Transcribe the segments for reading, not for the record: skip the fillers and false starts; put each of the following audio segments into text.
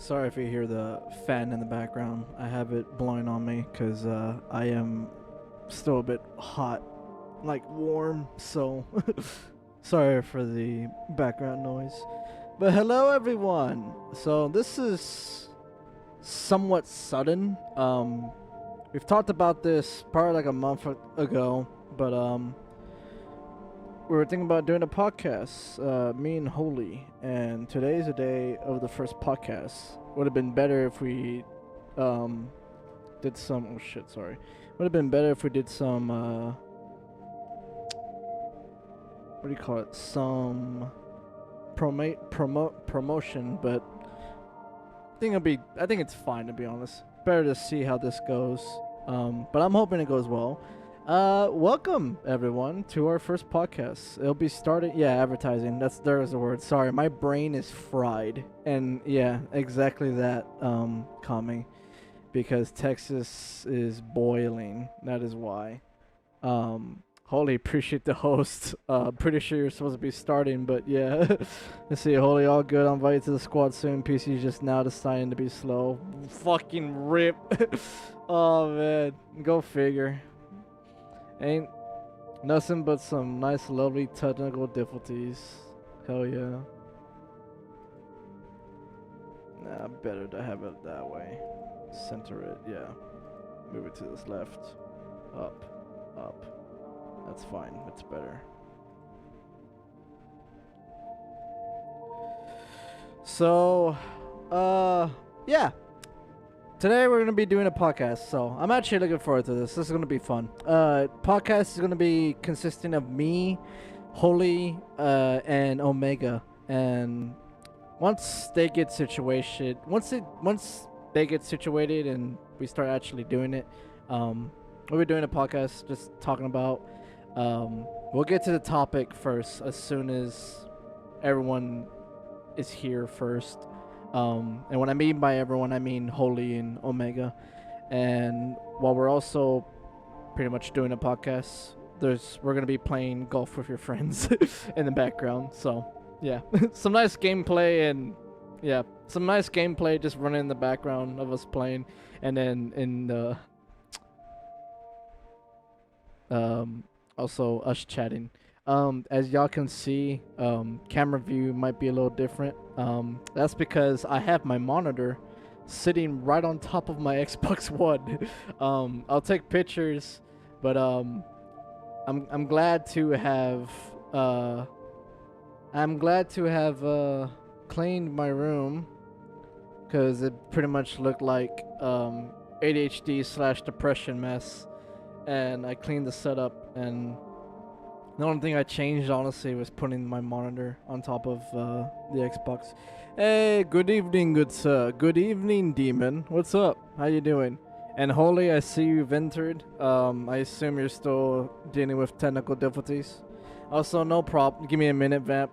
Sorry if you hear the fan in the background. I have it blowing on me because I am still a bit hot, like warm, so sorry for the background noise. But hello everyone. So this is somewhat sudden. We've talked about this probably like a month ago, but we were thinking about doing a podcast, me and Holy, and today's the day of the first podcast. Would have been better if we did some. Oh shit, sorry. Would have been better if we did some. What do you call it? Some promotion, but I think it's fine, to be honest. Better to see how this goes. But I'm hoping it goes well. Welcome everyone to our first podcast. It'll be starting. Yeah, advertising. There's the word. Sorry, my brain is fried, and yeah, exactly that. Coming, because Texas is boiling. That is why. Holy, appreciate the host. Pretty sure you're supposed to be starting, but yeah. Let's see, Holy, all good. I'll invite you to the squad soon. PC's just now deciding to be slow. Fucking rip. Oh man, go figure. Ain't nothing but some nice, lovely technical difficulties. Hell yeah. Nah, better to have it that way. Center it, yeah. Move it to this left. Up. That's fine. It's better. So, yeah. Today we're going to be doing a podcast, so I'm actually looking forward to this. This is going to be fun. Podcast is going to be consisting of me, Holy, and Omega. And once they get situated, once they get situated and we start actually doing it, we'll be doing a podcast just talking about. We'll get to the topic first as soon as everyone is here first. And when I mean by everyone, I mean Holy and Omega. And while we're also pretty much doing a podcast, we're gonna be playing golf with your friends in the background. So yeah, some nice gameplay just running in the background of us playing, and then in the also us chatting. As y'all can see, camera view might be a little different. That's because I have my monitor sitting right on top of my Xbox One. I'll take pictures, but I'm glad to have cleaned my room, because it pretty much looked like ADHD/depression mess, and I cleaned the setup. And the only thing I changed, honestly, was putting my monitor on top of the Xbox. Hey, good evening, good sir. Good evening, Demon. What's up? How you doing? And Holy, I see you've entered. I assume you're still dealing with technical difficulties. Also, no problem. Give me a minute, Vamp.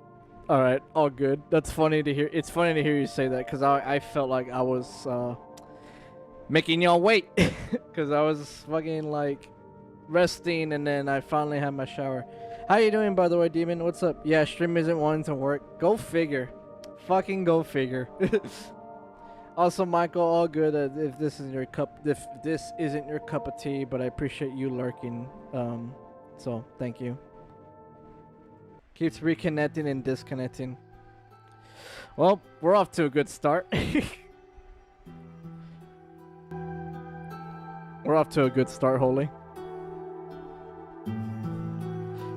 All right, all good. That's funny to hear. It's funny to hear you say that, because I felt like I was making y'all wait, because I was fucking like resting, and then I finally had my shower. How you doing, by the way, Demon? What's up? Yeah, stream isn't wanting to work. Go figure. Fucking go figure. Also, Michael, all good. If this isn't your cup of tea, but I appreciate you lurking. So thank you. Keeps reconnecting and disconnecting. Well, we're off to a good start. We're off to a good start, Holy.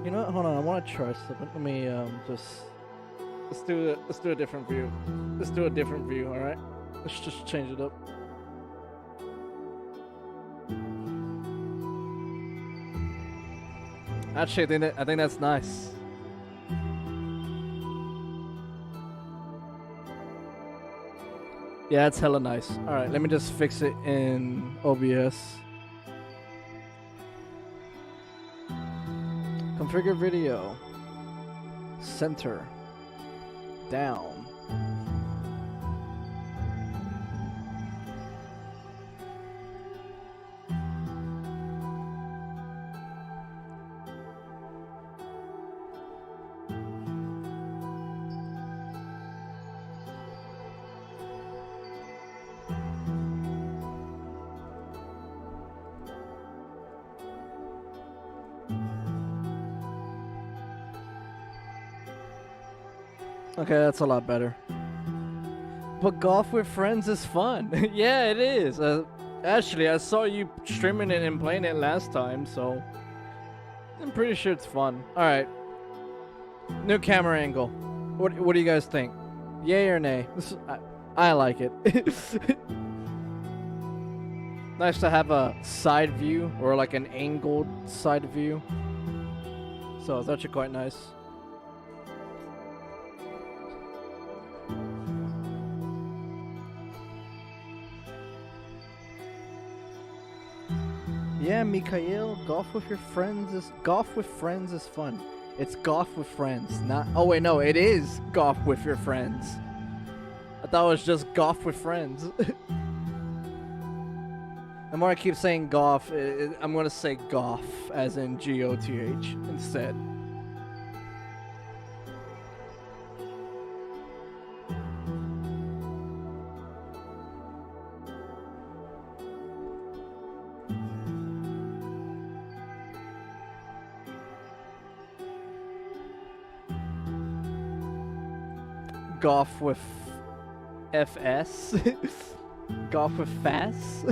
You know what? Hold on, I want to try something. Let me let's do a different view. Let's do a different view, all right? Let's just change it up. Actually, I think that's nice. Yeah, it's hella nice. All right, let me just fix it in OBS. Configure video. Center. Down. Okay, that's a lot better. But golf with friends is fun. Yeah, it is. Actually, I saw you streaming it and playing it last time, so I'm pretty sure it's fun. All right. New camera angle. What do you guys think? Yay or nay? I like it. Nice to have a side view or like an angled side view. So it's actually quite nice. Yeah, Mikhail, golf with friends is fun. It's golf with friends, not. Oh wait, no, it is golf with your friends. I thought it was just golf with friends. The more I keep saying golf, I'm gonna say golf as in G-O-T-H instead. Golf with FS. Golf with Fass.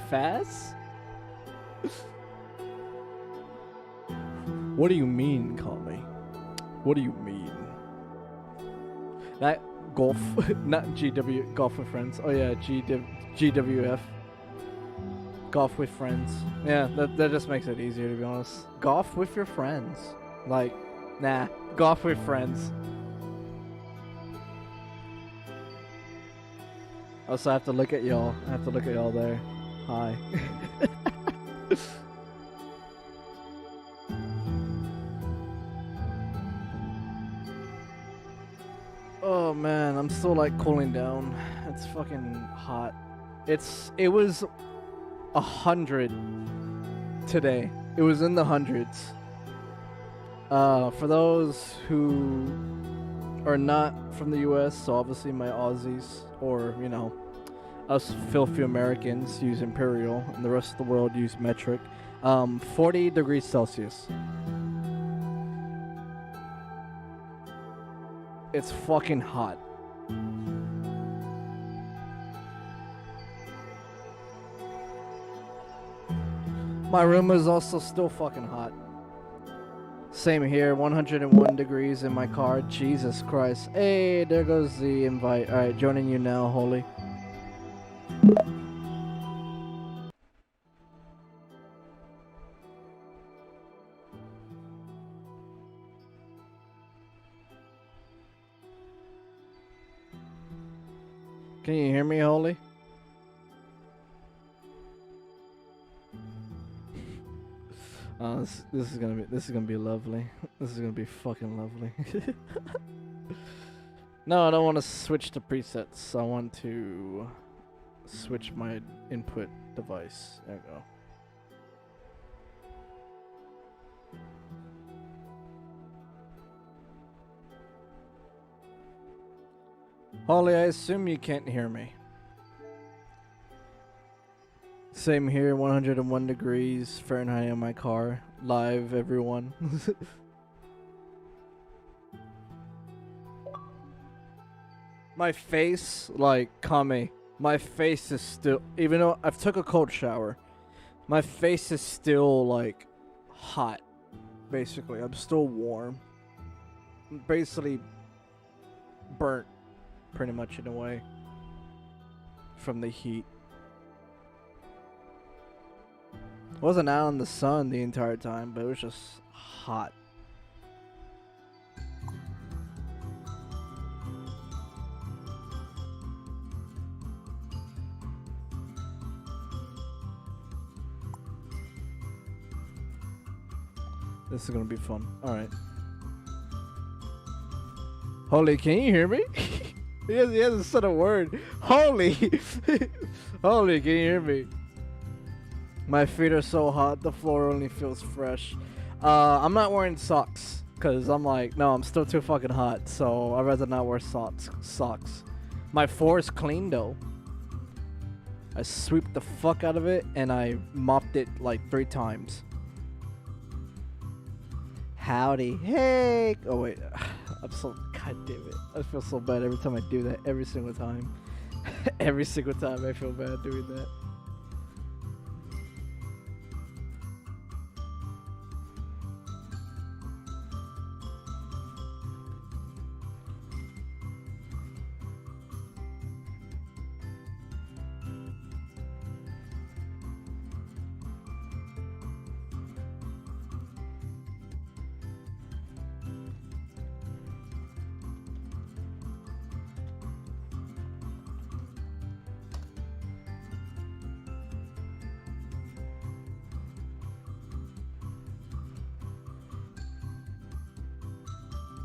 Fass? What do you mean, call me? What do you mean? That golf, not GW, golf with friends. Oh yeah, GWF. Golf with friends. Yeah, that just makes it easier, to be honest. Golf with your friends. Like, nah, golf with friends. Also, I have to look at y'all. I have to look at y'all there. Hi. Oh man, I'm still like cooling down. It's fucking hot. It was 100 today. It was in the hundreds. For those who are not from the US, so obviously my Aussies, or you know, us filthy Americans use imperial, and the rest of the world use metric. 40 degrees Celsius. It's fucking hot. My room is also still fucking hot. Same here, 101 degrees in my car. Jesus Christ. Hey, there goes the invite. Alright, joining you now, Holy. Can you hear me, Holy? This is gonna be lovely. This is gonna be fucking lovely. No, I don't want to switch to presets. I want to switch my input device. There we go. Holly, I assume you can't hear me. Same here, 101 degrees Fahrenheit in my car. Live, everyone. My face, like, Kame, my face is still, even though I've took a cold shower, my face is still, like, hot, basically. I'm still warm. I'm basically burnt, pretty much in a way, from the heat. I wasn't out in the sun the entire time, but it was just hot. This is gonna be fun. Alright. Holy, can you hear me? he hasn't said a word. Holy! Holy, can you hear me? My feet are so hot, the floor only feels fresh. I'm not wearing socks, because I'm like, no, I'm still too fucking hot, so I'd rather not wear socks. My floor is clean, though. I swept the fuck out of it, and I mopped it like 3 times. Howdy. Hey! Oh, wait. I'm so God damn it. I feel so bad every time I do that. Every single time. Every single time I feel bad doing that.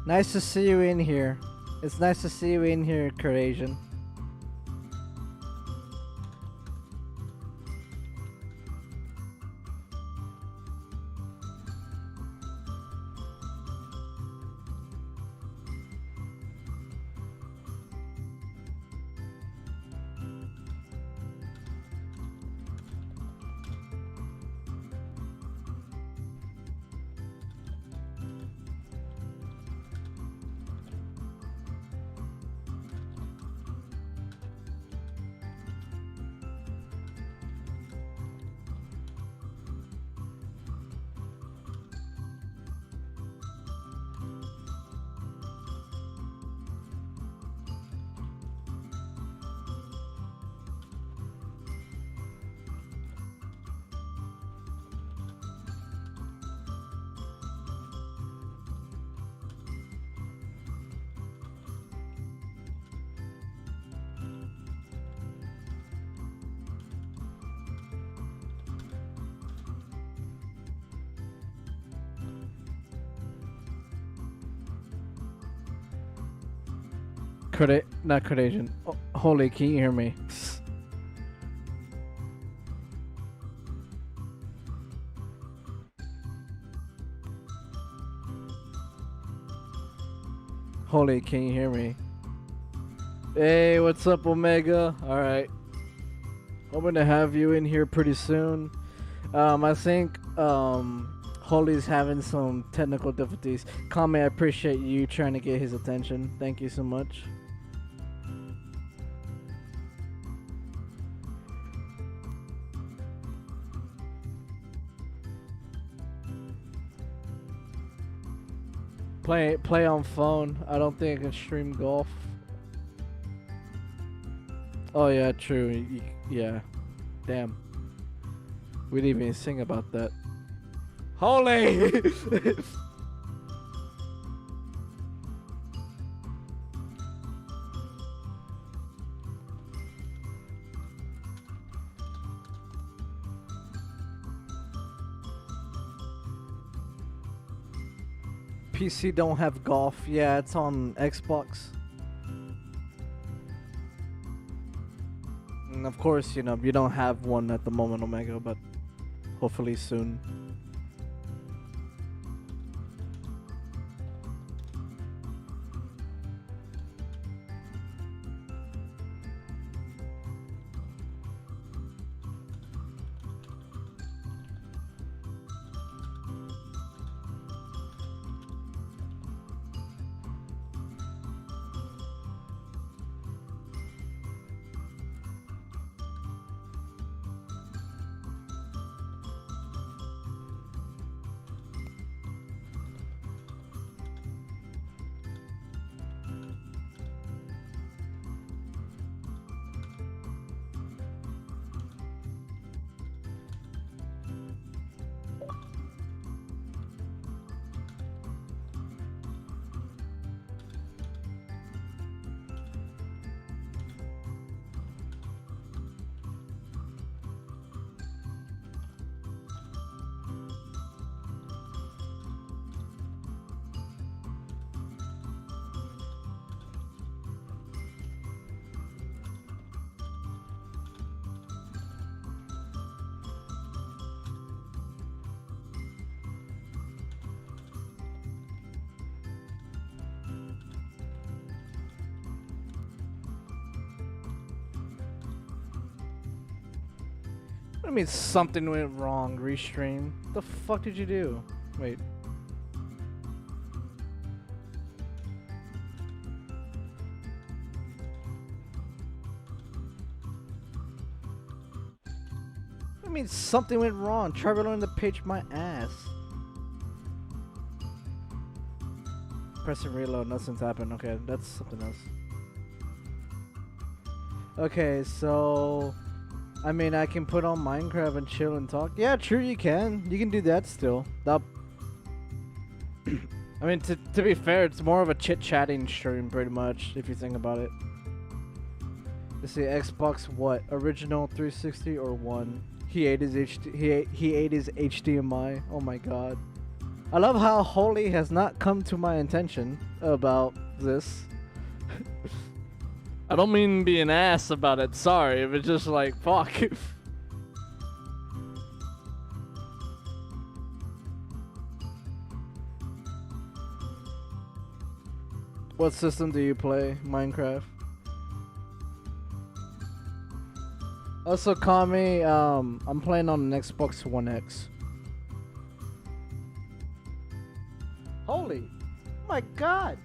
Nice to see you in here. It's nice to see you in here, Courasian. Not Courasian. Oh, holy, can you hear me? Holy, can you hear me? Hey, what's up, Omega? Alright. Hoping to have you in here pretty soon. I think Holy's having some technical difficulties. Kame, I appreciate you trying to get his attention. Thank you so much. Play on phone. I don't think I can stream golf. Oh yeah, true. Yeah. Damn. We didn't even sing about that. Holy! PC don't have golf. Yeah, it's on Xbox. And of course, you know, you don't have one at the moment, Omega, but hopefully soon. What do you mean something went wrong? Restream? What the fuck did you do? Wait. I mean, something went wrong. Try reloading the page, my ass. Pressing reload, nothing's happened. Okay, that's something else. Okay, so I mean, I can put on Minecraft and chill and talk. Yeah, true, you can. You can do that still. That. I mean, to be fair, it's more of a chit-chatting stream, pretty much, if you think about it. Let's see, Xbox what? Original 360 or 1? He ate his he ate his HDMI. Oh my god. I love how Holy has not come to my attention about this. I don't mean be an ass about it, sorry, but just like, fuck. What system do you play? Minecraft? Also, Kami, I'm playing on an Xbox One X. Holy, my god!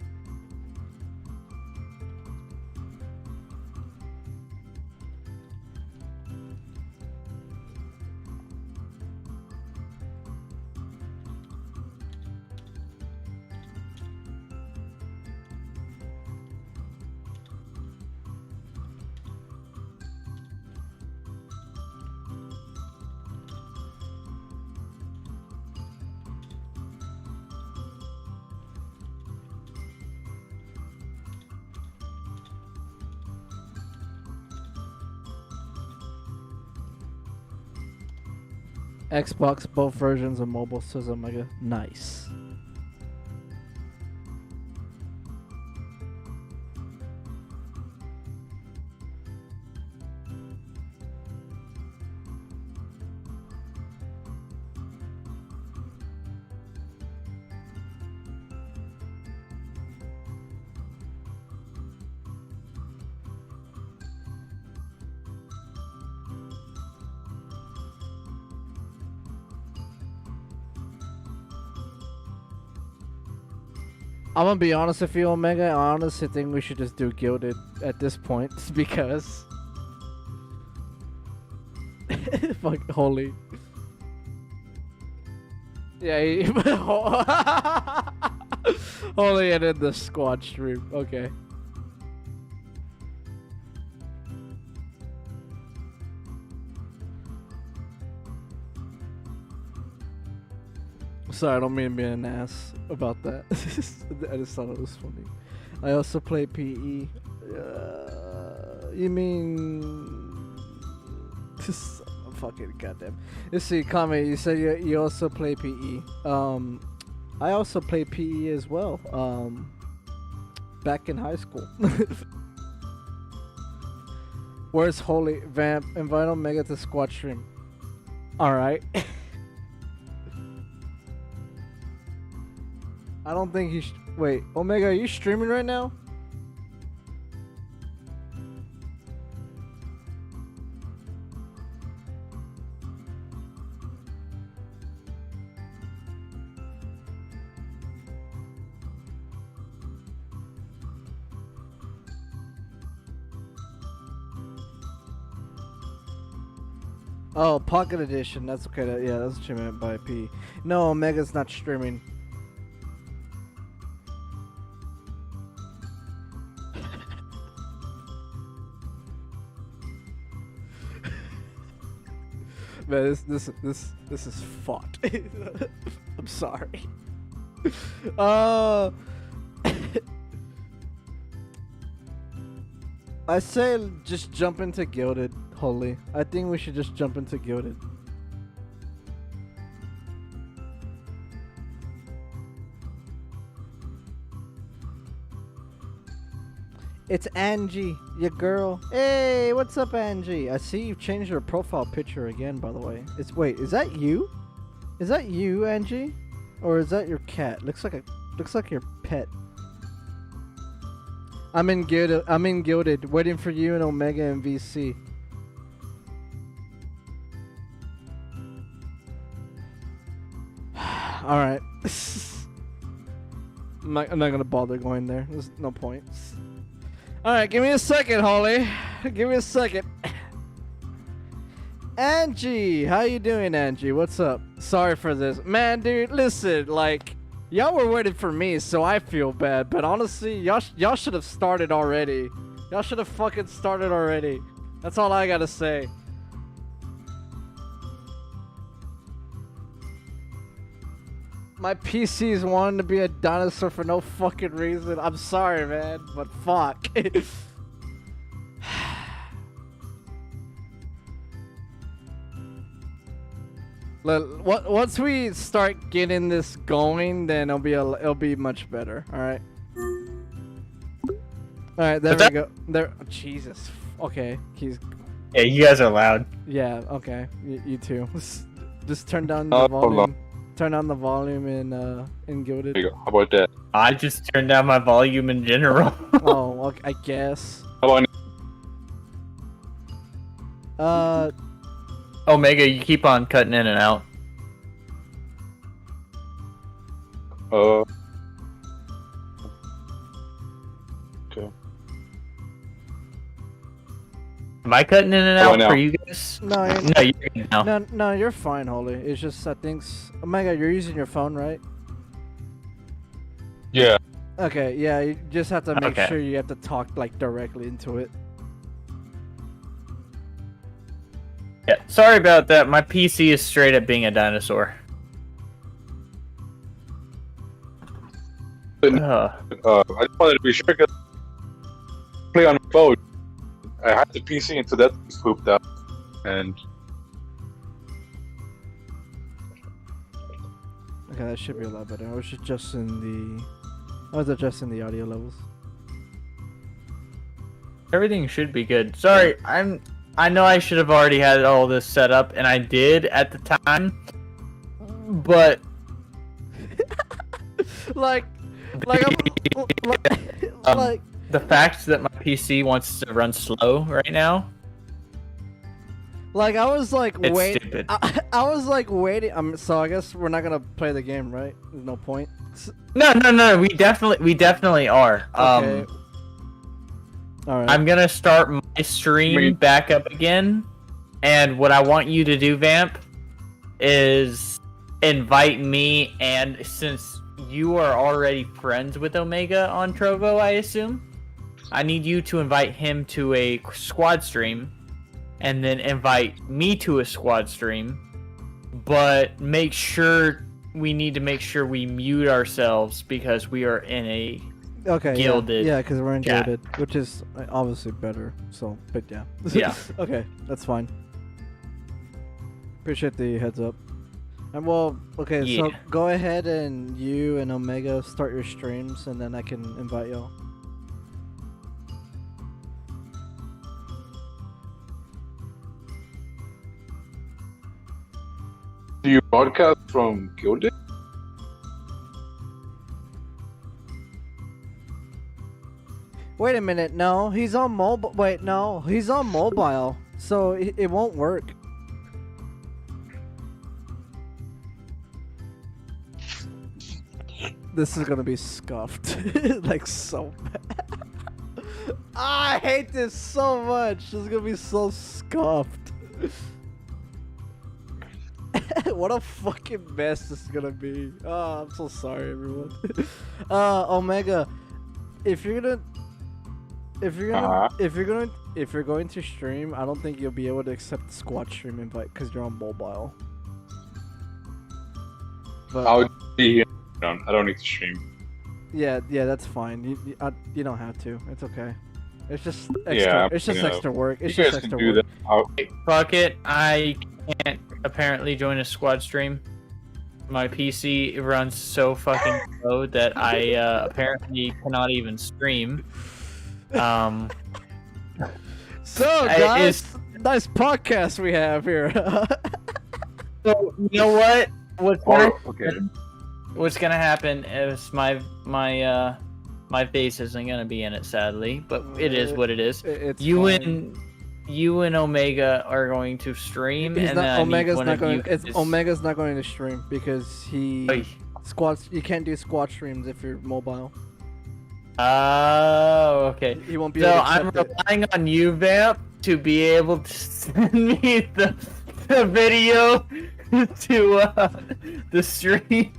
Xbox, both versions of mobile, says Omega. Nice. I'm gonna be honest with you, Omega. I honestly think we should just do Gilded at this point because fuck Holy. Yeah, Holy ended the squad stream. Okay. Sorry, I don't mean being an ass about that. I just thought it was funny. I also play PE. You mean... fucking goddamn. Let's see, Kame, you said you also play PE. I also play PE as well. Back in high school. Where's Holy? Vamp, invite Omega to squad stream. Alright. I don't think he's... Wait, Omega, are you streaming right now? Oh, Pocket Edition. That's okay. Yeah, that's what you meant by P. No, Omega's not streaming. Man, this is fought. I'm sorry. I say just jump into Gilded, Holy. I think we should just jump into Gilded. It's Angie, your girl. Hey, what's up, Angie? I see you've changed your profile picture again, by the way. Wait, is that you? Is that you, Angie? Or is that your cat? Looks like your pet. I'm in Gilded, waiting for you and Omega and VC. Alright. I'm not gonna bother going there. There's no point. Alright, give me a second, Holly. Give me a second. Angie, how you doing, Angie? What's up? Sorry for this, man, dude. Listen, like, y'all were waiting for me, so I feel bad. But honestly, y'all should have started already. Y'all should have fucking started already. That's all I gotta say. My PC's wanting to be a dinosaur for no fucking reason. I'm sorry, man, but fuck. Once we start getting this going, then it'll be much better. All right. All right, there we go. There. Oh, Jesus. Okay, he's. Yeah, you guys are loud. Yeah. Okay. You too. Just turn down the volume. Turn down the volume in Gilded. There you go. How about that? I just turned down my volume in general. Oh, okay, I guess. How about Omega, you keep on cutting in and out. Okay. Am I cutting in and out for you guys? No, you're good now. No, you're fine, Holly. It's just I think. Omega, you're using your phone, right? Yeah. Okay, yeah. You just have to make sure you have to talk like directly into it. Yeah, sorry about that. My PC is straight up being a dinosaur. I just wanted to be sure because play on my phone. I had the PC into that pooped out, and okay, that should be a lot better. I was adjusting the audio levels. Everything should be good. Sorry, I know I should have already had all this set up, and I did at the time, but like the fact that my PC wants to run slow right now. Like I was like waiting. Stupid. I was like waiting. So I guess we're not gonna play the game, right? There's no point. No. We definitely are. Okay. All right. I'm gonna start my stream back up again, and what I want you to do, Vamp, is invite me. And since you are already friends with Omega on Trovo, I assume, I need you to invite him to a squad stream, and then invite me to a squad stream. But we need to make sure we mute ourselves because we are in a Gilded. Yeah, because we're in chat. Gilded, which is obviously better. So, but yeah. Yeah. Okay, that's fine. Appreciate the heads up. And well, okay, so go ahead and you and Omega start your streams, and then I can invite y'all. do you broadcast from Gilded? Wait a minute, no, he's on mobile. Wait, no, he's on mobile, so it won't work. This is gonna be scuffed, like so bad. I hate this so much. This is gonna be so scuffed. What a fucking mess this is gonna be. Oh, I'm so sorry, everyone. Omega, if you're going to stream, I don't think you'll be able to accept the squad stream invite because you're on mobile. But I'll be here. I don't need to stream. yeah, that's fine. You don't have to. It's okay. It's just extra. Yeah, it's just extra work. It's you just guys extra can do work. that. Fuck it. I can't apparently join a squad stream. My PC runs so fucking slow that I apparently cannot even stream. So guys, nice podcast we have here. So you know what? Okay. What's gonna happen is my face isn't gonna be in it, sadly, but it is what it is. It's you fine. and Omega are going to stream, and then Omega's not going. you Omega's not going to stream because he squads. You can't do squad streams if you're mobile. Oh, okay. He won't be. So able to I'm accept it. relying on you, Vamp, to be able to send me the the video to the stream.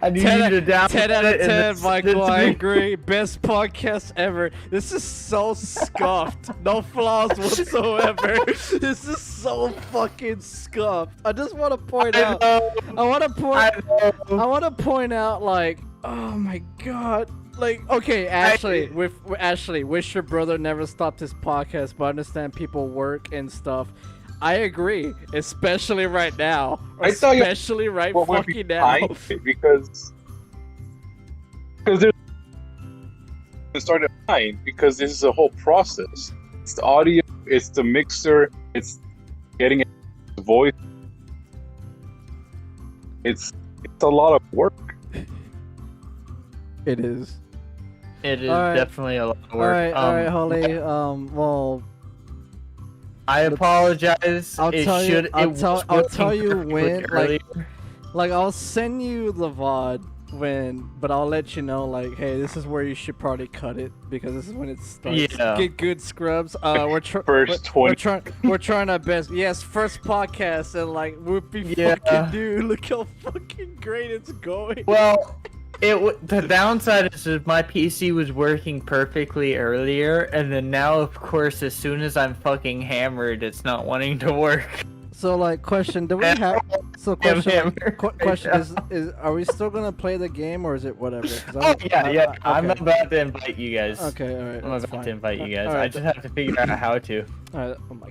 I need you to download 10 out of it 10, Michael. I me. agree. Best podcast ever. This is so scuffed. No flaws whatsoever. This is so fucking scuffed. I just want to point out. I want to point out, like, oh my god. Like, okay, Ashley, Ashley, wish your brother never stopped his podcast, but I understand people work and stuff. I agree, especially right now. Especially right fucking now. Because there's start at 9 because this is a whole process. It's the audio, it's the mixer, it's getting the voice. It's a lot of work. It is. It is definitely a lot of work. All right, Holly. Well, I apologize. I'll tell you when. Earlier. Like I'll send you the VOD when, but I'll let you know. Like, hey, this is where you should probably cut it because this is when it starts. Yeah. Get good scrubs. We're trying our best. Yes, first podcast and like whoopie fucking dude. Look how fucking great it's going. Well. The downside is that my PC was working perfectly earlier, and then now, of course, as soon as I'm fucking hammered, it's not wanting to work. So, like, question: do we have? So, question is: are we still gonna play the game, or is it whatever? Yeah. I'm about to invite you guys. Okay, all right. I'm about to invite you guys. Right. I just have to figure out how to. All right. Oh my.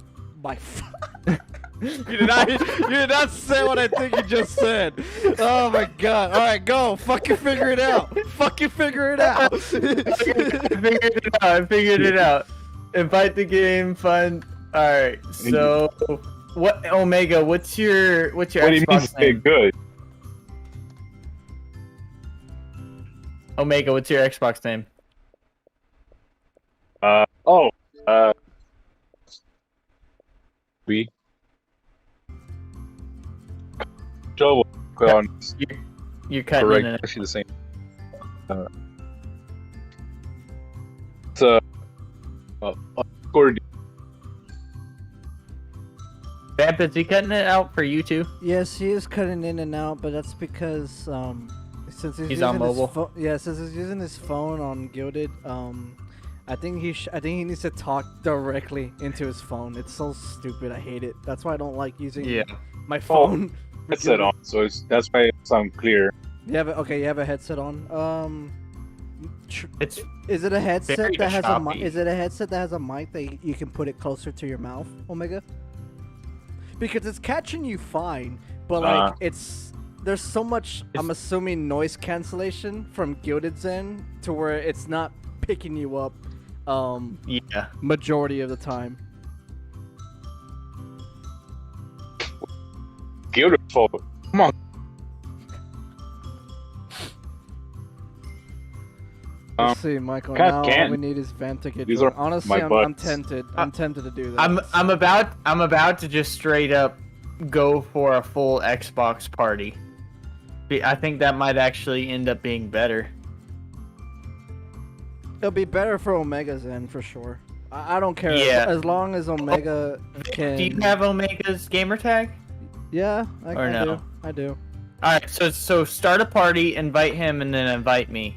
You did not say what I think you just said. Oh my god. Alright, go. Fucking figure it out. Fucking figure it out. I figured it out. Invite the game, fun. Alright, so what Omega, what's your Xbox name? Good. Omega, what's your Xbox name? B. Joe, you're cutting correct. in it. Actually, the same. Score. Vamp, is he cutting it out for you too? Yes, he is cutting in and out, but that's because since he's on mobile. Since he's using his phone on Gilded, I think he needs to talk directly into his phone. It's so stupid. I hate it. That's why I don't like using my phone. Headset on, so that's why it sounds clear. You have a headset on. Is it a headset very that has choppy. Is it a headset that has a mic that you can put it closer to your mouth, Omega? Because it's catching you fine, but like there's so much. I'm assuming noise cancellation from Gilded's end to where it's not picking you up. Majority of the time. Beautiful. Come on. Let's see, Michael. Now all we need is Vamp to get drunk. Honestly, I'm tempted. I'm tempted to do that. I'm about to just straight up go for a full Xbox party. I think that might actually end up being better. It'll be better for Omega's end for sure. I don't care. Yeah. As long as Omega can. Do you have Omega's gamer tag? Yeah, I no? do. I do. All right, so start a party, invite him, and then invite me.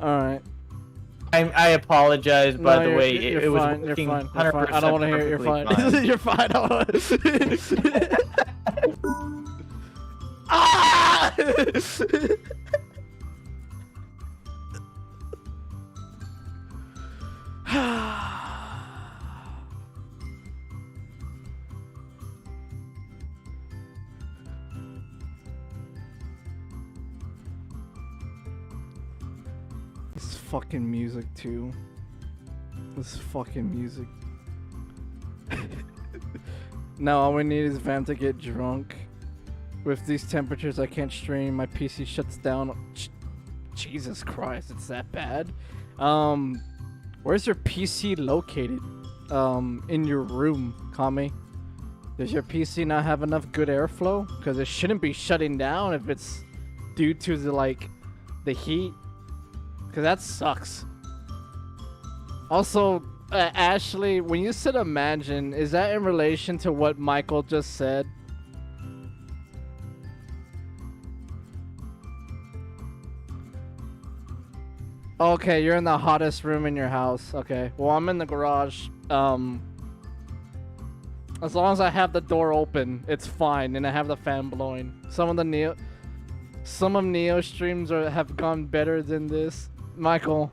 All right. I apologize, by the way. It was fine, working you're fine, 100%. I don't want to hear it. You're fine. You're fine. Ah! This fucking music too. This fucking music. Now all we need is Vamp to get drunk. With these temperatures I can't stream, my PC shuts down. Jesus Christ, it's that bad. Where's your PC located? In your room, Kami. Does your PC not have enough good airflow? Because it shouldn't be shutting down if it's due to the heat. Because that sucks. Also, Ashley, when you said imagine, is that in relation to what Michael just said? Okay, you're in the hottest room in your house. Okay, well, I'm in the garage. As long as I have the door open, it's fine, and I have the fan blowing. Some of Neo streams have gone better than this. Michael,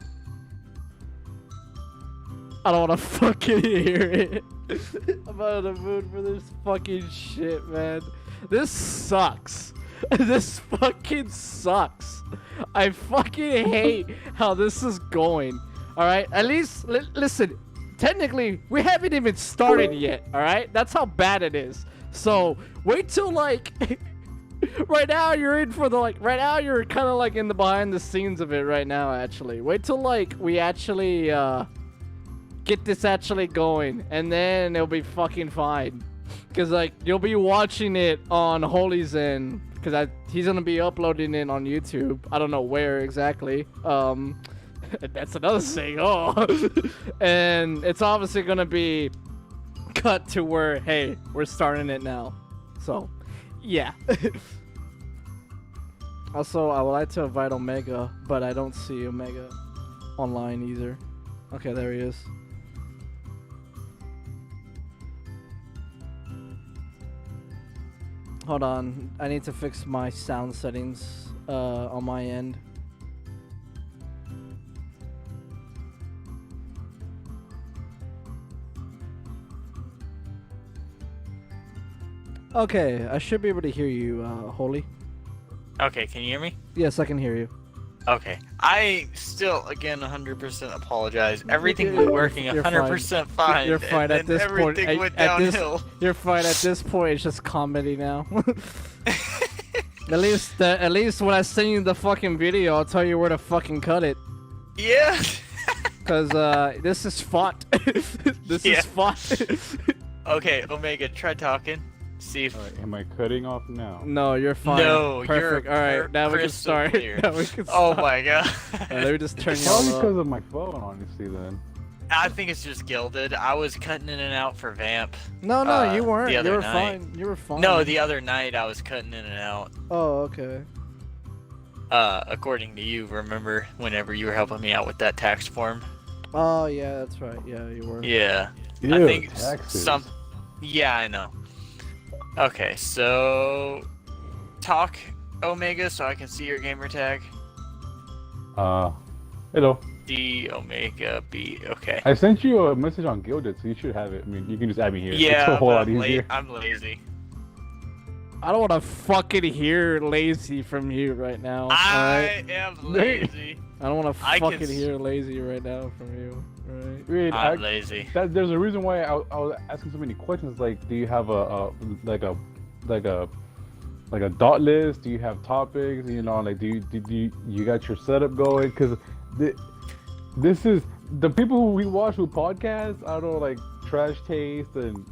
I don't want to fucking hear it. I'm out of the mood for this fucking shit, man. This sucks. This fucking sucks. I fucking hate how this is going. Alright? At least, listen. Technically, we haven't even started yet. Alright? That's how bad it is. So, wait till, like... right now, you're in for the, like... Right now, you're kind of, like, in the behind the scenes of it right now, actually. Wait till, like, we actually, get this actually going. And then it'll be fucking fine. Because, like, you'll be watching it on Holy's end. Because he's going to be uploading it on YouTube. I don't know where exactly. That's another thing. Oh. And it's obviously going to be cut to where, hey, we're starting it now. So, yeah. Also, I would like to invite Omega, but I don't see Omega online either. Okay, there he is. Hold on, I need to fix my sound settings on my end. Okay, I should be able to hear you, Holy. Okay, can you hear me? Yes, I can hear you. Okay. I still, again, 100% apologize. Everything was working 100% fine. You're fine at this point. Everything went downhill. You're fine at this point. It's just comedy now. At least when I send you the fucking video, I'll tell you where to fucking cut it. Yeah. Cause this is fought. This is fought. Okay, Omega, try talking. See if... Am I cutting off now? No, you're fine. No, perfect. you're all right, now we can start. Now we can Oh start. my god. Let me just turn you Probably on. because of my phone, honestly. Then. I think it's just gilded. I was cutting in and out for Vamp. No, you weren't. The You other were night. fine. You were fine. No, the other night I was cutting in and out. Oh, okay. According to you, remember whenever you were helping me out with that tax form? Oh yeah, that's right. Yeah, you were. Yeah. Ew, I think taxes. Yeah, I know. Okay, so talk Omega so I can see your gamer tag. Hello. D Omega B. Okay. I sent you a message on Gilded, so you should have it. I mean, you can just add me here. Yeah, it's a whole lot but easier. I'm lazy. I don't want to fucking hear lazy from you right now. I am lazy. I don't want to I can fucking hear lazy right now from you. Right? Wait, I'm lazy. there's a reason why I was asking so many questions. Like, do you have a dot list? Do you have topics? You know, like, do you got your setup going? Because this is the people who we watch with podcasts. I don't know, like Trash Taste and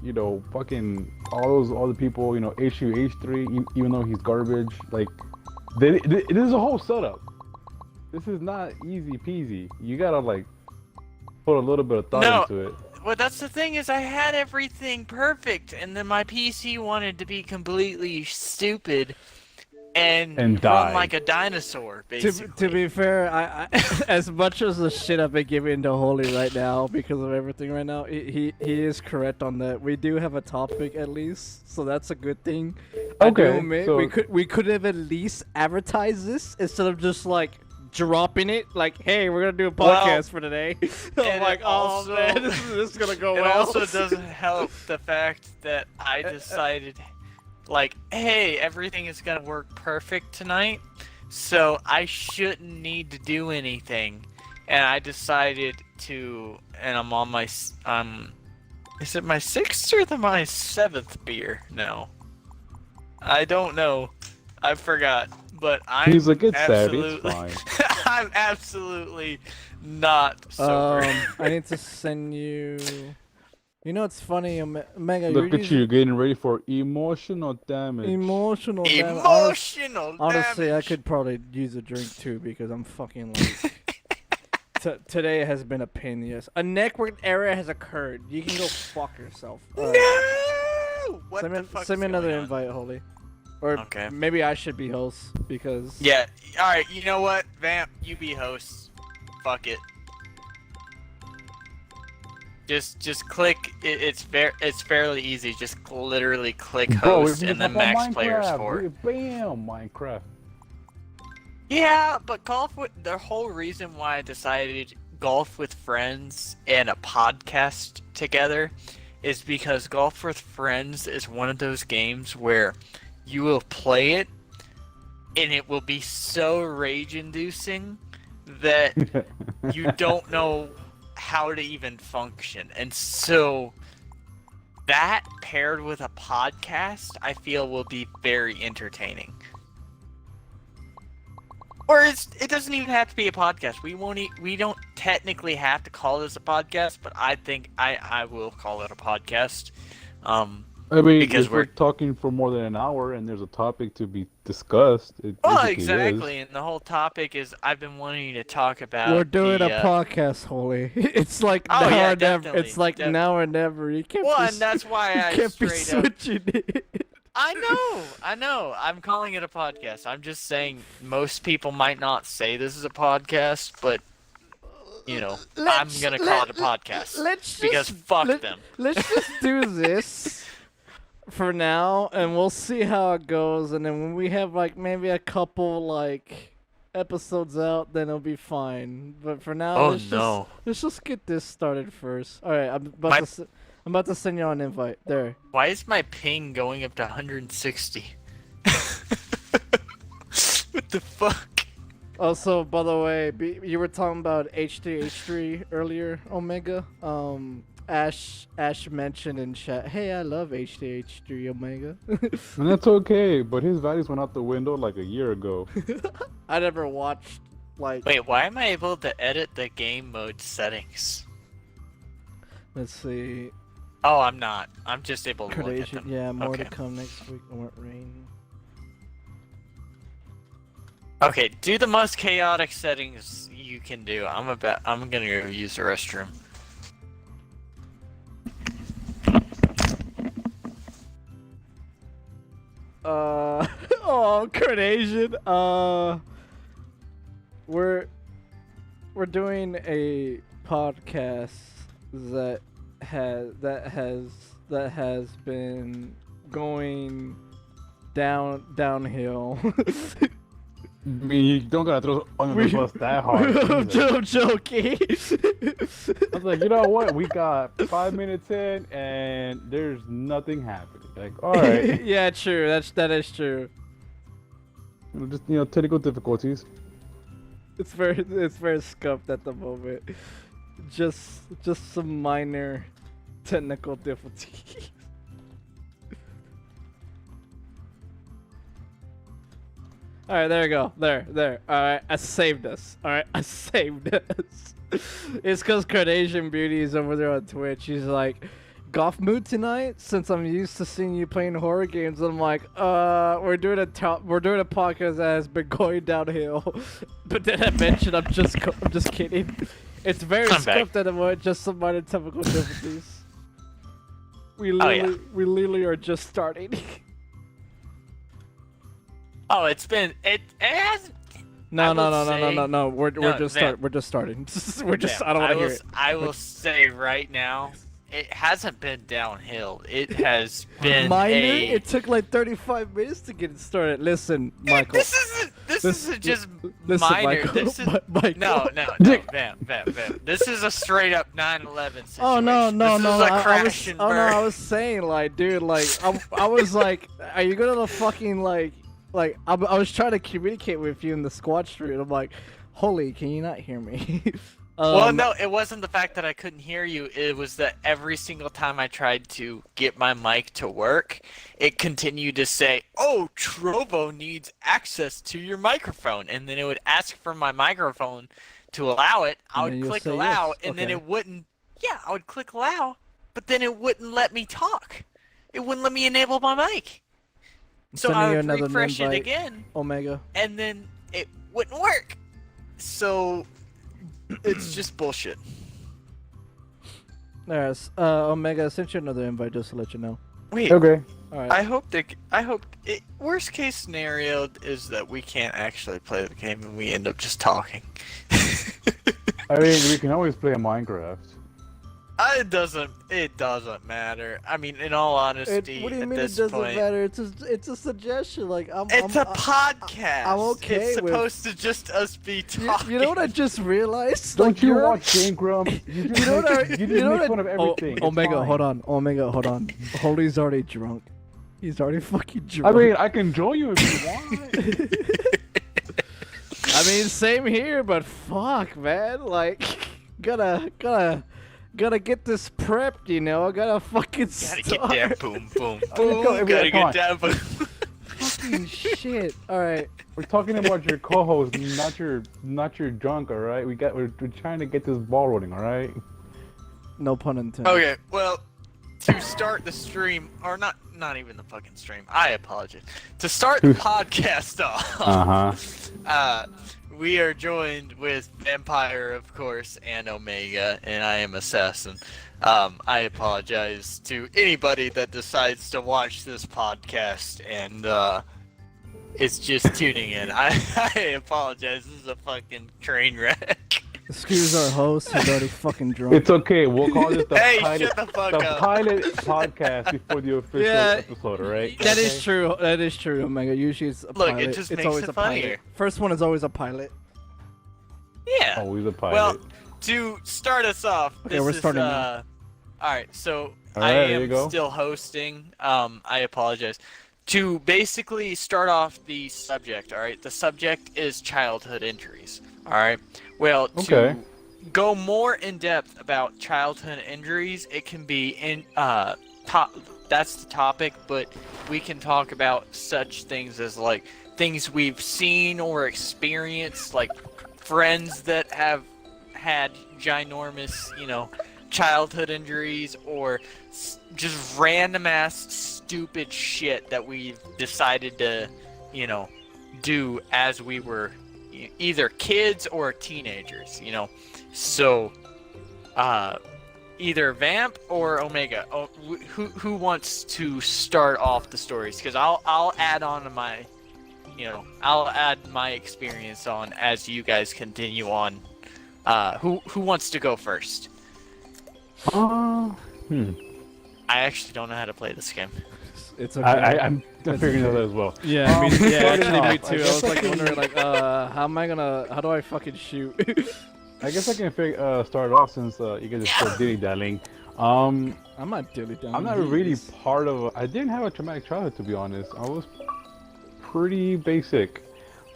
fucking all the people. H2 H3, even though he's garbage. Like, this is a whole setup. This is not easy peasy. You gotta like put a little bit of thought into it. Well, that's the thing is I had everything perfect, and then my PC wanted to be completely stupid and run die like a dinosaur, basically. To be fair, I as much as the shit I've been giving to Holy right now because of everything right now, he is correct on that. We do have a topic at least, so that's a good thing. I do Okay, admit, so we could have at least advertised this instead of just like dropping it like, hey, we're gonna do a podcast for today. I'm and like, it oh also- man, this is gonna go It well. also doesn't help the fact that I decided, like, hey, everything is gonna work perfect tonight, so I shouldn't need to do anything. And I decided to, and I'm on my, is it my 6th or my 7th beer? No. I don't know. I forgot. But I'm He's like, it's Saturday, it's absolutely, fine. I'm absolutely not sober. I need to send you. You know, it's funny, Omega. Look at you getting ready for emotional damage. Emotional. Emotional Honestly, I damage. could probably use a drink too because I'm fucking like Today has been a pain in the ass. A network error has occurred. You can go fuck yourself. No! What Send the me, fuck? send me another invite, Holy. Or Okay. maybe I should be host because. Yeah. All right. You know what, Vamp? You be host. Fuck it. Just click. It's fairly easy. Just literally click host and then max players for it. Bam, Minecraft. Yeah, but the whole reason why I decided golf with friends and a podcast together is because golf with friends is one of those games where you will play it and it will be so rage-inducing that you don't know how to even function. And so that paired with a podcast, I feel will be very entertaining. Or it doesn't even have to be a podcast. We don't technically have to call this a podcast, but I think I will call it a podcast. I mean, because if we're talking for more than an hour and there's a topic to be discussed, it exactly. is. And the whole topic is I've been wanting to talk about. We're doing a podcast, Holy. It's like Oh, now yeah, or never. definitely, It's like now or never. You can't. Well, be, and that's why I you can't be straight up. switching it. I know. I'm calling it a podcast. I'm just saying most people might not say this is a podcast, but you know, I'm gonna call it a podcast because fuck them. Let's just do this for now, and we'll see how it goes. And then when we have like maybe a couple like episodes out, then it'll be fine. But for now, let's just get this started first. All right, I'm about to send you an invite. There. Why is my ping going up to 160? What the fuck? Also, by the way, you were talking about H3 earlier, Omega. Ash mentioned in chat, hey, I love H3 Omega. And that's okay, but his values went out the window like a year ago. I never watched, like... Wait, why am I able to edit the game mode settings? Let's see. Oh, I'm not. I'm just able to look at them. Yeah, more to come next week. Rain. Okay, do the most chaotic settings you can do. I'm gonna go use the restroom. Oh, Carnation. We're doing a podcast that has been going downhill. I mean, you don't gotta throw under the bus that hard. I'm joking. I was like, you know what? We got 5 minutes in, and there's nothing happening. Like, all right. Yeah, true. That is true. Just technical difficulties. It's very scuffed at the moment. Just some minor technical difficulties. Alright, there we go. There. Alright, I saved us. Alright, I saved us. It's because Carnation Beauty is over there on Twitch. She's like, golf mood tonight? Since I'm used to seeing you playing horror games, I'm like, we're doing a podcast that has been going downhill. But then I mentioned I'm just kidding. It's very scuffed at the moment, just some minor technical difficulties. We literally are just starting. Oh, it hasn't. No. We're just starting. We're just. I don't want to hear it. I will say right now, it hasn't been downhill. It has been minor. It took like 35 minutes to get it started. Listen, Michael. This isn't just listen, minor. Michael, This is Michael. no. Bam. This is a straight up 9/11 situation. Oh no. This is a crash and burn. I was saying like, dude, like I was like, are you gonna fucking like I was trying to communicate with you in the squad street. I'm like, holy, can you not hear me? Well, no, it wasn't the fact that I couldn't hear you. It was that every single time I tried to get my mic to work, it continued to say, "Oh, Trovo needs access to your microphone," and then it would ask for my microphone to allow it. I would click allow, yes. and then it wouldn't. Yeah, I would click allow, but then it wouldn't let me talk. It wouldn't let me enable my mic. So I would refresh it again, Omega, and then it wouldn't work. So It's just bullshit. Alright, Omega, I sent you another invite just to let you know. Wait, Okay. Alright. I hope worst case scenario is that we can't actually play the game and we end up just talking. I mean, we can always play a Minecraft. It doesn't matter. I mean, in all honesty, What do you at mean it this doesn't point, matter? It's a suggestion. Like it's a podcast. I'm okay It's with- supposed to just us be talking. You know what I just realized? Don't Like, you you're- watch Game Grump? You just know what I- make, you you just know make what I- fun of everything. It's Omega, fine. hold on. Omega, hold on. Holy's already drunk. He's already fucking drunk. I mean, I can join you if you want. I mean, same here, but fuck, man. Like, gotta get this prepped, you know. I gotta fucking Gotta start. get down, boom, boom, Go, boom. Gotta come on. get down, boom. Fucking shit. All right. We're talking about your co-host, not your drunk. All right, we're trying to get this ball rolling. All right. No pun intended. Okay, well, to start the stream, or not even the fucking stream. I apologize. To start the podcast off, we are joined with Vampire, of course, and Omega, and I am Assassin. I apologize to anybody that decides to watch this podcast and is just tuning in. I apologize. This is a fucking train wreck. Excuse our host who's already fucking drunk. It's okay. We'll call this the Hey, pilot, shut the fuck the up. pilot podcast before the official Yeah, episode. All right. That is true. That is true, Omega. Usually it's a Look, it pilot. just it's makes always it a funnier. pilot. First one is always a pilot. Yeah. Always a pilot. Well, to start us off, Okay, this we're is, starting now. Alright, so All I right, there you am go. still hosting. I apologize. To basically start off the subject, alright? The subject is childhood injuries. Alright? Well, to Okay. go more in depth about childhood injuries, it can be in that's the topic, but we can talk about such things as like things we've seen or experienced, like friends that have had ginormous, childhood injuries, or just random ass stupid shit that we've decided to, do as we were either kids or teenagers, So, either Vamp or Omega. Oh, who wants to start off the stories? Because I'll add on to my, I'll add my experience on as you guys continue on. Who wants to go first? Hmm. I actually don't know how to play this game. It's okay. I'm figuring that out as well. Yeah, I mean, yeah, starting actually, me off, too. I guess was like wondering, like, how do I fucking shoot? I guess I can start off since you guys are still dilly-dallying. I'm not dilly down. I'm not really part of. I didn't have a traumatic childhood, to be honest. I was pretty basic,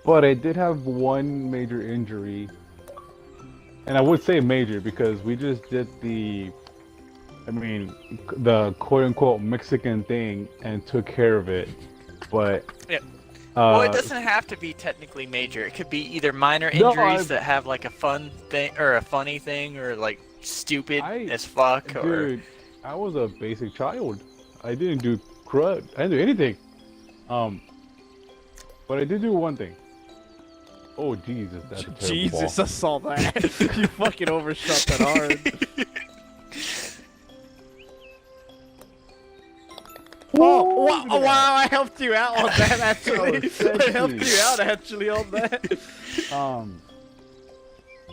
but I did have one major injury, and I would say major because we just did the quote-unquote Mexican thing and took care of it. But Yeah. Well, it doesn't have to be technically major. It could be either minor injuries that have like a fun thing or a funny thing, or like stupid as fuck. Or dude, I was a basic child. I didn't do crud. I didn't do anything. But I did do one thing. Oh Jesus, that's a terrible Jesus, ball. I saw that. You fucking overshot that hard. Oh, wow, I helped you out on that, actually. I helped you out, actually, on that.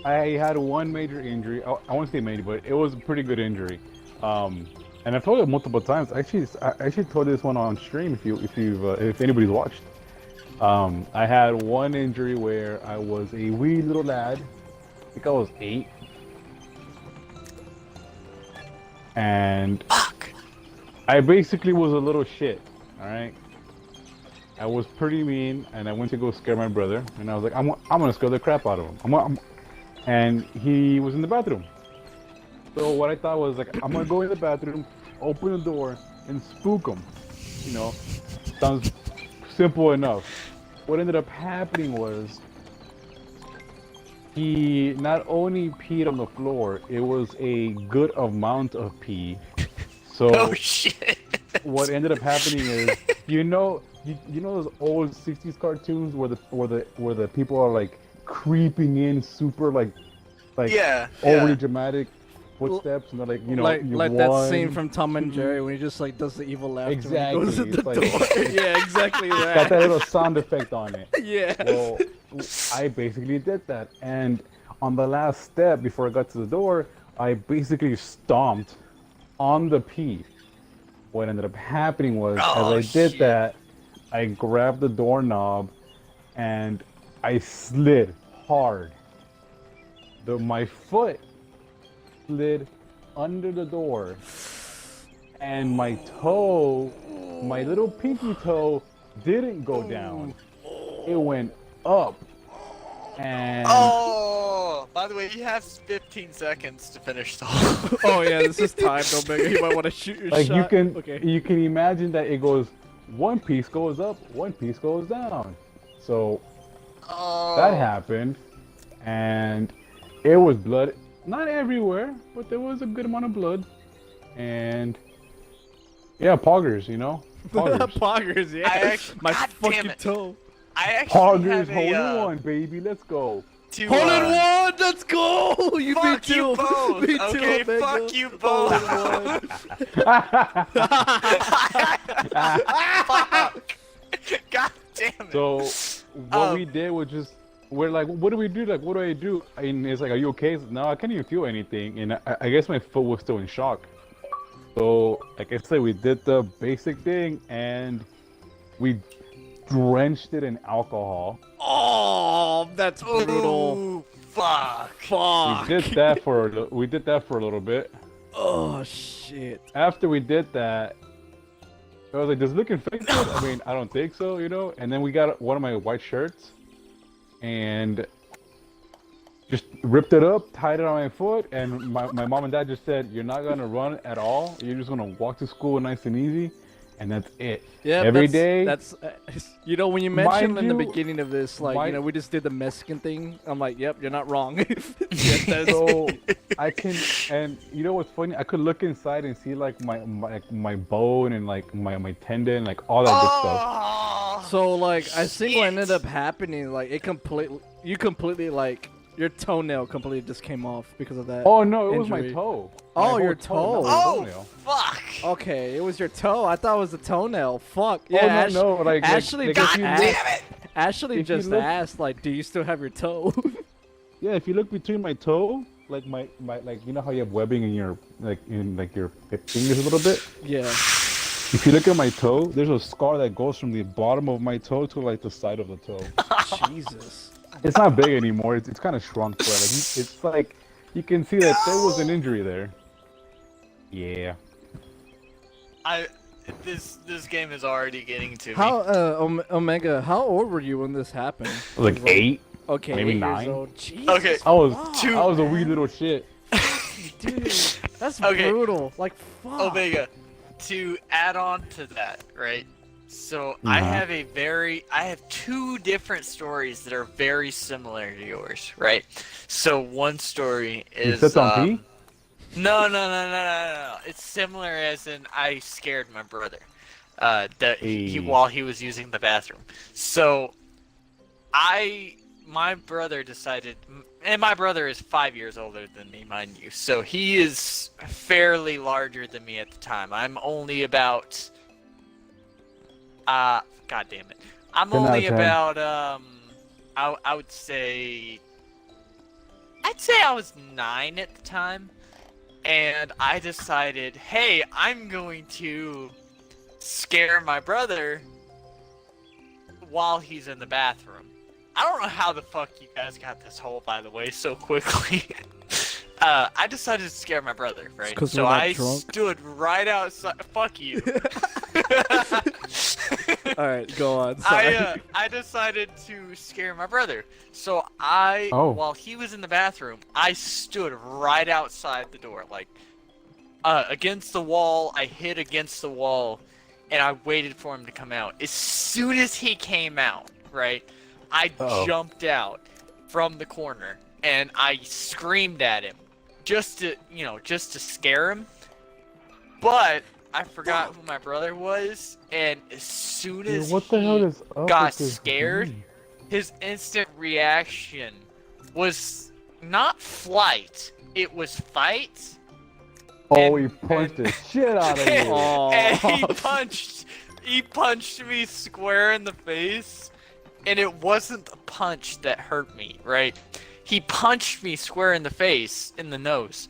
I had one major injury. I won't say major, but it was a pretty good injury. And I've told it multiple times. I actually told this one on stream if anybody's watched. I had one injury where I was a wee little lad. I think I was 8. And fuck. I basically was a little shit, alright? I was pretty mean, and I went to go scare my brother, and I was like, I'm gonna scare the crap out of him. And he was in the bathroom. So what I thought was, like, I'm gonna go in the bathroom, open the door, and spook him. Sounds simple enough. What ended up happening was, he not only peed on the floor, it was a good amount of pee. So Oh shit. what ended up happening is, you know those old '60s cartoons where the people are like creeping in super like like Yeah. overly dramatic footsteps, and they're like, you know, like you that scene from Tom and two. Jerry when he just like does the evil laughter Exactly. when he goes at the It's like- door. Yeah, exactly got that that. little sound effect on it. Yeah. Well, I basically did that, and on the last step before I got to the door, I basically stomped on the P. What ended up happening was, Oh, as I did shit. that, I grabbed the doorknob, and I slid hard. My foot slid under the door, and my toe, my little pinky toe, didn't go down. It went up, and Oh, by the way, you have 15 seconds to finish the whole. Oh yeah, this is timed, Omega. You might want to shoot your like shot. Okay. you can imagine that it goes, one piece goes up, one piece goes down. So Oh. that happened, and it was blood, not everywhere, but there was a good amount of blood, and yeah, poggers, you know, poggers, Poggers, yeah. I actually- My God fucking damn it. toe. I actually poggers, have hole in a one, baby, let's go. to, Hole in one, let's go. You Fuck me too. you both. Me too, Okay, Omega. fuck you Hole in both. one. Fuck. God damn it. So what Um, we did was just, we're like, what do we do? Like, what do I do? And it's like, are you okay? No, I can't even feel anything. And I guess my foot was still in shock. So, like I said, we did the basic thing, and we drenched it in alcohol. Oh, that's brutal. Ooh, fuck. Fuck. We did that for a little bit. Oh shit. After we did that, I was like, does it look infected? I mean, I don't think so, you know? And then we got one of my white shirts and just ripped it up, tied it on my foot, and my mom and dad just said, you're not gonna run at all, you're just gonna walk to school nice and easy, and that's it. Yeah, Every day. That's you know, when you mentioned in the you, beginning of this, like, mind- you know, we just did the Mexican thing. I'm like, yep, you're not wrong. Yes, that's- So I can, and you know what's funny? I could look inside and see like my bone and like my tendon, like all that good stuff. Oh, So like, I think what ended shit. up happening, like, you completely like your toenail completely just came off because of that. Oh no, it was my injury. toe. Oh, My whole your not toe. my Oh, toenail. fuck. Okay, it was your toe. I thought it was the toenail. Fuck. Yeah, Oh no, like Ashley like, just if you asked. look- Damn it. Ashley if you just look- asked, like, do you still have your toe? Yeah, if you look between my toe, like my like, you know how you have webbing in your your fingers a little bit. Yeah. If you look at my toe, there's a scar that goes from the bottom of my toe to like the side of the toe. Jesus. It's not big anymore. It's kind of shrunk, but like, it's like you can see that there was an injury there. Yeah. This game is already getting to me. How Omega? How old were you when this happened? I was like 8. Okay, Maybe 8 years 9. old. Jesus, Okay. I was fuck, I was a wee little shit. dude. That's Okay. brutal. Like, fuck. Omega, to add on to that, right? So I Uh-huh. I have two different stories that are very similar to yours, right? So one story You is stepped on pee? No. It's similar as in I scared my brother. Hey. While he was using the bathroom. So my brother decided, and my brother is 5 years older than me, mind you. So he is fairly larger than me at the time. I'm only about God damn it. I'm 10 out of only 10. about I would say I was 9 at the time, and I decided, hey, I'm going to scare my brother while he's in the bathroom. I don't know how the fuck you guys got this hole, by the way, so quickly. I decided to scare my brother, right? 'cause So we're not I drunk. stood right outside. Fuck you. All right, go on. Sorry. I decided to scare my brother. So while he was in the bathroom, I stood right outside the door, like against the wall. I hid against the wall, and I waited for him to come out. As soon as he came out, right, I jumped out from the corner and I screamed at him, just to scare him. But I forgot who my brother was, and as soon as What the hell he is up got with this scared, game? his instant reaction was not flight. It was fight. Oh, And- he punched the shit out of you. And he punched me square in the face, and it wasn't the punch that hurt me, right? He punched me square in the face, in the nose,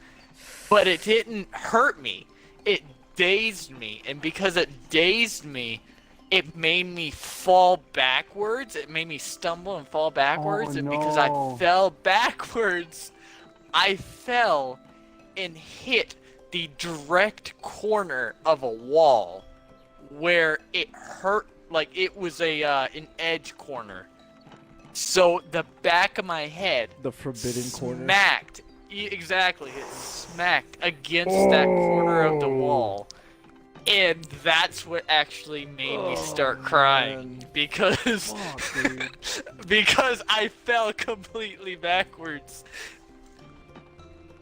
but it didn't hurt me. It dazed me, and because it dazed me, it made me fall backwards. It made me stumble and fall backwards, Oh, and because I no. fell backwards, I fell and hit the direct corner of a wall where it hurt, like it was an edge corner. So the back of my head The forbidden corner. smacked. Exactly, it smacked against that corner of the wall. And that's what actually made me start crying, man. because Fuck, dude. because I fell completely backwards.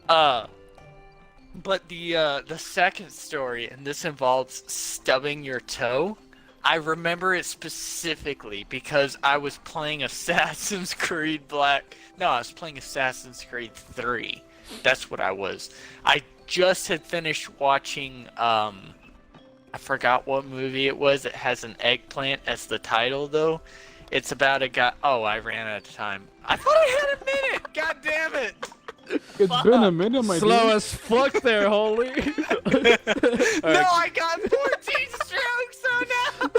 But the second story, and this involves stubbing your toe. I remember it specifically because I was playing Assassin's Creed Black. No, I was playing Assassin's Creed 3. That's what I was. I just had finished watching. I forgot what movie it was. It has an eggplant as the title, though. It's about a guy. Oh, I ran out of time. I thought I had a minute. God damn it! It's been a minute, my Slow dude. as fuck there, holy. No, I got 14 strokes. Oh no!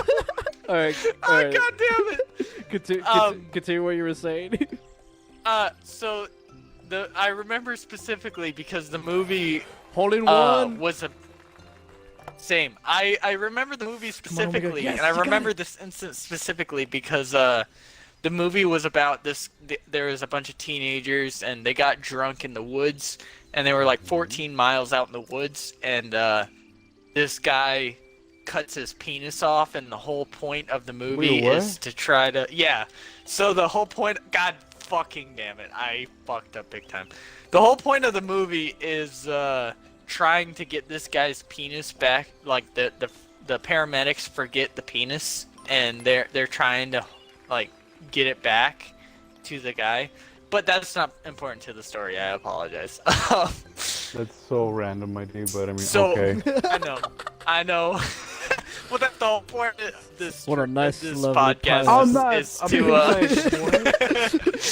Alright, Oh alright. god damn it! Continue what you were saying. So I remember specifically because the movie Hole in one. was a same. I remember the movie on, specifically, yes, and I you got remember it. this instance specifically because the movie was about this. There was a bunch of teenagers, and they got drunk in the woods, and they were like 14 miles out in the woods, and this guy cuts his penis off, and the whole point of the movie Wait, what? is to try to So the whole point, God fucking damn it, I fucked up big time. The whole point of the movie is trying to get this guy's penis back. Like the paramedics forget the penis, and they're trying to like get it back to the guy. But that's not important to the story. I apologize. That's so random, my dude, but I mean, So okay. I know. Well, that's the whole point of this. What a nice, this lovely podcast pilot. I'm not. is I'm to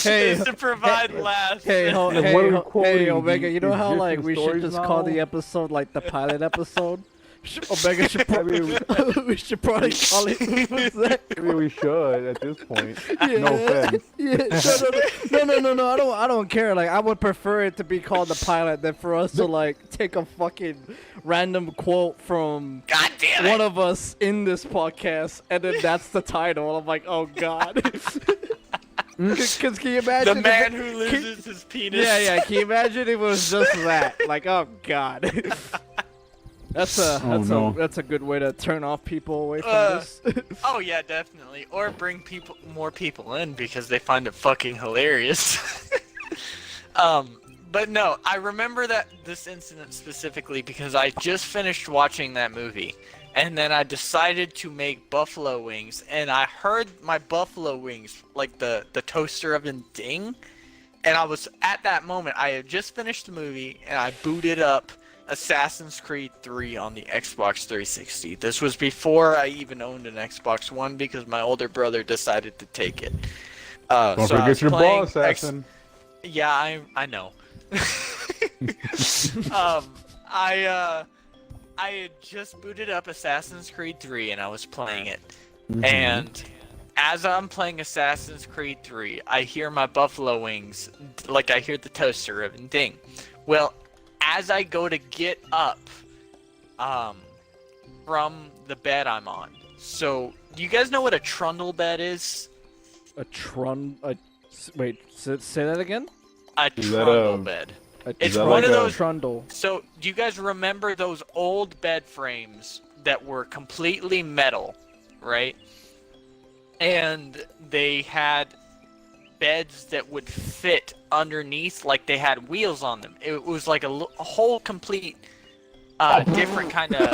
Hey, is to provide laughs. Hey, Like, what are we quoting? Omega, you know These how like different we should stories just call now? the episode like the pilot episode? Omega should I mean, probably we should probably call it. What's that? maybe we should at this point. Yeah. No offense. Yeah, no. I don't care. Like, I would prefer it to be called the pilot than for us to like take a fucking random quote from God damn it! one of us in this podcast, and then that's the title. I'm like, oh god. Cause can you imagine? The if man it- who can- loses his penis. Yeah. Can you imagine if it was just that? Like, oh god. That's a good way to turn off people away from this. Oh yeah, definitely. Or bring more people in because they find it fucking hilarious. But no, I remember this incident specifically because I just finished watching that movie, and then I decided to make buffalo wings, and I heard my buffalo wings, like the toaster oven ding, and I was at that moment. I had just finished the movie, and I booted up Assassin's Creed 3 on the Xbox 360. This was before I even owned an Xbox One because my older brother decided to take it. Don't so I forget was your playing ball, assassin. Yeah, I know. I had just booted up Assassin's Creed 3 and I was playing it. And as I'm playing Assassin's Creed 3, I hear my buffalo wings, like I hear the toaster oven ding. Well, as I go to get up from the bed I'm on. So, do you guys know what a trundle bed is? Wait, say that again? A Is that trundle a- bed. A It's that one like of a- those. trundle. So, do you guys remember those old bed frames that were completely metal, right? And they had beds that would fit underneath, like they had wheels on them. It was like a whole complete different kind of.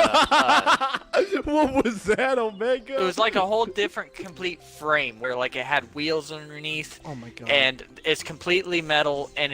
What was that, Omega? It was like a whole different complete frame where like it had wheels underneath. Oh my god. And it's completely metal, and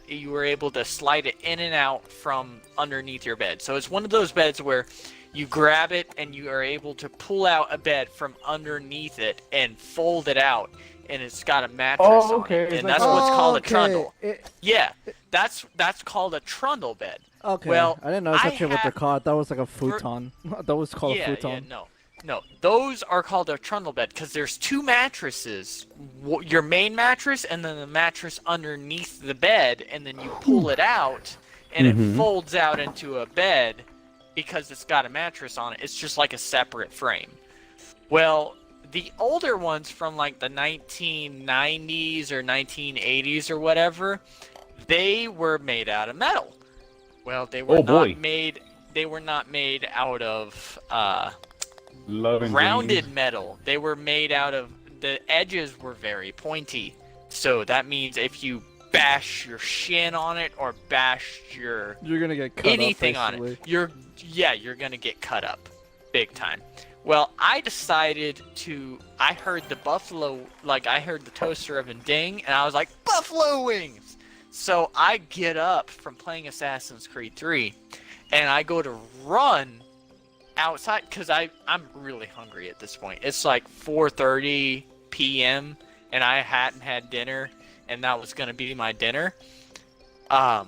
you were able to slide it in and out from underneath your bed. So it's one of those beds where you grab it and you are able to pull out a bed from underneath it and fold it out, and it's got a mattress on it, and that's what's called a trundle. Yeah, that's called a trundle bed. Okay. Well, I didn't know that's actually what they're called. That was like a futon. That was called a futon. Yeah, no. Those are called a trundle bed because there's two mattresses. Your main mattress and then the mattress underneath the bed, and then you pull it out, and it folds out into a bed because it's got a mattress on it. It's just like a separate frame. Well, the older ones from like the 1990s or 1980s or whatever, they were made out of metal. Well, they were They were not made out of rounded metal. They were made out of, the edges were very pointy. So that means if you bash your shin on it or bash you're gonna get cut anything up, on it, you're gonna get cut up big time. Well, I decided I heard the toaster oven ding, and I was like, buffalo wings. So I get up from playing Assassin's Creed 3, and I go to run outside because I'm really hungry at this point. It's like 4:30 p.m. and I hadn't had dinner, and that was gonna be my dinner. Oh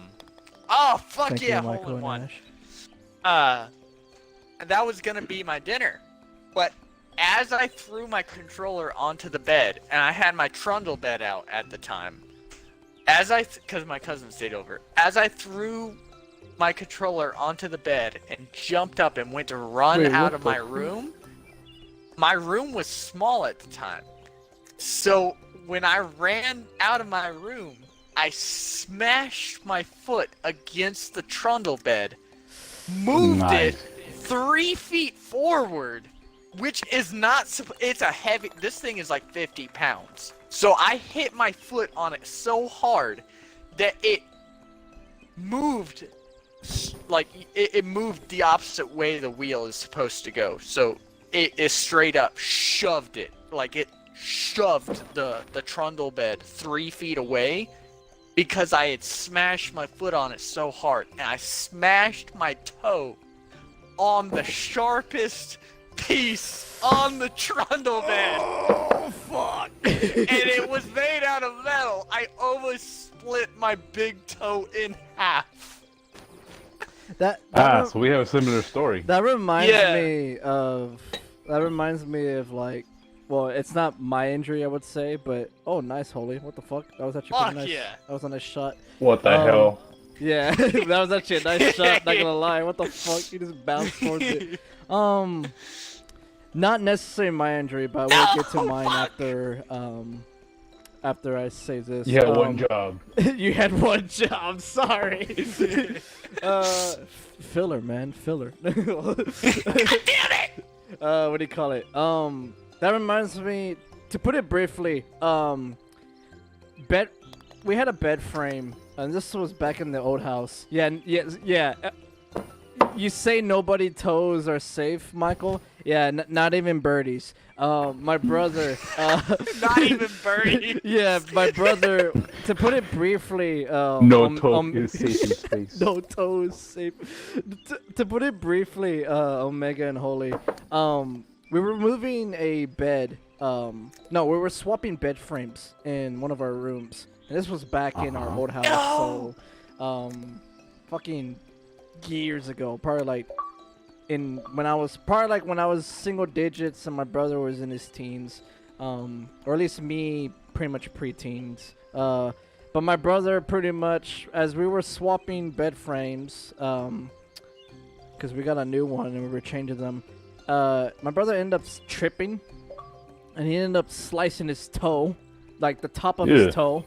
fuck Thank yeah, you, hole Michael in one. Nash. That was gonna be my dinner, but as I threw my controller onto the bed, and I had my trundle bed out at the time, because my cousin stayed over, as I threw my controller onto the bed and jumped up and went to run out of my room was small at the time. So when I ran out of my room, I smashed my foot against the trundle bed, moved it 3 feet forward, which is not, it's a heavy, this thing is like 50 pounds. So I hit my foot on it so hard that it moved, like, it moved the opposite way the wheel is supposed to go. So it is straight up shoved it, like it shoved the trundle bed 3 feet away because I had smashed my foot on it so hard. And I smashed my toe on the sharpest piece on the trundle bed. Oh fuck! And it was made out of metal. I almost split my big toe in half. So we have a similar story. That reminds me of like, well, it's not my injury, I would say, but oh, nice, Holy. What the fuck? That was actually pretty nice. Yeah. That was a nice shot. What the hell? Yeah, that was actually a nice shot. Not gonna lie. What the fuck? You just bounced towards it. Not necessarily my injury, but I will get to mine after I say this. You had one job. You had one job. Sorry. Filler, man, filler. God damn it! What do you call it? That reminds me. To put it briefly, we had a bed frame, and this was back in the old house. Yeah. You say nobody toes are safe, Michael? Yeah, not even birdies. My brother. Not even birdies. Yeah, my brother. To put it briefly, no toe is safe in space. No toe is safe. To put it briefly, Omega and Holy, we were moving a bed. No, we were swapping bed frames in one of our rooms, and this was back in our old house. No! So, fucking years ago, probably like when I was single digits and my brother was in his teens, or at least me pretty much pre-teens. But my brother pretty much, as we were swapping bed frames, because we got a new one and we were changing them, my brother ended up tripping, and he ended up slicing his toe, like the top of his toe,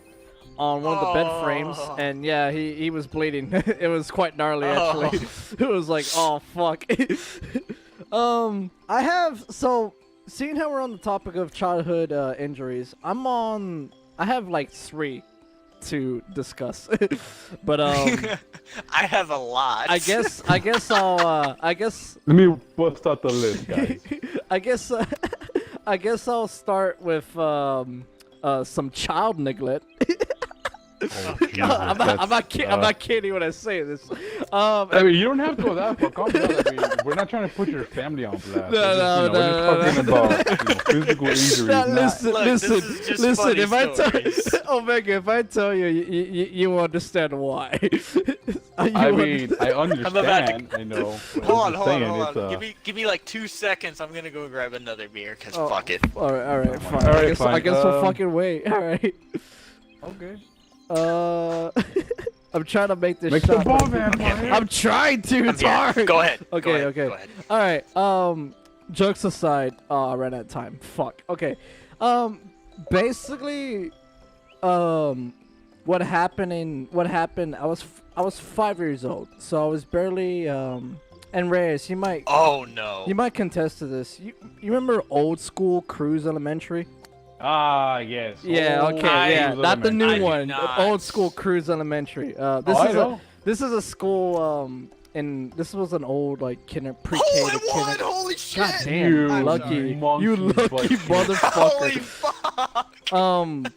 on one of the bed frames, and yeah, he was bleeding. It was quite gnarly, actually. It was like, oh fuck. Seeing how we're on the topic of childhood injuries, I have like three to discuss. But I have a lot. I guess Let me bust out the list, guys. I guess I'll start with some child neglect. Oh, Jesus, I'm not kidding when I say this. I mean, you don't have to go that far. Calm down. I mean, we're not trying to put your family on blast. No, we're just talking about physical injuries. Listen, Look, this is just listen. funny If I tell stories. Omega, if I tell you, you will understand why. I mean, I I'm about to- understand. I know. but Hold I'm on, just hold on. saying, Give me like 2 seconds. I'm gonna go grab another beer, cause Oh. fuck it. All right, fine. All right, I fine. guess we'll fucking wait. All right. Okay. I'm trying to make this Make the shot. ball, vampire. I'm trying to. It's hard. Go ahead. Okay, Go ahead. okay. Go ahead. All right. Jokes aside, I ran out of time. Fuck. Okay. Basically, what happened? I was 5 years old, so I was barely And Reyes, you might Oh no. contest to this. You remember old school Cruz Elementary? Ah, yes. Yeah. Old Okay. Yeah. Cruz Not the Elementary. new I do one. not. Old school Cruz Elementary. I know. This is a school. And this was an old like pre-K Oh, to I won! kinder. Holy shit! God damn, You lucky, monkey you lucky butt shit. Holy motherfucker. fuck!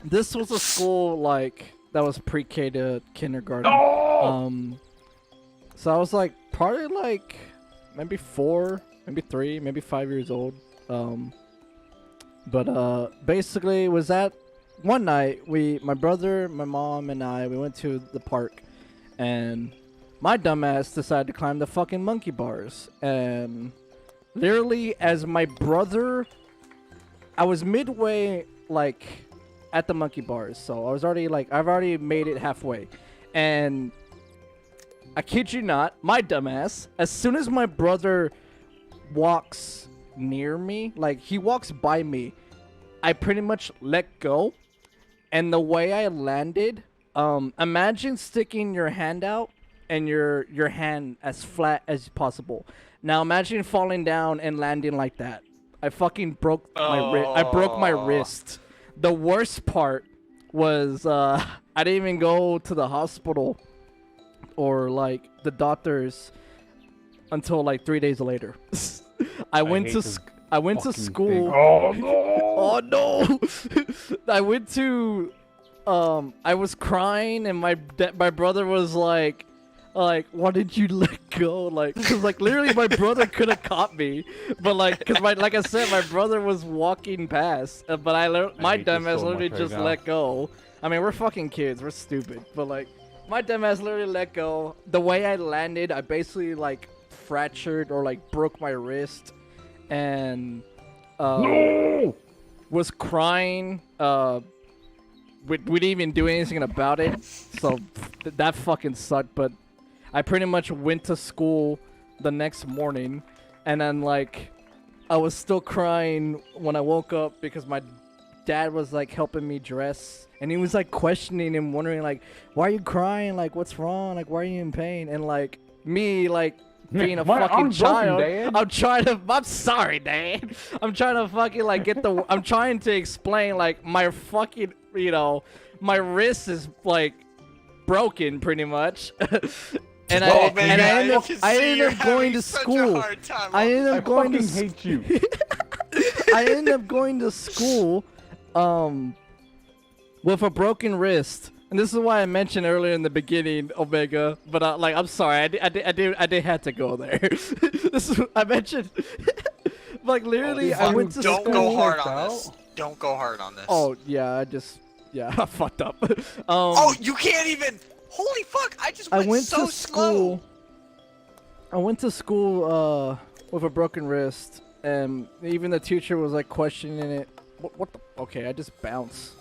This was a school like that was pre-K to kindergarten. Oh! So I was like probably like maybe 4, maybe 3, maybe 5 years old. But basically it was that one night my brother, my mom, and we went to the park, and my dumbass decided to climb the fucking monkey bars, and literally as my brother, I was midway like at the monkey bars, so I was already like I've already made it halfway, and I kid you not, my dumbass, as soon as my brother walks near me, like he walks by me, I pretty much let go, and the way I landed, imagine sticking your hand out and your hand as flat as possible. Now imagine falling down and landing like that. I fucking broke my wrist. The worst part was I didn't even go to the hospital or like the doctors until like 3 days later. I went to school. Oh no! Oh no! I went to I was crying, and my brother was like, why did you let go? Like, cause like literally my brother could have caught me, but like, cause like I said, my brother was walking past, but my hate this dumbass so literally much right just now. let go. I mean, we're fucking kids, we're stupid, but like, my dumbass literally let go. The way I landed, I basically like fractured or like broke my wrist, and No! was crying. We didn't even do anything about it, so that fucking sucked. But I pretty much went to school the next morning, and then like I was still crying when I woke up because my dad was like helping me dress, and he was like questioning and wondering like, why are you crying? Like, what's wrong? Like, why are you in pain? And like me like being a My fucking arm's broken, child, Dad. I'm sorry, Dad. I'm trying to fucking like I'm trying to explain like my fucking, my wrist is like broken pretty much. And Oh, man, I ended up going to school. I ended I up going to fucking hate you. I ended up going to school with a broken wrist. And this is why I mentioned earlier in the beginning, Omega. But I'm sorry, I did have to go there. This is I mentioned. Like literally, I went to Don't school. go hard Checked on out. this. Don't go hard on this. Oh yeah, I fucked up. Oh, you can't even. Holy fuck! I just I went, went so to school. I went to school with a broken wrist, and even the teacher was like questioning it. What the? Okay, I just bounced.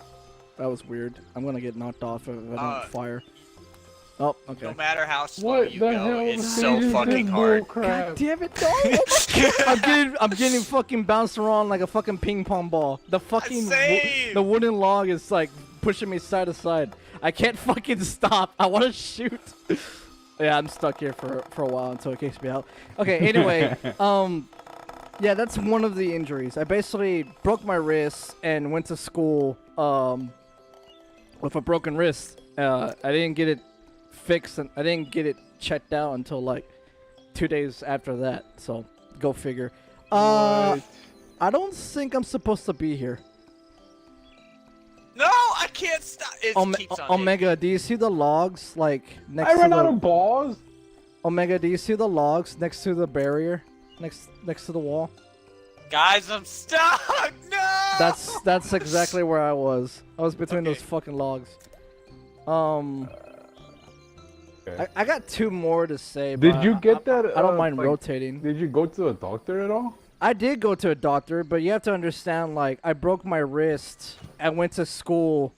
That was weird. I'm gonna get knocked off if I don't fire. Oh, okay. No matter how slow What you the go, hell it's is so this fucking bull hard. crap? Damn it! No! Oh my God. I'm getting fucking bounced around like a fucking ping pong ball. The fucking Same. the wooden log is like pushing me side to side. I can't fucking stop. I want to shoot. Yeah, I'm stuck here for a while until it kicks me out. Okay. Anyway, yeah, that's one of the injuries. I basically broke my wrist and went to school with a broken wrist. I didn't get it fixed, and I didn't get it checked out until like 2 days after that. So go figure. What? I don't think I'm supposed to be here. No, I can't stop. It keeps on Omega, do you see the logs like next I to ran the out of balls. Omega? Do you see the logs next to the barrier, next to the wall? hitting. Guys, I'm stuck. No. That's exactly where I was. I was between Okay. those fucking logs. Okay. I got 2 more to say. Did but you get that? I don't mind like, rotating. Did you go to a doctor at all? I did go to a doctor, but you have to understand, like, I broke my wrist and went to school,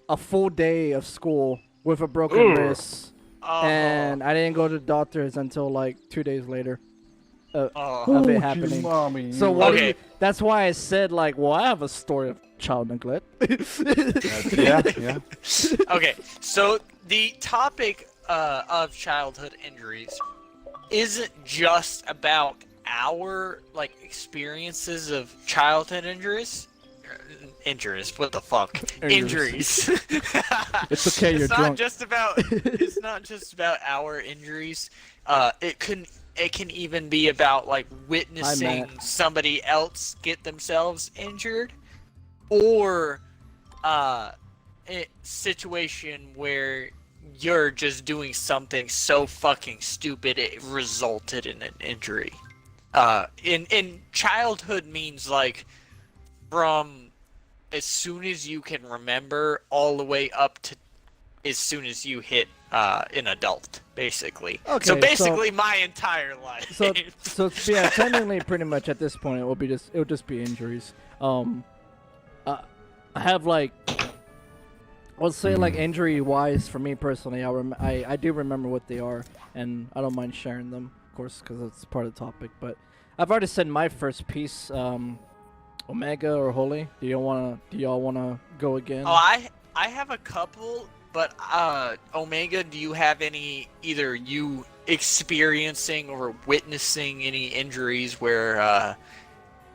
a full day of school with a broken wrist, and I didn't go to the doctors until like 2 days later of it happening. Mommy, So what? Okay. That's why I said, like, well, I have a story of child neglect. yeah, yeah. Okay, so the topic of childhood injuries isn't just about our like experiences of childhood injuries. What the fuck? Injuries. Injuries. It's okay, you're it's not drunk. just about. It's not just about our injuries. It can even be about like witnessing Matt. somebody else get themselves injured, or a situation where you're just doing something so fucking stupid it resulted in an injury. In childhood means like from as soon as you can remember all the way up to as soon as you hit an adult, basically. Okay, So basically my entire life. So yeah, technically, pretty much at this point, it will just be injuries. I have like, let's say like injury wise for me personally, I do remember what they are, and I don't mind sharing them, of course, because it's part of the topic. But I've already said my first piece. Omega or Holy, do y'all wanna go again? Oh, I have a couple, but Omega, do you have any, either you experiencing or witnessing any injuries where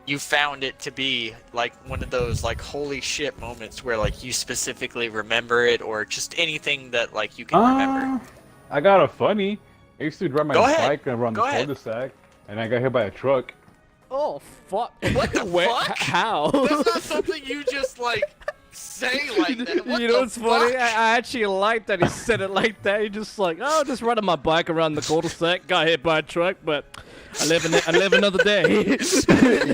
you found it to be like one of those like holy shit moments where like you specifically remember it, or just anything that like you can remember? I got a funny. I used to drive my Go ahead. bike around the Go ahead. cul-de-sac, and I got hit by a truck. Oh fuck! What the fuck? How? That's not something you just like say like that. What You know the what's funny? fuck? I actually like that he said it like that. He just like, oh, just riding my bike around the cul-de-sac, got hit by a truck, but I live another day.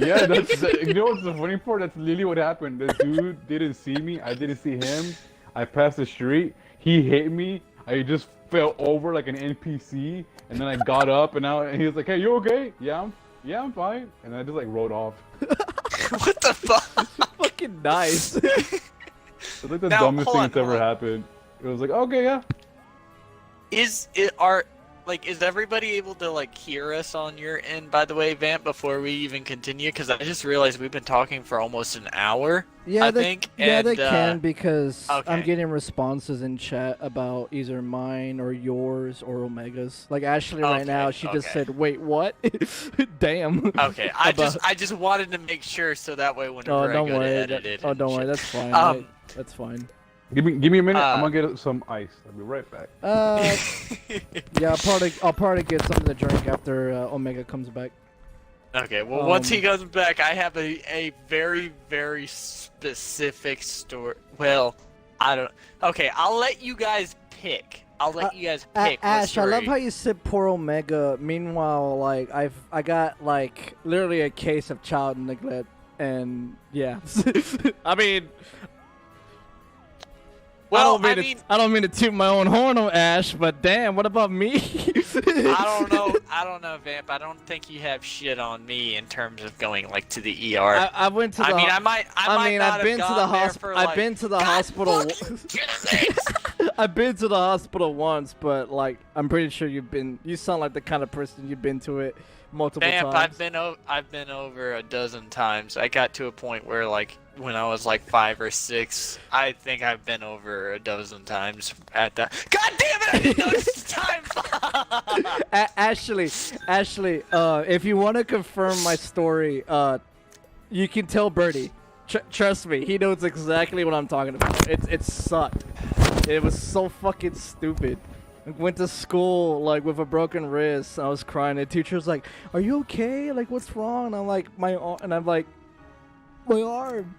Yeah, you know what's the funny part? That's literally what happened. The dude didn't see me. I didn't see him. I passed the street. He hit me. I just fell over like an NPC, and then I got up, and he was like, "Hey, you okay?" I'm fine. And I just like rode off. What the fuck? Fucking nice. It's like the Now, dumbest hold thing on, that's ever hold on. happened. It was like, okay, yeah. Is everybody able to like hear us on your end, by the way, Vamp, before we even continue? Because I just realized we've been talking for almost an hour. Yeah, I they, think. yeah, and, they can because I'm okay. getting responses in chat about either mine or yours or Omega's. Like Ashley right Okay, now, she just okay. said, "Wait, what?" Damn. Okay, I just wanted to make sure so that way whenever Oh, I don't go worry. to edit it. Oh, and don't worry. shit. That's fine. That's fine. Give me a minute. I'm Uh, gonna get some ice. I'll be right back. Yeah, I'll probably get something to drink after Omega comes back. Okay, well, once he Um, comes back, I have a very, very specific story. Well, I don't. Okay, I'll let you guys pick. I'll let you guys pick. what Ash, I love story. how you said poor Omega. Meanwhile, like I got like literally a case of child neglect, and yeah. I mean, Well, I don't mean to toot my own horn on Ash, but damn, what about me? I don't know, Vamp. I don't think you have shit on me in terms of going like to the ER. I went to the. I mean, I might not I've been to have the gone there hospital. for, I've like, been to the God hospital. fucking Jesus! I've been to the hospital once, but like I'm pretty sure you've been. You sound like the kind of person you've been to it multiple Vamp, times. I've been over a dozen times. I got to a point where like when I was like 5 or 6, I think I've been over a dozen times at that. God damn it! I didn't notice the time. Ashley, if you want to confirm my story, you can tell Birdie. Trust me, he knows exactly what I'm talking about. It sucked. It was so fucking stupid. I went to school like with a broken wrist. I was crying. The teacher was like, "Are you okay? Like, what's wrong?" And I'm like, my arm.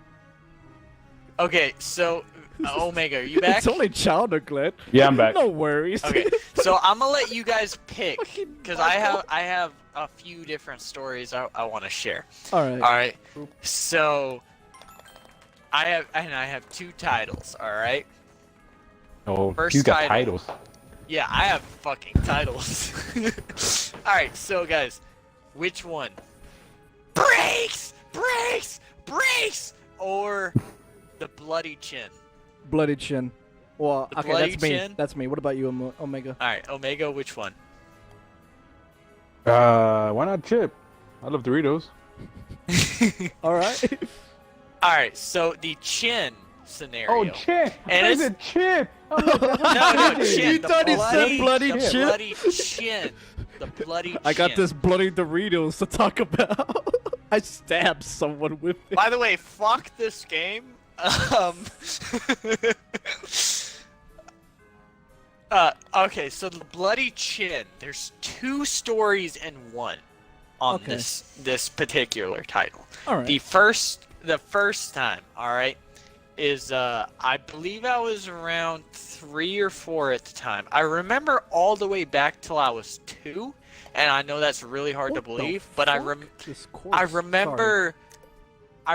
Okay, so Omega, are you back? It's only child neglect. Yeah, I'm back. No worries. Okay, so I'm gonna let you guys pick Fucking because Michael. I have a few different stories I want to share. All right. All right, so I have 2 titles. All right. Oh, First he's got title. titles. Yeah, I have fucking titles. All right, so guys, which one? Brakes, brakes, brakes, or the bloody chin? Bloody chin. Well, The okay, bloody that's me. chin? That's me. What about you, Omega? All right, Omega, which one? Why not chip? I love Doritos. All right. All right, so the chin scenario. Oh, chip! And It's a it's- chip! No, no, chin. You the thought he said bloody the chin? bloody chin. The bloody chin. I got this bloody Doritos to talk about. I stabbed someone with it. By the way, fuck this game. Okay, so the bloody chin. There's 2 stories in one on Okay. this particular title. All right. The first time, all right, is I believe I was around 3 or 4 at the time. I remember all the way back till I was 2, and I know that's really hard to What the believe, but I fuck? This course. I Sorry.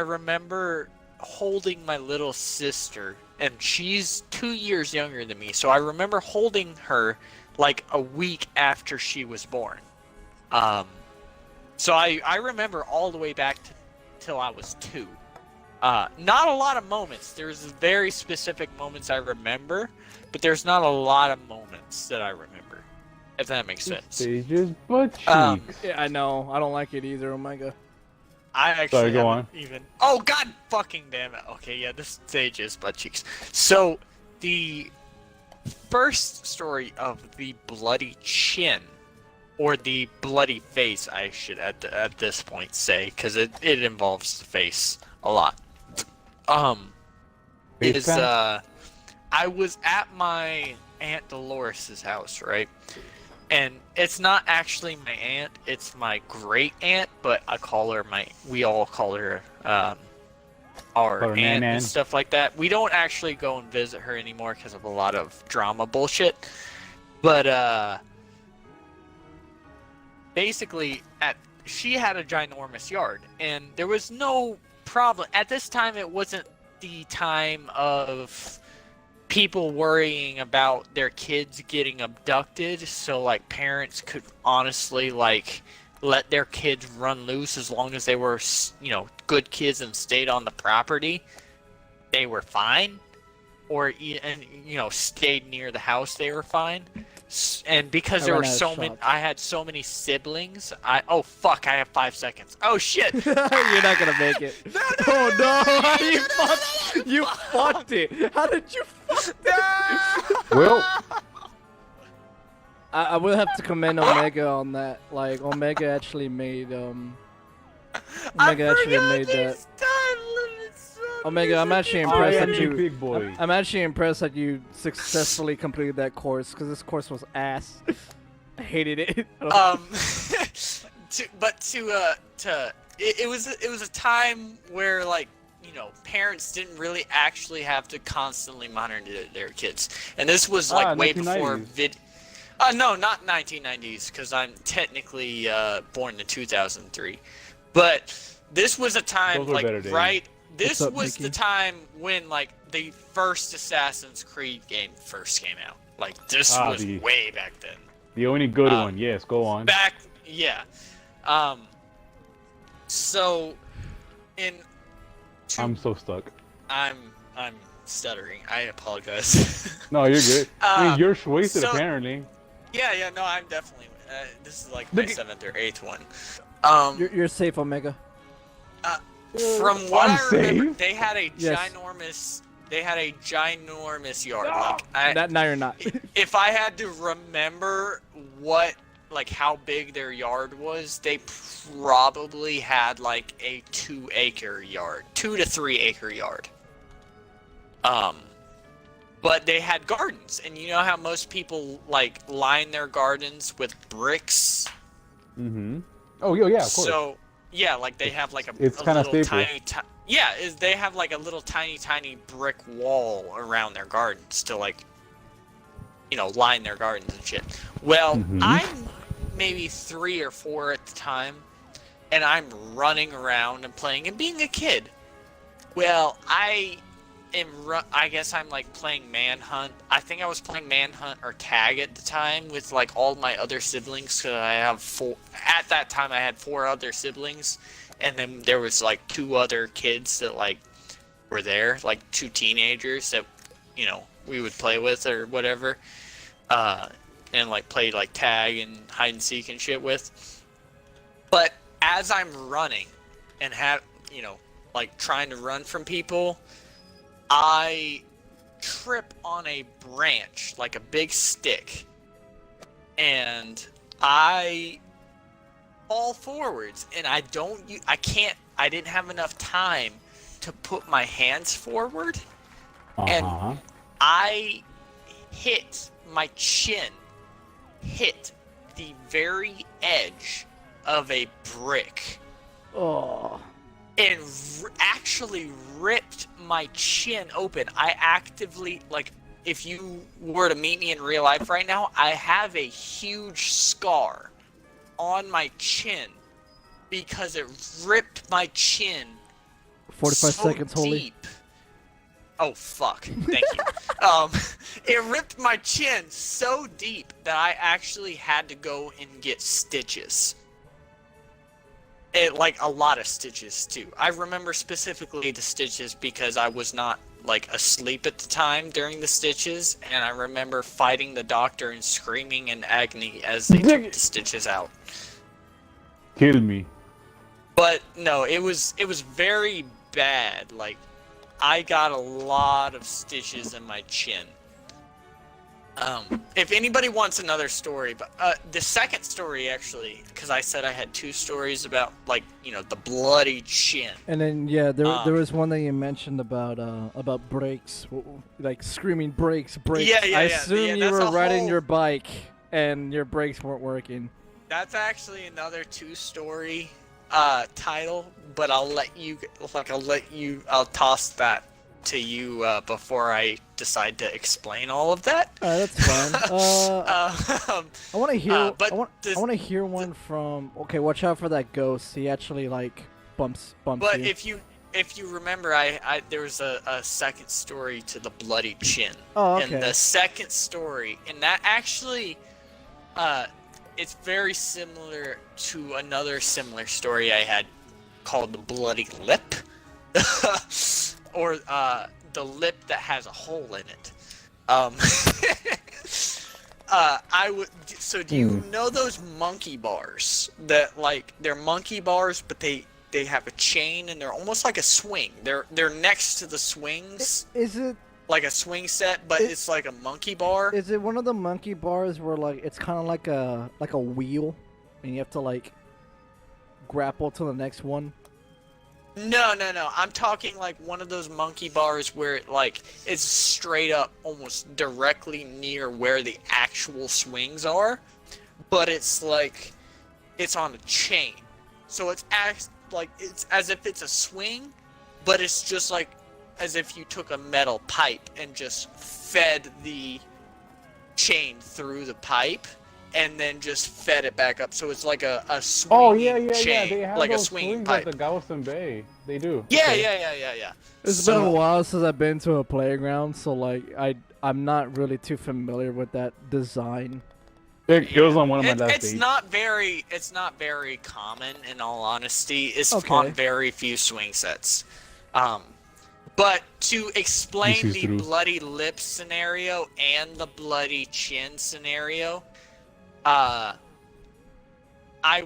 remember holding my little sister, and she's 2 years younger than me, so I remember holding her like a week after she was born. So I remember all the way back till I was 2. Not a lot of moments. There's very specific moments I remember, but there's not a lot of moments that I remember, if that makes sense. They just butt cheeks. Yeah, I know. I don't like it either, Omega. I actually Sorry, go haven't even. Oh god, fucking damn it. Okay, yeah, this stage is butt cheeks. So the first story of the bloody chin, or the bloody face, I should at this point say, because it involves the face a lot. Face Is cam? I was at my Aunt Dolores's house, right? And it's not actually my aunt, it's my great aunt, but we all call her our Call her aunt Nan. and stuff like that. We don't actually go and visit her anymore because of a lot of drama bullshit. But basically she had a ginormous yard, and there was no problem. At this time, it wasn't the time of people worrying about their kids getting abducted, so like parents could honestly like let their kids run loose as long as they were, good kids and stayed on the property. They were fine, or stayed near the house. They were fine. And because there were so many, I had so many siblings. Oh fuck! I have 5 seconds. Oh shit! You're not gonna make it. Oh no! You fucked it. How did you fuck it? Well, I will have to commend Omega on that. Like Omega actually made Omega actually made that. Omega, I'm actually I impressed am that the you. big boy. I'm actually impressed that you successfully completed that course, because this course was ass. I hated it. It was a time where parents didn't really actually have to constantly monitor their kids, and this was way before 1990s. No, not 1990s, because I'm technically born in 2003, but this was a time Those were better days. right. This What's up, was Mickey? the time when the first Assassin's Creed game first came out. This was the- way back then. The only good one. Yes, go on. Yeah. So I'm so stuck. I'm stuttering. I apologize. No, you're good. I mean, you're wasted so- apparently. yeah, no, I'm definitely. This is my Look- 7th or 8th one. You're safe, Omega. From what I'm I remember, safe. they had a Yes. ginormous yard. Now you're not. Now you're not. If I had to remember what like how big their yard was, they probably had like a 2-acre yard, 2 to 3 acre yard. But they had gardens, and you know how most people like line their gardens with bricks. Mm-hmm. Oh yeah, of course. So yeah, like they have like a kinda little staple. they have like a little tiny brick wall around their gardens to like, you know, line their gardens and shit. Well, I'm maybe 3 or 4 at the time, and I'm running around and playing and being a kid. Well, I guess I'm like playing Manhunt. I think I was playing Manhunt or Tag at the time with like all my other siblings. Cause I have 4. At that time, I had 4 other siblings, and then there was like 2 other kids that like were there, like 2 teenagers that, you know, we would play with or whatever, and like play like tag and hide and seek and shit with. But as I'm running and like trying to run from people, I trip on a branch, like a big stick, and I fall forwards, and I didn't have enough time to put my hands forward, and I hit my chin, hit the very edge of a brick. Oh. And actually ripped my chin open. I actively, like, if you were to meet me in real life right now, I have a huge scar on my chin because it ripped my chin 45 so seconds, holy. deep. Oh, fuck. Thank you. It ripped my chin so deep that I actually had to go and get stitches. Like a lot of stitches too. I remember specifically the stitches because I was not like asleep at the time during the stitches, and I remember fighting the doctor and screaming in agony as they took the stitches out. Kill me. But no, it was very bad. Like, I got a lot of stitches in my chin. If anybody wants another story, but the second story actually, because I said I had 2 stories about, like, you know, the bloody chin. And then there was one that you mentioned about brakes, like screaming brakes. Yeah. I assume you were riding whole... your bike and your brakes weren't working. That's actually another 2-story title, but I'll toss that to you before I decide to explain all of that. That's fine. I want to hear. But I want to hear one from. Okay, watch out for that ghost. He actually like bumps But you. if you remember, there was a second story to the bloody chin. Oh, okay. And the second story, and that actually, it's very similar to another similar story I had called the bloody lip. Or the lip that has a hole in it. So do you know those monkey bars that, like, they're monkey bars, but they have a chain and they're almost like a swing. They're next to the swings. Is it like a swing set, but it's like a monkey bar? Is it one of the monkey bars where like it's kind of like a wheel, and you have to like grapple to the next one? No. I'm talking like one of those monkey bars where it like it's straight up, almost directly near where the actual swings are, but it's like it's on a chain. So it's it's as if it's a swing, but it's just like as if you took a metal pipe and just fed the chain through the pipe and then just fed it back up. So it's like a swinging chain, They have like those a swinging swings pipe. at the Galveston Bay. They do. Yeah. It's been a while since I've been to a playground, so like I'm not really too familiar with that design. It was on one of my last It's dates. not very common, in all honesty. It's Okay. on very few swing sets. But to explain the bloody lip scenario and the bloody chin scenario, I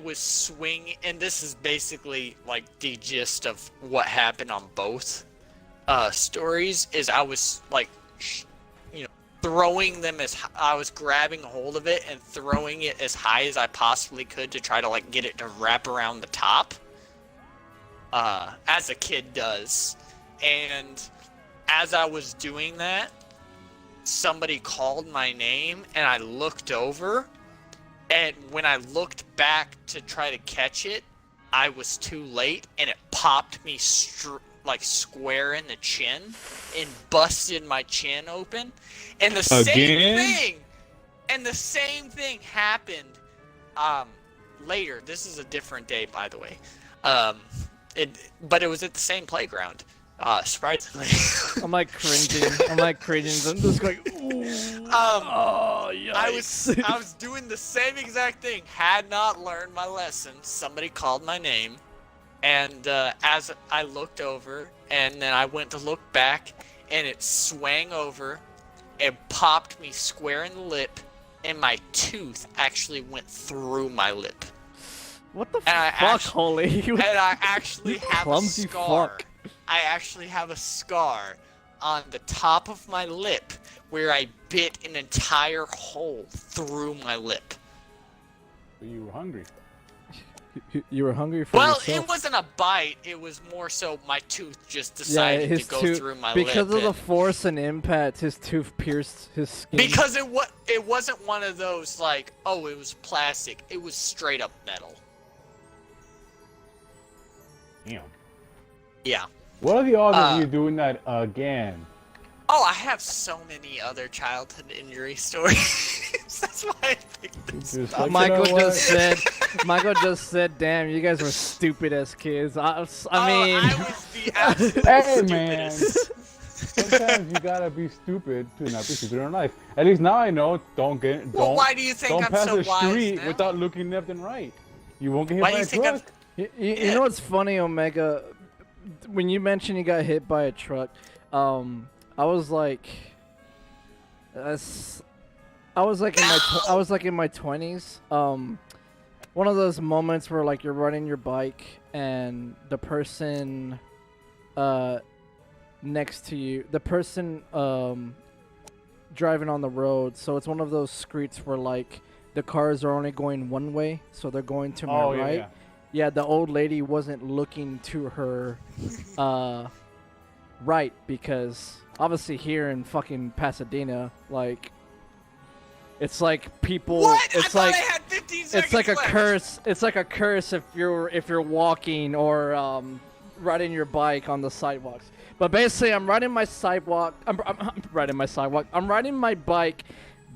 was swinging, and this is basically like the gist of what happened on both stories. Is I was like, throwing them I was grabbing hold of it and throwing it as high as I possibly could to try to like get it to wrap around the top. As a kid does. And as I was doing that, somebody called my name and I looked over, and when I looked back to try to catch it, I was too late and it popped me like square in the chin and busted my chin open. And the same thing happened later. This is a different day, by the way. But it was at the same playground. Surprisingly. I'm like cringing. I'm just going, ooh. Oh, yikes. I was doing the same exact thing. Had not learned my lesson. Somebody called my name. And as I looked over, and then I went to look back, and it swang over and popped me square in the lip, and my tooth actually went through my lip. What the fuck, Holy? And I actually have a Clumsy scar. fuck. I actually have a scar on the top of my lip where I bit an entire hole through my lip. You were hungry. You were hungry for yourself. It wasn't a bite. It was more so my tooth just decided to go through my lip. Because of the force and impact, his tooth pierced his skin. Because it wasn't one of those like, oh, it was plastic. It was straight up metal. Damn. Yeah. What are the odds of you doing that again? Oh, I have so many other childhood injury stories. That's why I picked this. Michael just said, "Damn, you guys were stupid as kids." I mean, I was the absolute Hey, man. stupidest. Sometimes you gotta be stupid to not be stupid in life. At least now I know. Don't why do you think don't I'm pass so the wise street now? without looking left and right. You won't get hit Why by do you a think I'm- truck. you know what's funny, Omega? When you mentioned you got hit by a truck, I was like, I was like in my 20s. One of those moments where like you're riding your bike and the person next to you, the person driving on the road. So it's one of those streets where like the cars are only going one way, so they're going to my right. Yeah. Yeah, the old lady wasn't looking to her right, because obviously here in fucking Pasadena, like, it's like people. What? It's I like thought I had 15 seconds it's like a left. curse. It's like a curse if you're walking or riding your bike on the sidewalks. But basically, I'm riding my sidewalk. I'm riding my sidewalk. I'm riding my bike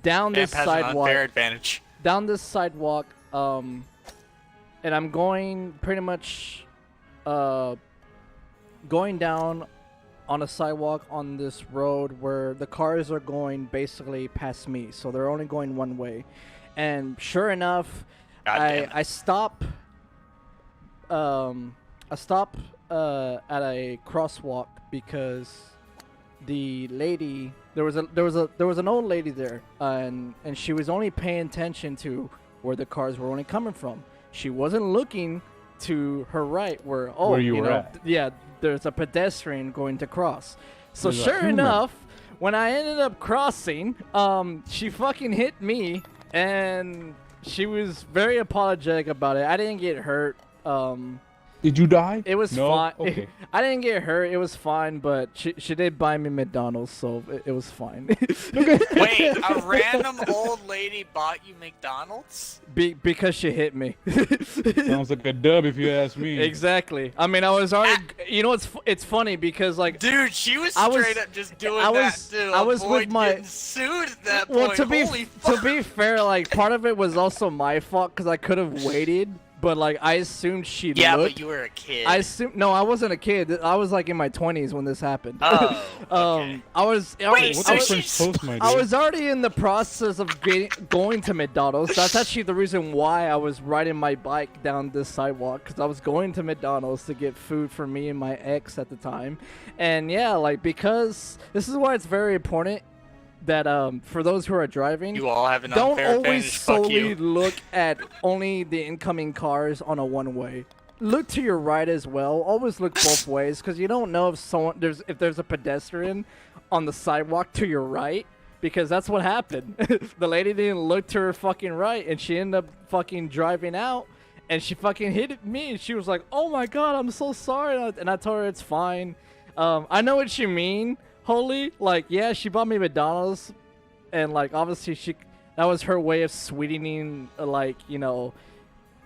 down this Vamp has an sidewalk. unfair advantage. Down this sidewalk. And I'm going pretty much going down on a sidewalk on this road where the cars are going basically past me, so they're only going one way. And sure enough, I stop at a crosswalk because the lady, there was an old lady there, and she was only paying attention to where the cars were only coming from. She wasn't looking to her right where you were at. Yeah, there's a pedestrian going to cross. So There's a sure human. enough, when I ended up crossing, she fucking hit me, and she was very apologetic about it. I didn't get hurt. Did you die? It was No? fine. Okay. I didn't get hurt. It was fine, but she did buy me McDonald's, so it was fine. Wait, a random old lady bought you McDonald's? Because she hit me. Sounds like a dub if you ask me. Exactly. I mean, I was already. You know, it's funny because like. Dude, she was I was- straight up just doing I that was- to I was avoid with my- getting sued at that Well, point. to be Holy fuck. to be fair, like part of it was also my fault because I could have waited, but like I assumed she Yeah, looked. but you were a kid. I assumed no, I wasn't a kid. I was like in my 20s when this happened. Oh, okay. I was. Wait, What so the she- French toast, my dude? I was already in the process of going to McDonald's. That's actually the reason why I was riding my bike down this sidewalk, because I was going to McDonald's to get food for me and my ex at the time. And yeah, like, because this is why it's very important that for those who are driving, You all have an don't unfair always advantage. Fuck solely you. look at only the incoming cars on a one-way. Look to your right as well. Always look both ways, because you don't know if there's a pedestrian on the sidewalk to your right because that's what happened. The lady didn't look to her fucking right, and she ended up fucking driving out, and she fucking hit me, and she was like, "Oh my god, I'm so sorry," and I told her it's fine. I know what you mean, Holy. Like, yeah, she bought me McDonald's, and like obviously that was her way of sweetening, like, you know,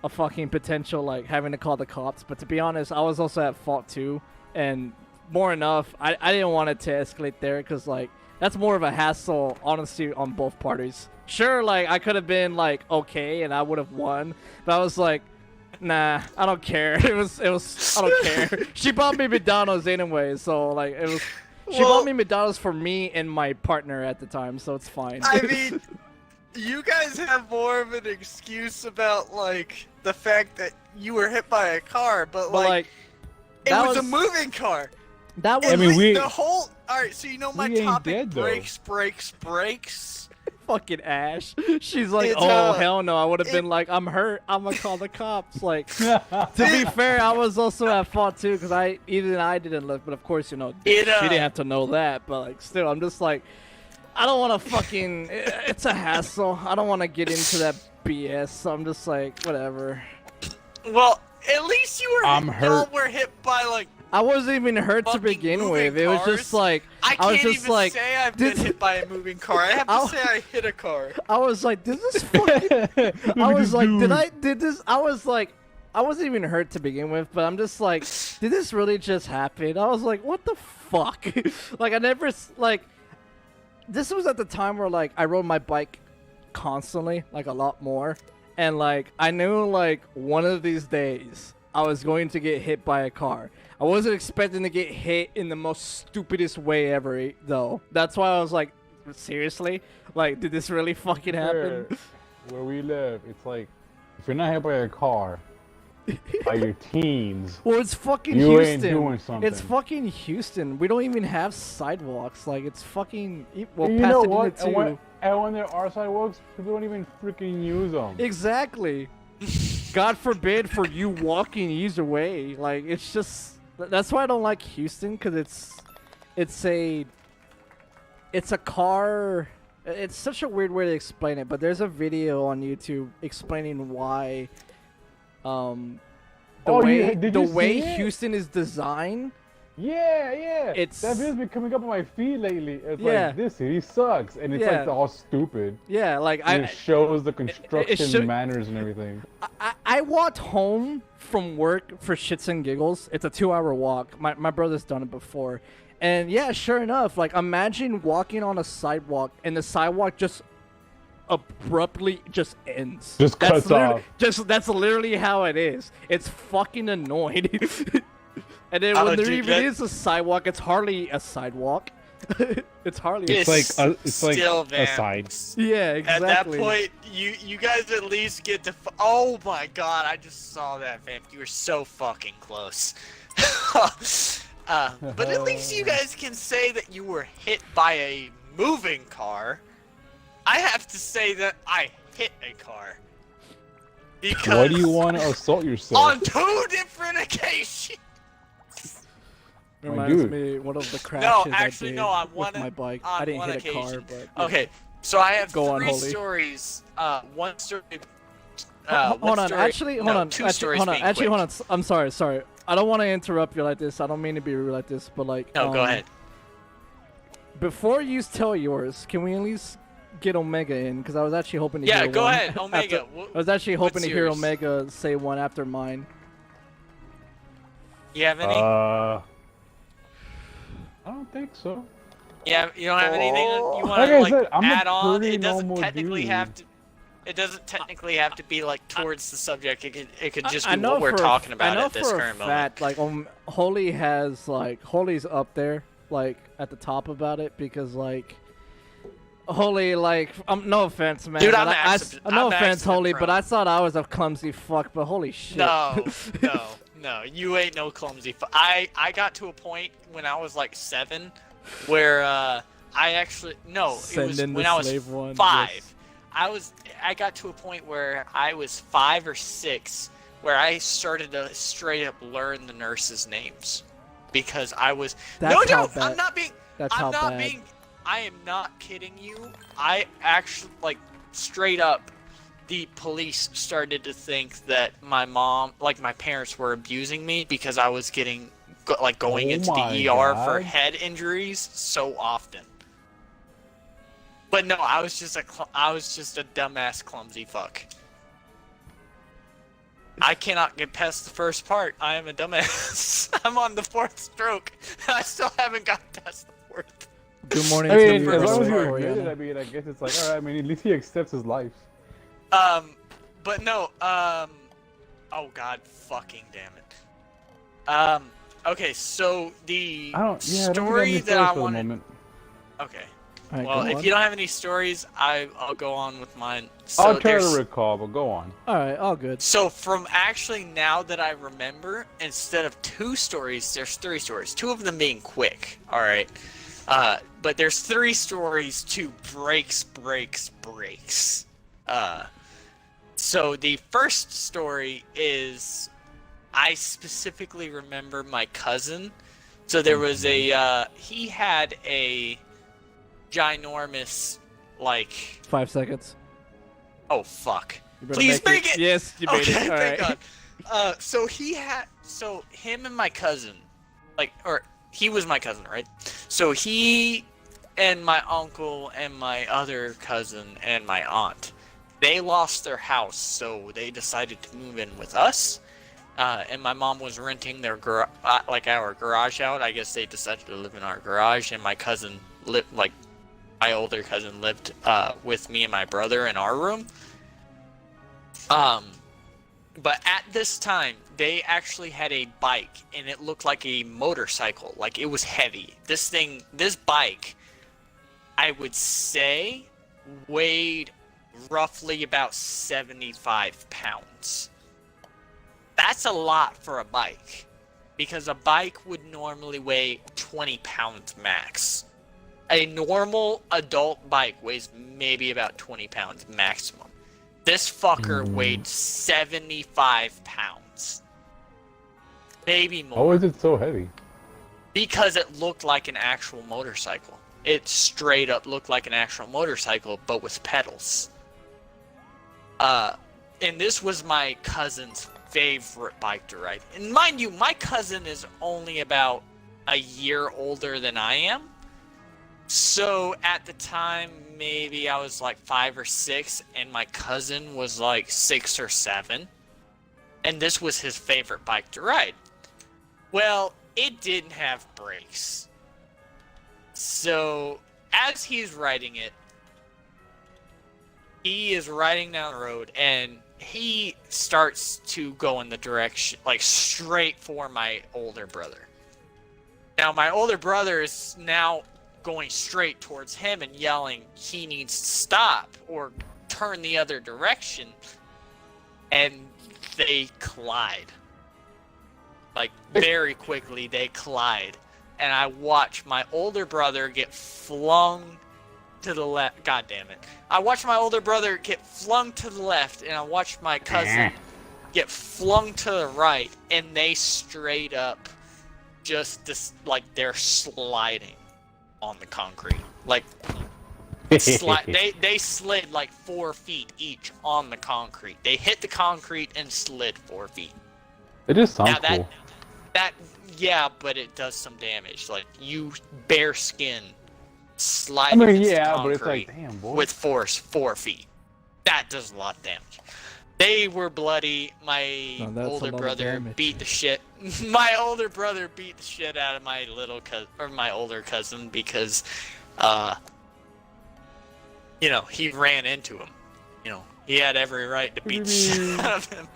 a fucking potential like having to call the cops. But to be honest, I was also at fault too, and more enough, I didn't want it to escalate there, because like that's more of a hassle, honestly, on both parties. Sure, like I could have been like okay and I would have won, but I was like, nah, I don't care. It was I don't care. She bought me McDonald's anyway, so like it was. She bought me McDonald's for me and my partner at the time, so it's fine. I mean, you guys have more of an excuse about like the fact that you were hit by a car, but like it was a moving car. That was. I mean, the whole. All right, so you know my we ain't topic: dead, though. brakes. Fucking Ash. She's like, It's, oh hell no. I would have been like, I'm hurt. I'm gonna call the cops. Like, to be fair, I was also at fault too, because I didn't look, but of course, you know, she didn't have to know that. But like, still, I'm just like, I don't want to fucking. It's a hassle. I don't want to get into that BS. So I'm just like, whatever. Well, at least you were. I'm hurt. Y'all were hit by like. I wasn't even hurt to Fucking begin moving with. It was cars? just like I was can't just even like, say I've been hit by a moving car. I have to say I hit a car. I was like, did this fucking? I was like, did this? I was like, I wasn't even hurt to begin with, but I'm just like, did this really just happen? I was like, what the fuck? Like, I never like. This was at the time where like I rode my bike constantly, like a lot more, and like I knew like one of these days I was going to get hit by a car. I wasn't expecting to get hit in the most stupidest way ever, though. That's why I was like, seriously? Like, did this really fucking happen? Where we live, it's like, if you're not hit by a car, by your teens, Well, it's fucking you Houston. ain't doing something. It's fucking Houston. We don't even have sidewalks. Like, it's fucking. Well, And you know Pasadena what? too. And when there are sidewalks, people don't even freaking use them. Exactly. God forbid for you walking either way. Like, it's just. That's why I don't like Houston, because it's a car. It's such a weird way to explain it, but there's a video on YouTube explaining why the way Houston is designed. Yeah. It's- that video's been coming up on my feed lately. It's Yeah. like, this city sucks, and it's Yeah. like all stupid. Yeah, like And it shows the construction should- manners and everything. I walked home from work for shits and giggles. It's a 2-hour walk. My brother's done it before. And yeah, sure enough, like imagine walking on a sidewalk and the sidewalk just abruptly just ends. Just cuts off. That's literally how it is. It's fucking annoying. And then when there even is a sidewalk, it's hardly a sidewalk. It's hardly. It's like a still side. Yeah, exactly. At that point, you guys at least get to. Oh my god! I just saw that, Vamp. You were so fucking close. But at least you guys can say that you were hit by a moving car. I have to say that I hit a car. Because Why do you want to assault yourself? on 2 different occasions. Reminds dude. me one of the crashes No, I actually, did no. On with one my bike. on I didn't one hit a car, occasion. but yeah. Okay, so I have Go on, 3 Holy. stories. One story. Hold on, story- actually, hold no, on, 2 actually, stories hold on, being actually, quick. hold on. I'm sorry. I don't want to interrupt you like this. I don't mean to be rude like this, but like. No, go ahead. Before you tell yours, can we at least get Omega in? Because I was actually hoping to Yeah, hear go one ahead, Omega. after- I was actually hoping what's to hear yours? Omega say one after mine. You have any? I don't think so. Yeah, you don't have anything you want Like to I like said, I'm a add on? pretty It doesn't normal technically dude. have to. It doesn't technically have to be like towards the subject. It could just I be know what we're for talking I about know at this for a current moment. fact, like Holy has like Holy's up there, like at the top about it, because like Holy, like no offense, man. Dude, but I'm no accident offense, Holy, prone. but I thought I was a clumsy fuck. But holy shit. No, you ain't no clumsy. I got to a point when I was like 7, where I actually it was in when the I was slave one, 5. yes. I got to a point where I was 5 or 6, where I started to straight up learn the nurses' names because I was That's no how joke. bad- I'm not being. That's I'm how not bad. being. I am not kidding you. I actually, like, straight up, the police started to think that my parents were abusing me because I was going into the ER for head injuries so often. But no, I was just a dumbass, clumsy fuck. I cannot get past the first part. I am a dumbass. I'm on the 4th stroke. I still haven't got past the 4th. Good morning. I mean, to as long as you Oriana. admit it, I mean, I guess it's like, alright, I mean, at least he accepts his life. But no, oh god, fucking damn it. Okay, so the story that I wanted. Okay. All right, Well, go if on. you don't have any stories, I'll go on with mine. So I'll try to recall, but go on. All right, all good. So from actually now that I remember, instead of 2 stories, there's 3 stories. 2 of them being quick. All right. But there's 3 stories to breaks. So the first story is, I specifically remember my cousin. So there was he had a ginormous, like... 5 seconds. Oh, fuck. You better Please make it! Yes, you made Okay, it. All thank right. God. So him and my cousin, he was my cousin, right? So he and my uncle and my other cousin and my aunt, they lost their house, so they decided to move in with us. And my mom was renting their our garage out. I guess they decided to live in our garage, and my cousin my older cousin lived with me and my brother in our room. But at this time, they actually had a bike, and it looked like a motorcycle. Like, it was heavy. This bike, I would say, weighed roughly about 75 pounds. That's a lot for a bike, because a bike would normally weigh 20 pounds max. A normal adult bike weighs maybe about 20 pounds maximum. This fucker weighed 75 pounds. Maybe more. How is it so heavy? Because it looked like an actual motorcycle. It straight up looked like an actual motorcycle, but with pedals. And this was my cousin's favorite bike to ride. And mind you, my cousin is only about a year older than I am. So at the time, maybe I was like 5 or 6, and my cousin was like 6 or 7. And this was his favorite bike to ride. Well, it didn't have brakes. So as he's riding it, he is riding down the road, and he starts to go in the direction, like straight for my older brother. Now, my older brother is now going straight towards him and yelling he needs to stop or turn the other direction, and they collide. Like, very quickly, they collide. And I watch my older brother get flung to the left. God damn it. I watched my older brother get flung to the left, and I watched my cousin get flung to the right, and they straight up they're sliding on the concrete. Like, they slid like 4 feet each on the concrete. They hit the concrete and slid 4 feet. It just sounds Now cool. yeah, but it does some damage. Like, you bare skin slide I mean, against the yeah, but concrete it's like, damn, boy. with force 4 feet. That does a lot of damage. They were bloody. My No, that's a older lot of brother damage. beat the shit. My older brother beat the shit out of my my older cousin because, he ran into him. He had every right to beat the shit out of him.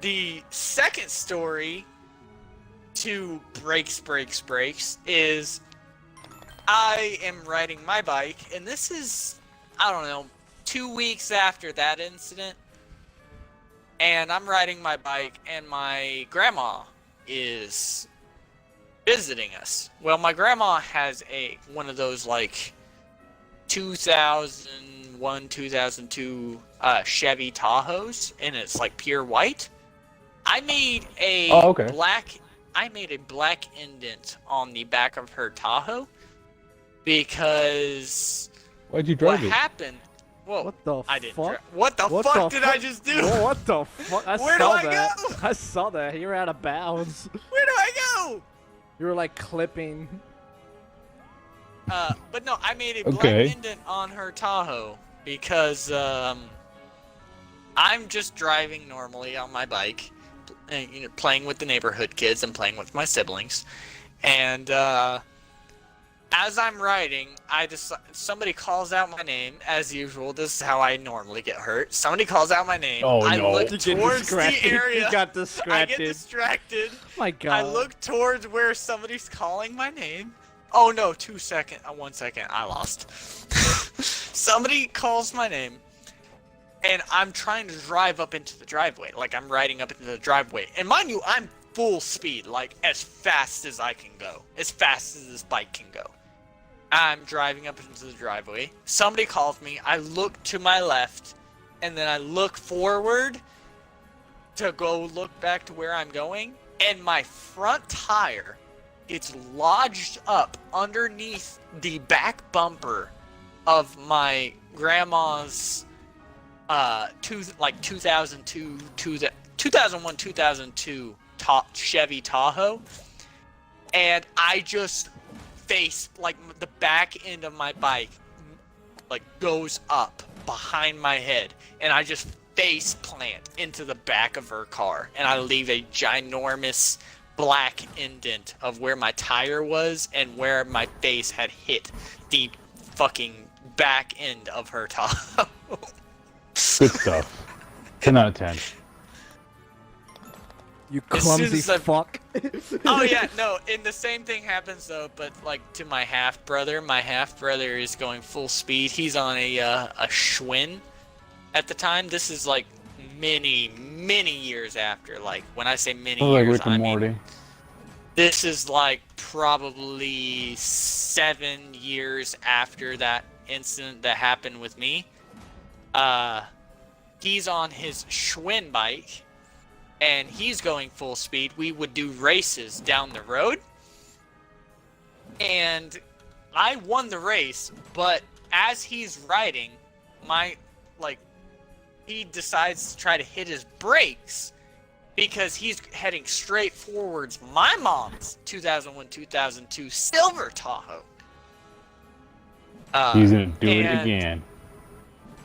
The second story to breaks is I am riding my bike, and this is, I don't know, 2 weeks after that incident, and I'm riding my bike, and my grandma is visiting us. Well, my grandma has one of those, like, 2001, 2002 Chevy Tahoes, and it's like pure white. I made a black indent on the back of her Tahoe because Why'd you what drive it? happened? Whoa! What the I didn't. fuck? What the What fuck the did I fuck? just do? Whoa, what the fuck? I Where do saw I that. go? I saw that. You were out of bounds. Where do I go? You were like clipping. But no, I made a black Okay. indent on her Tahoe because I'm just driving normally on my bike, and, you know, playing with the neighborhood kids and playing with my siblings, and as I'm riding, somebody calls out my name as usual. This is how I normally get hurt. Somebody calls out my name. Oh, I no. look You get towards the distracted. area. You got I distracted. get distracted. My God. I look towards where somebody's calling my name. Oh no, 1 second, I lost. Somebody calls my name, and I'm trying to drive up into the driveway. Like, I'm riding up into the driveway. And mind you, I'm full speed, like, as fast as I can go. As fast as this bike can go. I'm driving up into the driveway. Somebody calls me. I look to my left, and then I look forward to go look back to where I'm going, and my front tire gets lodged up underneath the back bumper of my grandma's 2002 2001 2002 Chevy Tahoe, and I just like the back end of my bike like goes up behind my head, and I just face plant into the back of her car, and I leave a ginormous black indent of where my tire was and where my face had hit the fucking back end of her Tahoe. Good stuff. 10 out of 10. You As soon clumsy as I- fuck. Oh yeah, no, and the same thing happens though, but like to my half brother. My half brother is going full speed. He's on a Schwinn at the time. This is like many years after. Like when I say many Like years, Rick and I mean Morty. this is like probably 7 years after that incident that happened with me. He's on his Schwinn bike, and he's going full speed. We would do races down the road, and I won the race, but as he's riding, he decides to try to hit his brakes because he's heading straight forwards my mom's 2001-2002 silver Tahoe. He's gonna do it and- again.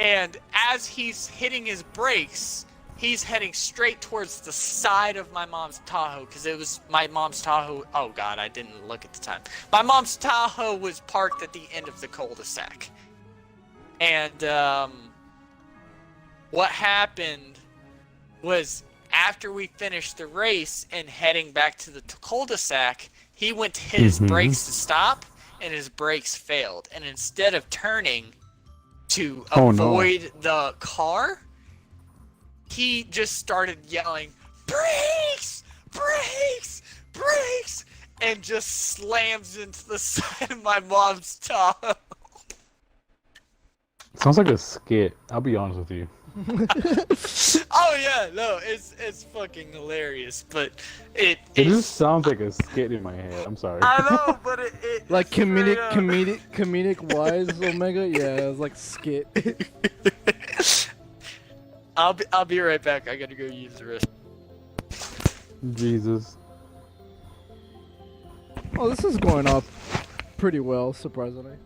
And as he's hitting his brakes, he's heading straight towards the side of my mom's Tahoe, because it was my mom's Tahoe. Oh God, I didn't look at the time. My mom's Tahoe was parked at the end of the cul-de-sac. And what happened was after we finished the race and heading back to the cul-de-sac, he went to hit his brakes to stop, and his brakes failed. And instead of turning to Oh, no. avoid the car, he just started yelling, "Brakes! Brakes! Brakes!" and just slams into the side of my mom's Tahoe. Sounds like a skit. I'll be honest with you. Oh yeah, no, it's fucking hilarious, but It it's just sounds like a skit in my head. I'm sorry. I know, but it Like it's straight up. comedic wise, Omega. Yeah, it's like skit. I'll be right back. I gotta go use the rest. Jesus. Oh, this is going off pretty well, surprisingly.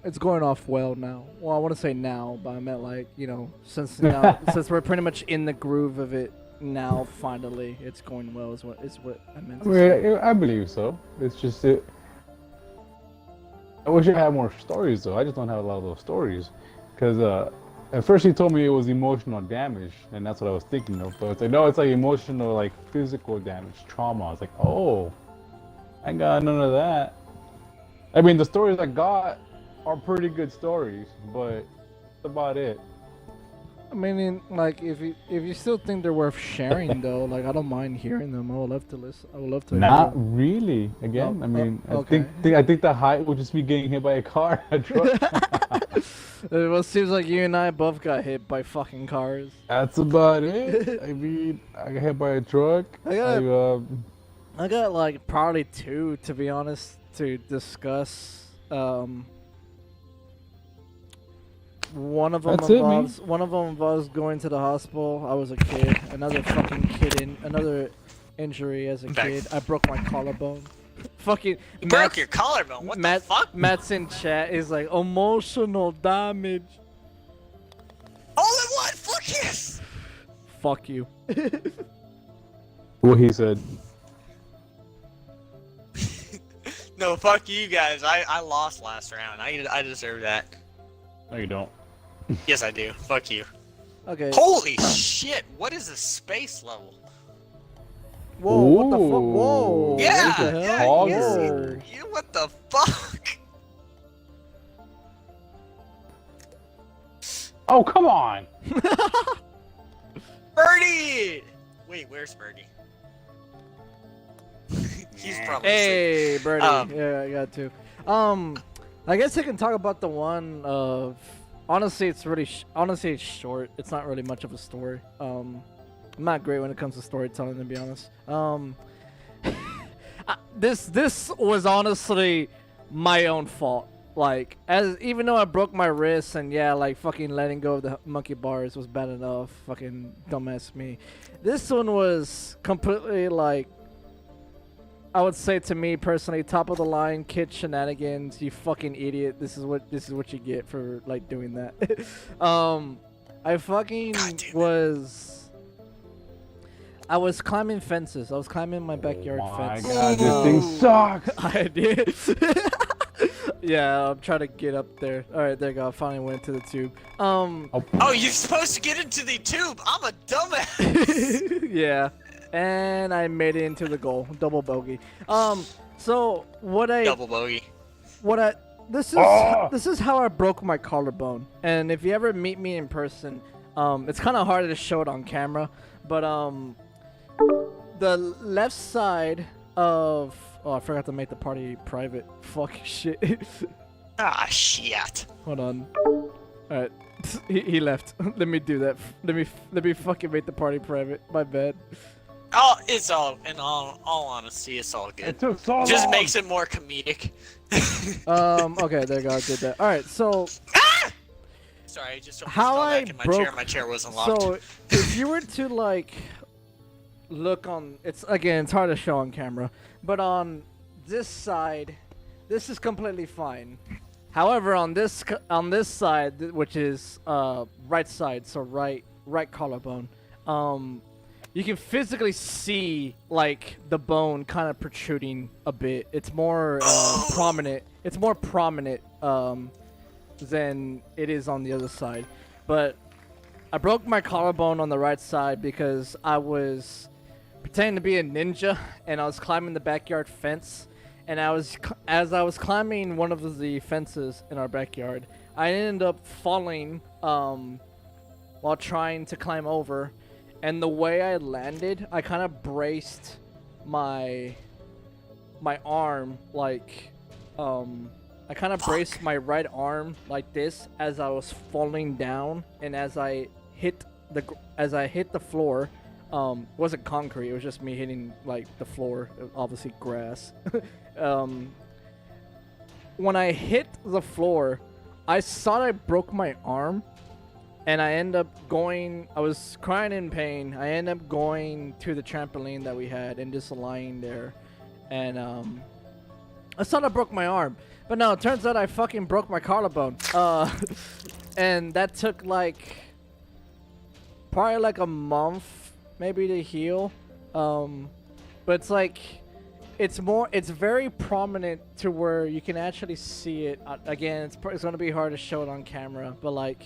It's going off well now. Well, I want to say now, but I meant like, you know, since we're pretty much in the groove of it now. Finally, it's going well. Is what I meant. To say. I believe so. It's just it. I wish I had more stories though. I just don't have a lot of those stories, because at first he told me it was emotional damage, and that's what I was thinking of. But it's like no, it's like emotional, like physical damage, trauma. I was like, oh, I got none of that. I mean, the stories I got are pretty good stories, but that's about it. I mean, like if you still think they're worth sharing though, like I don't mind hearing them. I would love to listen. I would love to. Not hear them. really. Again, Oh, I mean, okay. I think the height would just be getting hit by a car. A truck. Well, it seems like you and I both got hit by fucking cars. That's about it. I mean, I got hit by a truck. I got like probably two, to be honest. to discuss. One of them That's it, man. involves going to the hospital. I was a kid. Another injury as a kid. I broke my collarbone. Fucking You broke your collarbone. What the fuck? Matt's in chat is like emotional damage. All in one. Fuck yes. Fuck you. What he said. No, fuck you guys. I lost last round. I deserve that. No, you don't. Yes, I do. Fuck you. Okay. Holy shit! What is a space level? Whoa! What the fuck? Ooh. Whoa! Yeah, What the yeah, hell? yes, Whoa. you, what the fuck? Oh, come on! Birdie! Wait, where's Birdie? He's probably Hey, Birdie. Um, Yeah, I got two. I guess I can talk about the one of. Honestly, it's really. Honestly, it's short. It's not really much of a story. I'm not great when it comes to storytelling, to be honest. This was honestly my own fault. Like, even though I broke my wrist and yeah, like fucking letting go of the monkey bars was bad enough. Fucking dumbass me. This one was completely like. I would say to me personally, top of the line kid shenanigans. You fucking idiot. This is what you get for like doing that. I fucking I was climbing fences. I was climbing my backyard fence. My God, this thing sucks. I did. Yeah, I'm trying to get up there. All right, there you go. I finally went to the tube. Oh, you're supposed to get into the tube. I'm a dumbass. Yeah. And I made it into the goal. Double bogey. So Double bogey. this is how I broke my collarbone. And if you ever meet me in person, it's kind of hard to show it on camera, but the left side of I forgot to make the party private. Fuck shit. Ah, shit. Hold on. All right. He left. Let me do that. Let me fucking make the party private. My bad. Oh, it's all, in all honesty, it's all good. It took so long. Just makes it more comedic. Okay, there you go. I did that. All right, so Sorry, I just how fell I back in my broke. chair. My chair wasn't locked. So if you were to like look on, it's hard to show on camera, but on this side, this is completely fine. However, on this side, which is right side, so right collarbone, you can physically see like the bone kind of protruding a bit. It's more prominent. It's more prominent than it is on the other side. But I broke my collarbone on the right side because I was pretending to be a ninja and I was climbing the backyard fence. And as I was climbing one of the fences in our backyard, I ended up falling while trying to climb over. And the way I landed, I kind of braced my arm like I kind of braced my right arm like this as I was falling down, and as I hit the floor, wasn't concrete, it was just me hitting like the floor, obviously grass. When I hit the floor, I thought I broke my arm. And I was crying in pain. I ended up going to the trampoline that we had and just lying there. And I thought I broke my arm. But no, it turns out I fucking broke my collarbone. And that took like probably like a month maybe to heal. But it's like it's very prominent to where you can actually see it. Again, it's going to be hard to show it on camera, but like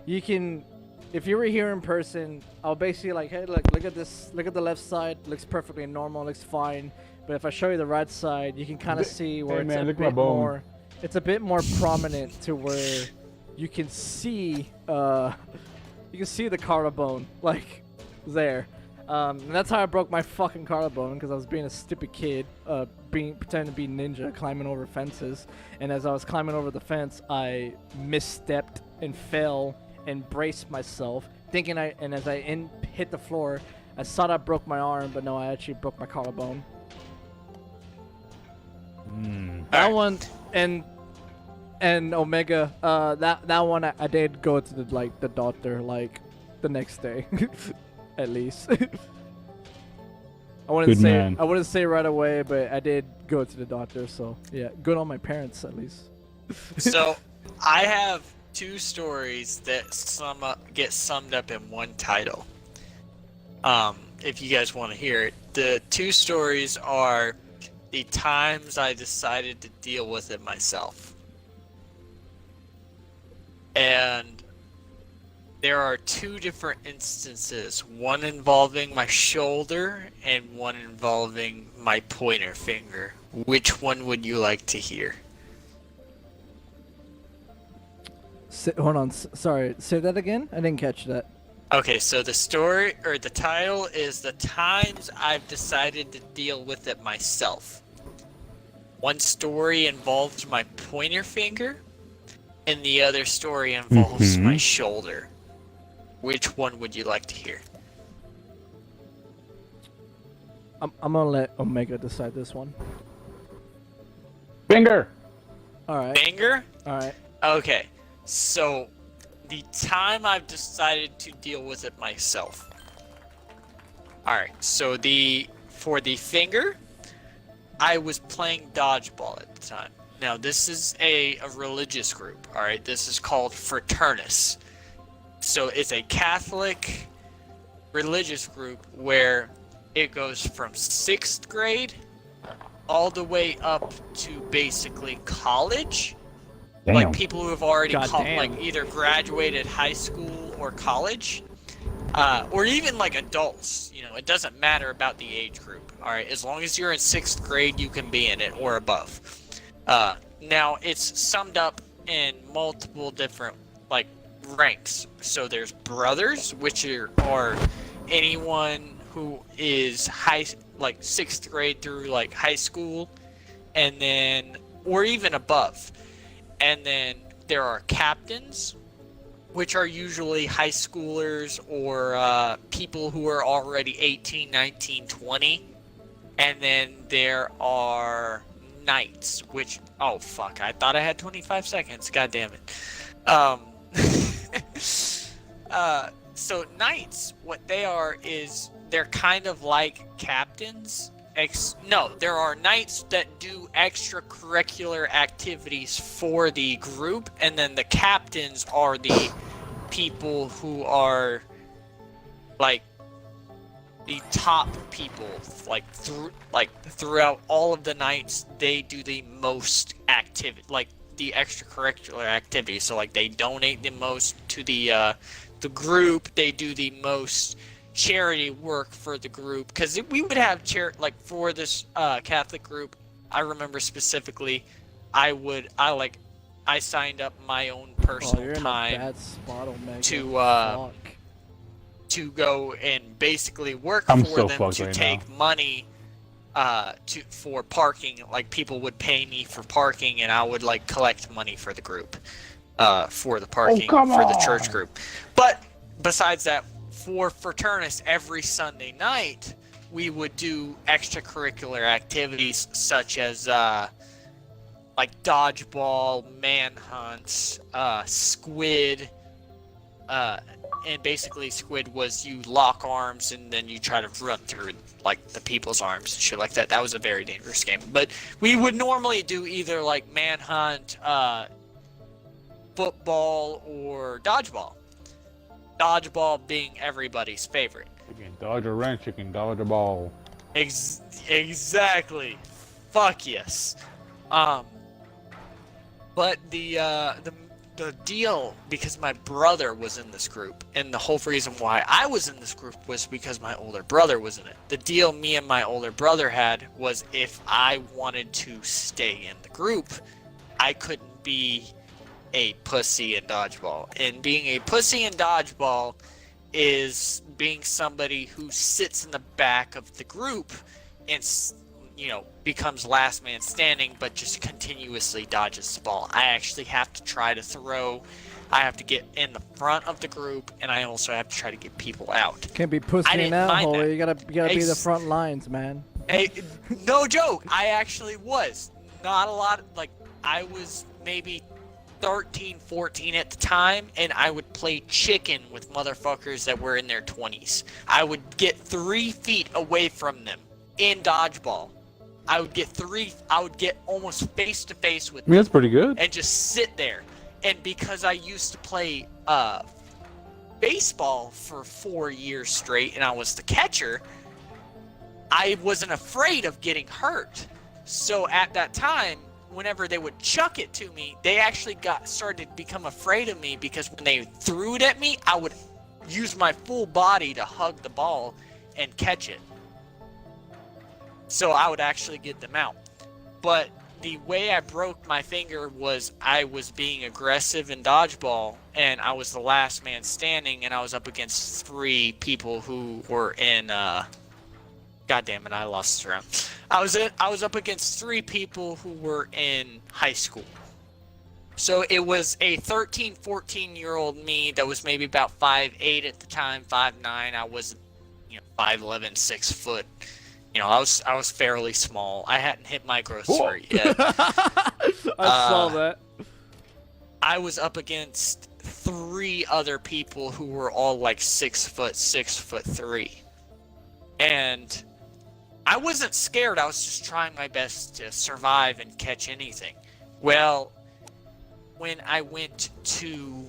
you can, if you were here in person, I'll basically like, hey, look at this, look at the left side, looks perfectly normal, looks fine. But if I show you the right side, you can kind of see where it's a bit more prominent to where you can see the collarbone like there. And that's how I broke my fucking collarbone, because I was being a stupid kid, pretending to be ninja, climbing over fences. And as I was climbing over the fence, I misstepped and fell and braced myself, thinking and as I hit the floor, I thought I broke my arm, but no, I actually broke my collarbone. That Alright. one and Omega. That one I did go to the doctor like the next day, at least. I Good man. I wouldn't say right away, but I did go to the doctor. So yeah, good on my parents at least. So, I have 2 stories that get summed up in one title. If you guys want to hear it, the 2 stories are the times I decided to deal with it myself. And there are 2 different instances, one involving my shoulder and one involving my pointer finger. Which one would you like to hear? Hold on, sorry. Say that again. I didn't catch that. Okay, so the story, or the title, is The Times I've Decided to Deal with It Myself. One story involves my pointer finger, and the other story involves my shoulder. Which one would you like to hear? I'm gonna let Omega decide this one. Finger. All right. Finger? All right. Okay, so the time I've decided to deal with it myself. Alright, so for the finger, I was playing dodgeball at the time. Now, this is a religious group, alright? This is called Fraternus. So it's a Catholic religious group where it goes from 6th grade all the way up to basically college. Damn. Like people who have already Goddamn. either graduated high school or college, or even like adults. You know, it doesn't matter about the age group. All right, as long as you're in 6th grade, you can be in it or above. Now it's summed up in multiple different like ranks. So there's brothers, which are anyone who is like 6th grade through like high school, and then or even above. And then there are captains, which are usually high schoolers or people who are already 18, 19, 20. And then there are knights, which... Oh, fuck. I thought I had 25 seconds. God damn it. So knights, what they are is they're kind of like captains. No, there are knights that do extracurricular activities for the group, and then the captains are the people who are like the top people. Throughout all of the knights, they do the most activity, like the extracurricular activities. So like they donate the most to the group. They do the most charity work for the group, because we would have like for this Catholic group. I remember specifically, I signed up my own personal you're time in a bad spot, Omega. to go and basically work I'm for so them fucked to right take money for parking. Like people would pay me for parking, and I would like collect money for the group, for the parking come for the on. church group. But besides that, for Fraternus, every Sunday night, we would do extracurricular activities such as like dodgeball, manhunts, squid, and basically squid was you lock arms and then you try to run through like the people's arms and shit like that. That was a very dangerous game. But we would normally do either like manhunt, football, or dodgeball. Dodgeball being everybody's favorite. You can dodge a wrench, you can dodge a ball. Exactly. Fuck yes. But the deal, because my brother was in this group, and the whole reason why I was in this group was because my older brother was in it. The deal me and my older brother had was if I wanted to stay in the group, I couldn't be a pussy in dodgeball. And being a pussy in dodgeball is being somebody who sits in the back of the group and, you know, becomes last man standing, but just continuously dodges the ball. I actually have to try to throw. I have to get in the front of the group, and I also have to try to get people out. Can't be I pussying didn't out, mind Holy. that. You gotta be the front lines, man. Hey, no joke. I actually was. not a lot. Like, I was maybe 13, 14 at the time, and I would play chicken with motherfuckers that were in their 20s. I would get 3 feet away from them in dodgeball. I would get almost face to face with I mean, them that's pretty good. and just sit there. And because I used to play baseball for 4 years straight, and I was the catcher, I wasn't afraid of getting hurt. So at that time, whenever they would chuck it to me, they actually started to become afraid of me, because when they threw it at me, I would use my full body to hug the ball and catch it. So I would actually get them out. But the way I broke my finger was I was being aggressive in dodgeball, and I was the last man standing, and I was up against 3 people who were in God damn it, I lost the round. I was up against 3 people who were in high school. So it was a 13, 14-year-old me that was maybe about 5'8" at the time, 5'9". I was, 5'11", 6 foot. I was fairly small. I hadn't hit my growth spurt yet. I saw that. I was up against 3 other people who were all like 6 foot, 6'3". And I wasn't scared. I was just trying my best to survive and catch anything. Well, when I went to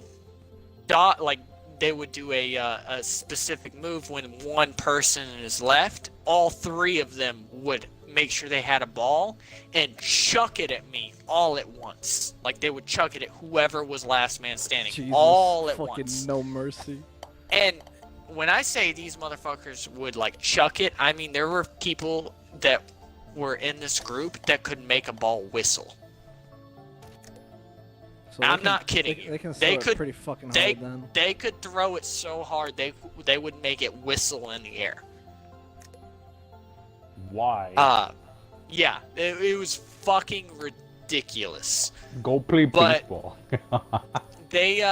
they would do a specific move when one person is left. All 3 of them would make sure they had a ball and chuck it at me all at once. Like, they would chuck it at whoever was last man standing. Jesus, all at fucking once. No mercy. And when I say these motherfuckers would chuck it, I mean there were people that were in this group that could make a ball whistle. So I'm not kidding you. They can They throw it could- pretty fucking They hard then. they could throw it so hard they would make it whistle in the air. Why? Yeah, it was fucking ridiculous. Go play but- baseball. They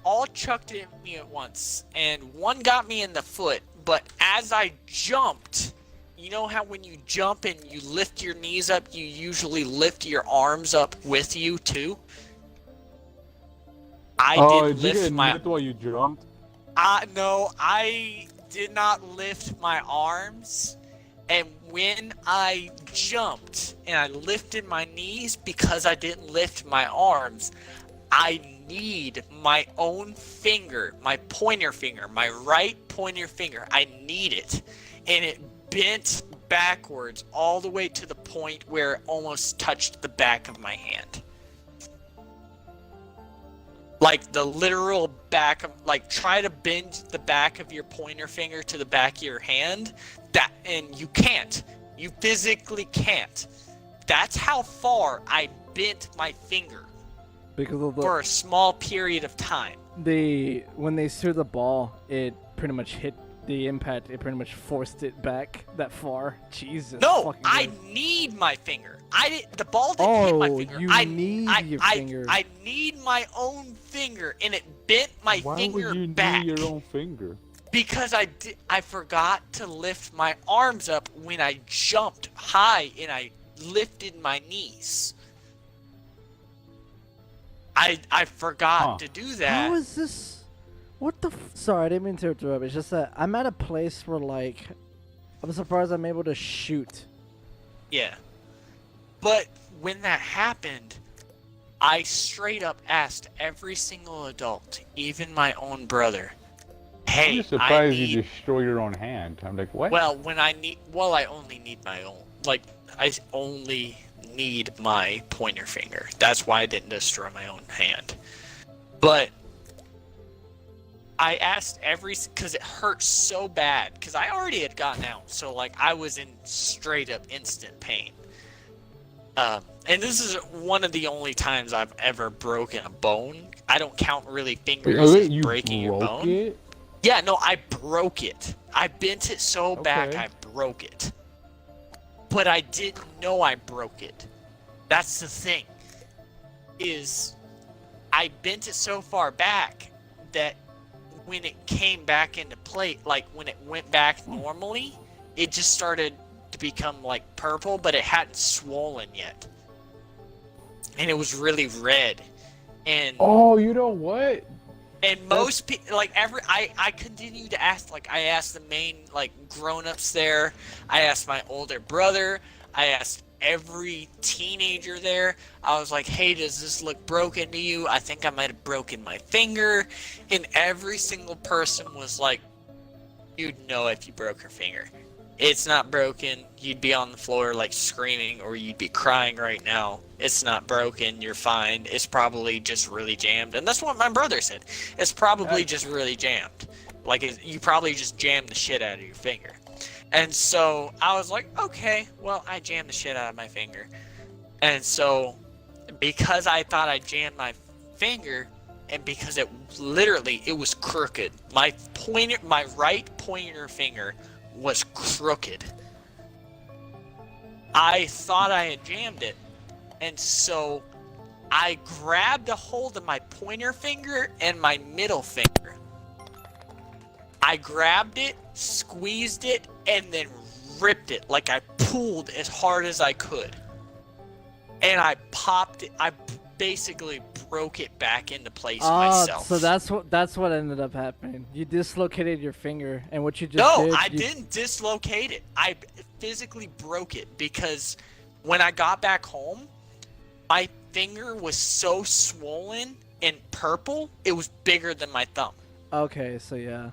all chucked it at me at once, and one got me in the foot. But as I jumped, you know how when you jump and you lift your knees up, you usually lift your arms up with you too? I did did you lift get my. nicked while you jumped? No, I did not lift my arms. And when I jumped and I lifted my knees, because I didn't lift my arms, I need my own finger, my pointer finger, my right pointer finger. I need it. And it bent backwards all the way to the point where it almost touched the back of my hand. Like the literal back of, try to bend the back of your pointer finger to the back of your hand. And you can't. You physically can't. That's how far I bent my finger Because of for a small period of time. when they threw the ball, it pretty much hit the impact. It pretty much forced it back that far. Jesus. No, fucking I Christ. need my finger. The ball didn't hit my finger. You I need your finger. I need my own finger, and it bent my Why finger would you back. need your own finger? Because I forgot to lift my arms up when I jumped high and I lifted my knees. I forgot to do that. How is this? What the? Sorry, I didn't mean to interrupt. It's just that I'm at a place where I'm surprised I'm able to shoot. Yeah. But when that happened, I straight up asked every single adult, even my own brother, hey, I'm just surprised I need... you destroy your own hand. I'm like, what? Well, I only need my own. I only need my pointer finger. That's why I didn't destroy my own hand. But I asked because it hurt so bad, because I already had gotten out. So, I was in straight up instant pain. And this is one of the only times I've ever broken a bone. I don't count really fingers as you breaking your broke bone. it? Yeah, no, I broke it. I bent it so back, Okay. I broke it. But I didn't know I broke it. That's the thing. Is I bent it so far back that when it came back into play, when it went back normally, it just started to become like purple, but it hadn't swollen yet, and it was really red. And Oh, you know what? and most people, like I continue to ask. Like I asked the main like grown-ups there. I asked my older brother. I asked every teenager there. I was like, hey, does this look broken to you? I think I might have broken my finger. And every single person was like, you'd know if you broke your finger. It's not broken. You'd be on the floor like screaming, or you'd be crying right now. It's not broken. You're fine. It's probably just really jammed. And that's what my brother said. It's probably just really jammed. Like you probably just jammed the shit out of your finger. And so I was like, okay, well, I jammed the shit out of my finger. And so because I thought I jammed my finger, and because it was crooked. My right pointer finger was crooked. I thought I had jammed it. And so I grabbed a hold of my pointer finger and my middle finger. I grabbed it, squeezed it, and then ripped it. Like I pulled as hard as I could. And I popped it. I basically broke it back into place myself. So that's what ended up happening. You dislocated your finger, and what you just No, did, I didn't dislocate it. I physically broke it because when I got back home, my finger was so swollen and purple, it was bigger than my thumb. Okay, so yeah,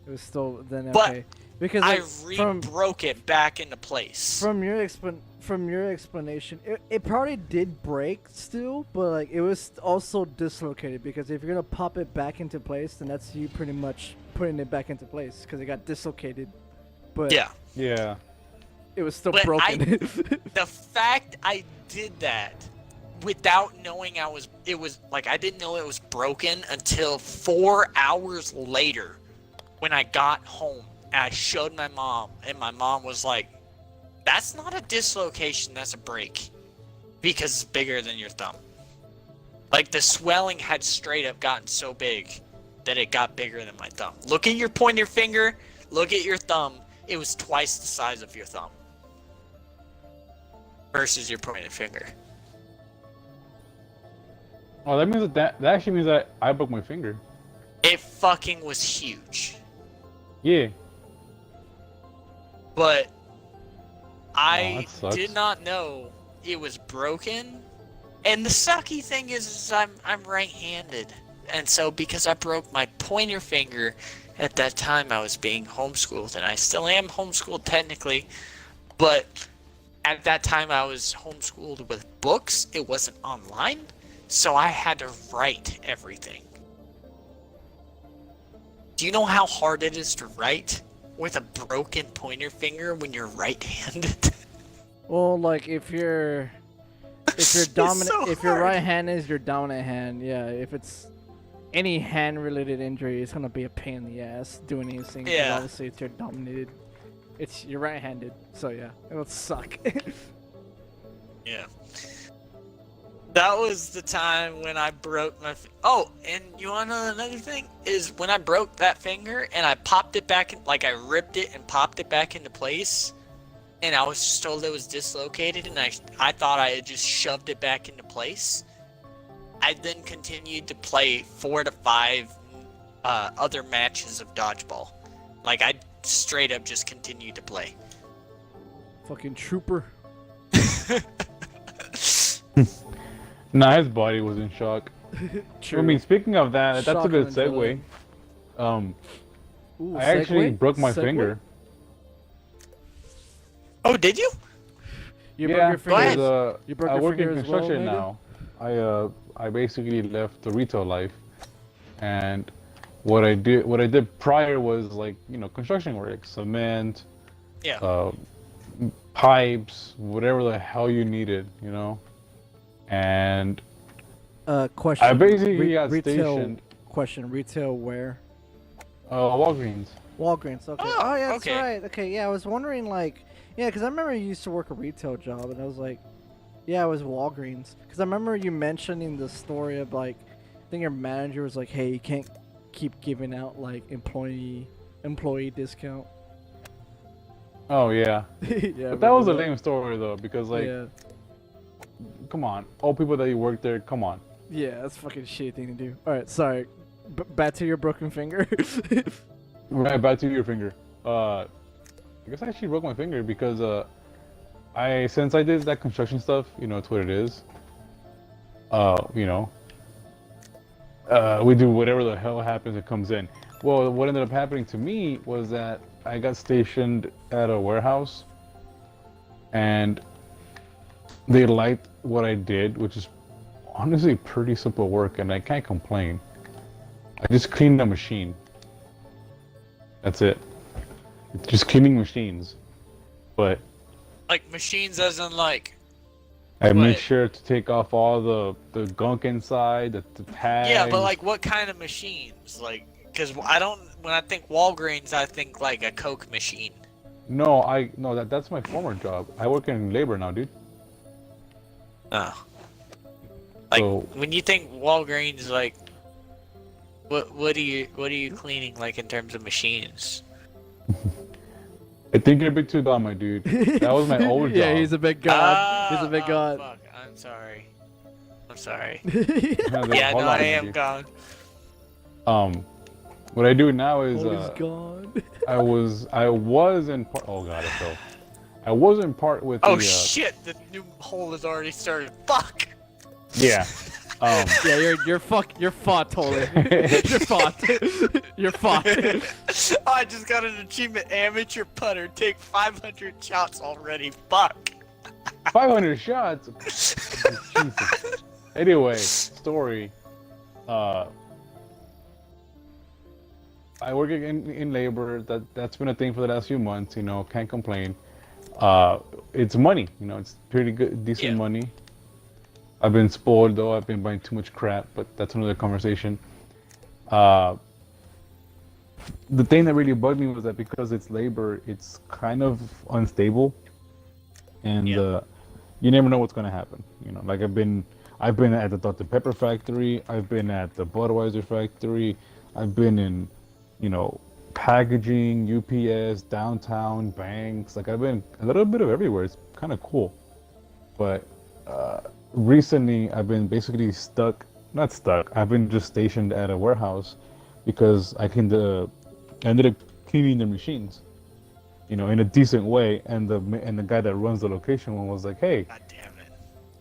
it was still then But okay. Because I like, broke it back into place. from your explanation, it probably did break still, but like it was also dislocated, because if you're gonna pop it back into place, then that's you pretty much putting it back into place because it got dislocated. But Yeah. it was still But broken. The fact I did that without knowing I didn't know it was broken until 4 hours later when I got home. I showed my mom, and my mom was like, that's not a dislocation, that's a break. Because it's bigger than your thumb. Like, the swelling had straight up gotten so big that it got bigger than my thumb. Look at your pointer finger, look at your thumb. It was twice the size of your thumb. Versus your pointer finger. Oh, that means that actually means that I broke my finger. It fucking was huge. Yeah. But I that sucks. did not know it was broken. And the sucky thing is I'm right-handed. And so because I broke my pointer finger at that time, I was being homeschooled, and I still am homeschooled technically, but at that time I was homeschooled with books. It wasn't online, so I had to write everything. Do you know how hard it is to write with a broken pointer finger when you're right-handed? Well, like if you're dominant, so if your hard. right hand is your dominant hand, yeah. If it's any hand-related injury, it's gonna be a pain in the ass doing anything. 'Cause Yeah. obviously, it's your dominated. You're right-handed, so yeah, it would suck. Yeah. That was the time when I broke my... Oh, and you want to know another thing? Is when I broke that finger and I popped it back in... Like, I ripped it and popped it back into place. And I was just told it was dislocated, and I thought I had just shoved it back into place. I then continued to play 4 to 5 other matches of dodgeball. Like, I straight up just continued to play. Fucking trooper. Nah, his body was in shock. True. I mean, speaking of that, that's a Shock good and segue. Ooh, I actually segue? broke my Segue? finger. Oh, did you? You Yeah, broke your finger. because, You broke I your work finger in as well, construction maybe? now. I basically left the retail life, and what I did prior was like, you know, construction work, cement, Yeah. pipes, whatever the hell you needed, you know. And Question. I basically got retail, stationed. Question. Retail where? Walgreens. Walgreens. Okay. Oh, Oh, yeah, that's okay. right. Okay, yeah, I was wondering, like, yeah, because I remember you used to work a retail job, and I was like, yeah, it was Walgreens. Because I remember you mentioning the story of, like, I think your manager was like, hey, you can't keep giving out, like, employee discount. Oh yeah. Yeah, But that was a remember lame story though, because like, Yeah, come on, all people that you work there, come on. yeah, that's a fucking shitty thing to do. All right, sorry. Back to your broken finger. Right back to your finger. I guess I actually broke my finger because since I did that construction stuff, you know, it's what it is. You know, we do whatever the hell happens, it comes in. Well, what ended up happening to me was that I got stationed at a warehouse, and they liked what I did, which is honestly pretty simple work, and I can't complain. I just cleaned the machine. That's it. Just cleaning machines. But Like machines, as in like. I make What? sure to take off all the gunk inside, the tags. Yeah, but like what kind of machines? Like, because I don't. When I think Walgreens, I think like a Coke machine. No, that's my former job. I work in labor now, dude. Oh. Like So when you think Walgreens, like, what are you cleaning like in terms of machines? I think you're a bit too dumb, my dude. That was my old job. Yeah, he's a big god. He's a big god. Fuck, I'm sorry. I'm sorry. Hold Yeah, no, on, I my am dude. gone. What I do now is Oh, he's gone. I was in part. Oh god, I fell. I was in part with Oh the. shit! The new hole has already started. Fuck. Yeah. Yeah, you're fucked, totally. You're fucked. You're fucked. I just got an achievement. Amateur putter. Take 500 shots already. Fuck. 500 shots. Jesus. Anyway, story. I work in labor. That's been a thing for the last few months. You know, can't complain. It's money. You know, it's pretty good, decent Yeah. money. I've been spoiled though. I've been buying too much crap, but that's another conversation. The thing that really bugged me was that because it's labor, it's kind of unstable, and Yeah. you never know what's gonna happen. You know, like I've been at the Dr. Pepper factory. I've been at the Budweiser factory. I've been in, you know, packaging, UPS, downtown, banks. Like I've been a little bit of everywhere. It's kind of cool. But recently I've been basically not stuck. I've been just stationed at a warehouse because I ended up cleaning the machines, you know, in a decent way. And the guy that runs the location was like, "Hey, God damn it.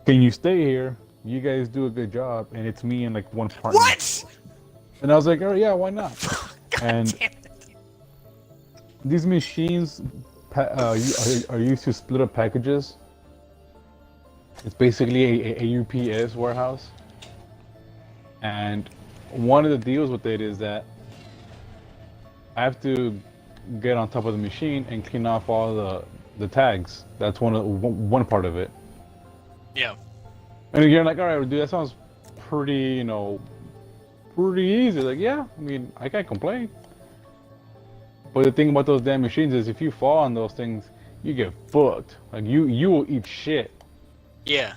can you stay here? You guys do a good job." And it's me and like one partner. What? And I was like, "Oh yeah, why not?" God And damn it. these machines are used to split up packages. It's basically a UPS warehouse. And one of the deals with it is that I have to get on top of the machine and clean off all the tags. That's one part of it. Yeah. And you're like, all right, dude, that sounds pretty, pretty easy. Like, yeah, I mean, I can't complain. But the thing about those damn machines is if you fall on those things, you get fucked. Like, you will eat shit. Yeah.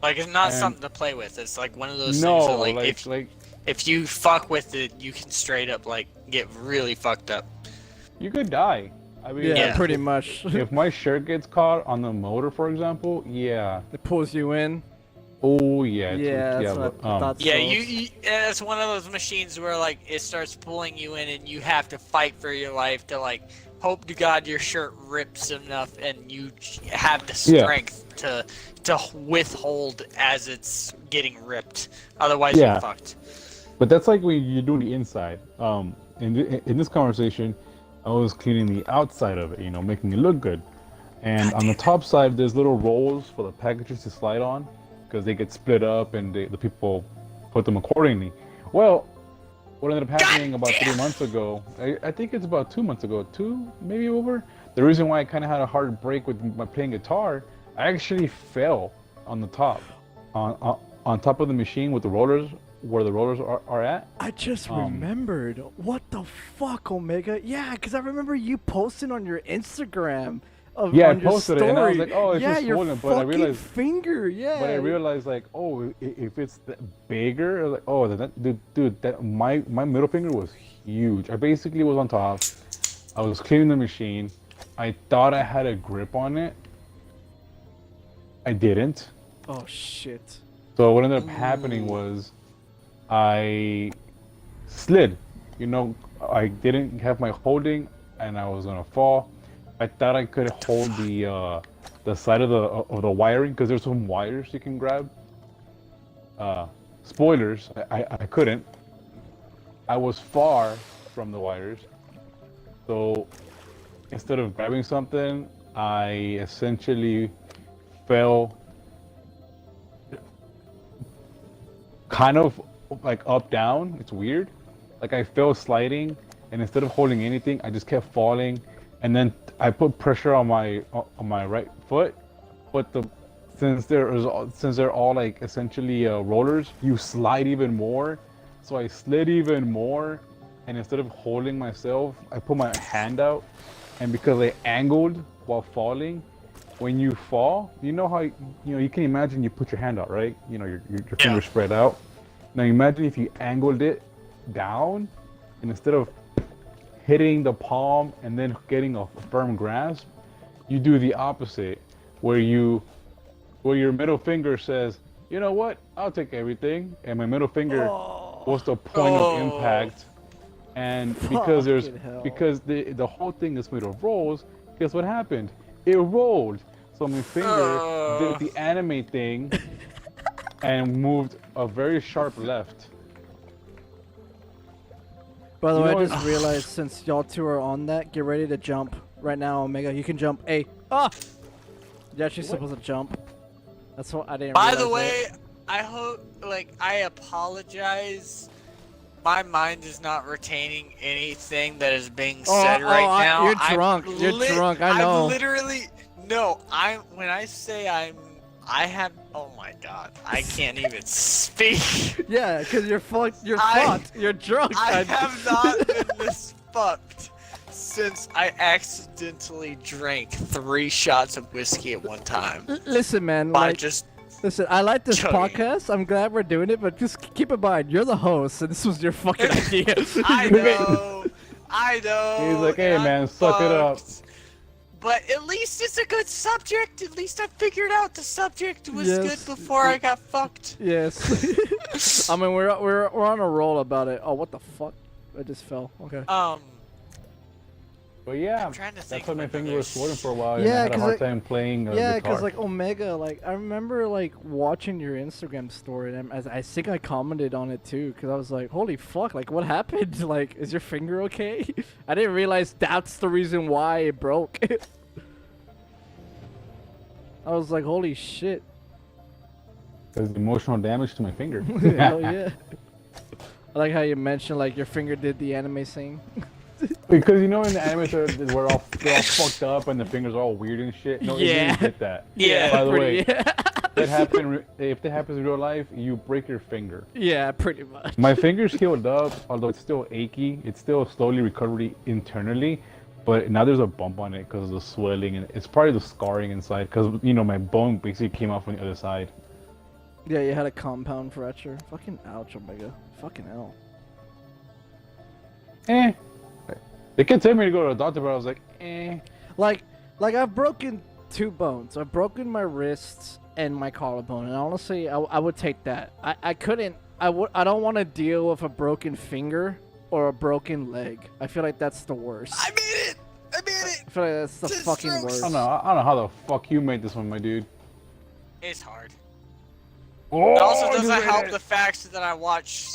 Like it's not And- something to play with. It's like one of those things that like, if you fuck with it, you can straight up like get really fucked up. you could die. I mean, Yeah, Yeah. pretty much. if my shirt gets caught on the motor, for example, yeah. It pulls you in. Oh, yeah. Yeah, that's what I thought. Yeah, So- it's one of those machines where like it starts pulling you in, and you have to fight for your life to like hope to God your shirt rips enough, and you have the Yeah. strength to withhold as it's getting ripped. Otherwise, Yeah. you're fucked. But that's like when you're doing the inside. In this conversation, I was cleaning the outside of it, making it look good. And on the top side, there's little rolls for the packages to slide on, because they get split up and the people put them accordingly. Well, what ended up happening about 3 months ago, I think it's about 2 months ago, maybe over. The reason why I kind of had a hard break with my playing guitar, I actually fell on the top, on top of the machine with the rollers, where the rollers are at. I just remembered. What the fuck, Omega? Yeah, because I remember you posting on your Instagram. Yeah, on I posted your it, and I was story. like, oh, it's yeah, just your swollen, but I fucking realized- finger, yeah. But I realized, like, oh, if it's bigger, like, oh, dude, that my middle finger was huge. I basically was on top. I was cleaning the machine, I thought I had a grip on it. I didn't. Oh shit. So what ended up happening was I slid. You know, I didn't have my holding, and I was gonna fall. I thought I could hold the side of the wiring because there's some wires you can grab. Spoilers, I couldn't. I was far from the wires, so instead of grabbing something, I essentially fell kind of like up down. It's weird. Like I fell sliding, and instead of holding anything, I just kept falling, and then I put pressure on my right foot, but since they're all like essentially rollers, you slide even more. So I slid even more, and instead of holding myself, I put my hand out, and because I angled while falling, when you fall, you know how you can imagine you put your hand out, right? You know your fingers spread out. Now imagine if you angled it down, and instead of hitting the palm and then getting a firm grasp, you do the opposite, where your middle finger says, you know what, I'll take everything, and my middle finger was the point of impact, and because the whole thing is made of rolls, guess what happened? It rolled. So my finger did the anime thing and moved a very sharp left. By the way, I just realized since y'all two are on that, get ready to jump right now, Omega. You can jump. Hey, you're actually supposed to jump. That's what I didn't. By the way, I hope, I apologize. My mind is not retaining anything that is being said right now. You're drunk. You're drunk. I know. I'm literally no. When I say I have. Oh my god, I can't even speak. Yeah, because you're fucked. You're fucked. You're drunk. I have not been this fucked since I accidentally drank 3 shots of whiskey at one time. Listen, man. Listen, I like this podcast. I'm glad we're doing it, but just keep in mind, you're the host, and this was your fucking idea. I know. He's like, hey, man, suck it up. But at least it's a good subject. At least I figured out the subject was good before I got fucked. Yes. I mean, we're on a roll about it. Oh, what the fuck? I just fell. Okay. But yeah, I'm trying to think that's why my finger was swollen for a while. Yeah, and I had a hard time playing yeah, guitar. because Omega, I remember watching your Instagram story, and I think I commented on it too, because I was like, holy fuck, what happened? Is your finger okay? I didn't realize that's the reason why it broke. I was like, holy shit. There's emotional damage to my finger. Hell yeah. I like how you mentioned your finger did the anime thing. Because in the anime they're all fucked up and the fingers are all weird and shit. No, Yeah. it really did that. Yeah. By the way, if that happens in real life, you break your finger. Yeah, pretty much. My finger's healed up, although it's still achy. It's still slowly recovering internally, but now there's a bump on it because of the swelling, and it's probably the scarring inside. Because my bone basically came off on the other side. Yeah, you had a compound fracture. Fucking ouch, Omega. Fucking hell. They kept telling me to go to the doctor, but I was like, Like I've broken 2 bones. I've broken my wrists and my collarbone, and honestly, I would take that. I couldn't. I don't want to deal with a broken finger or a broken leg. I feel like that's the worst. I made it. I feel like that's the fucking worst. I don't know how the fuck you made this one, my dude. It's hard. Oh, It also doesn't help the fact that I watch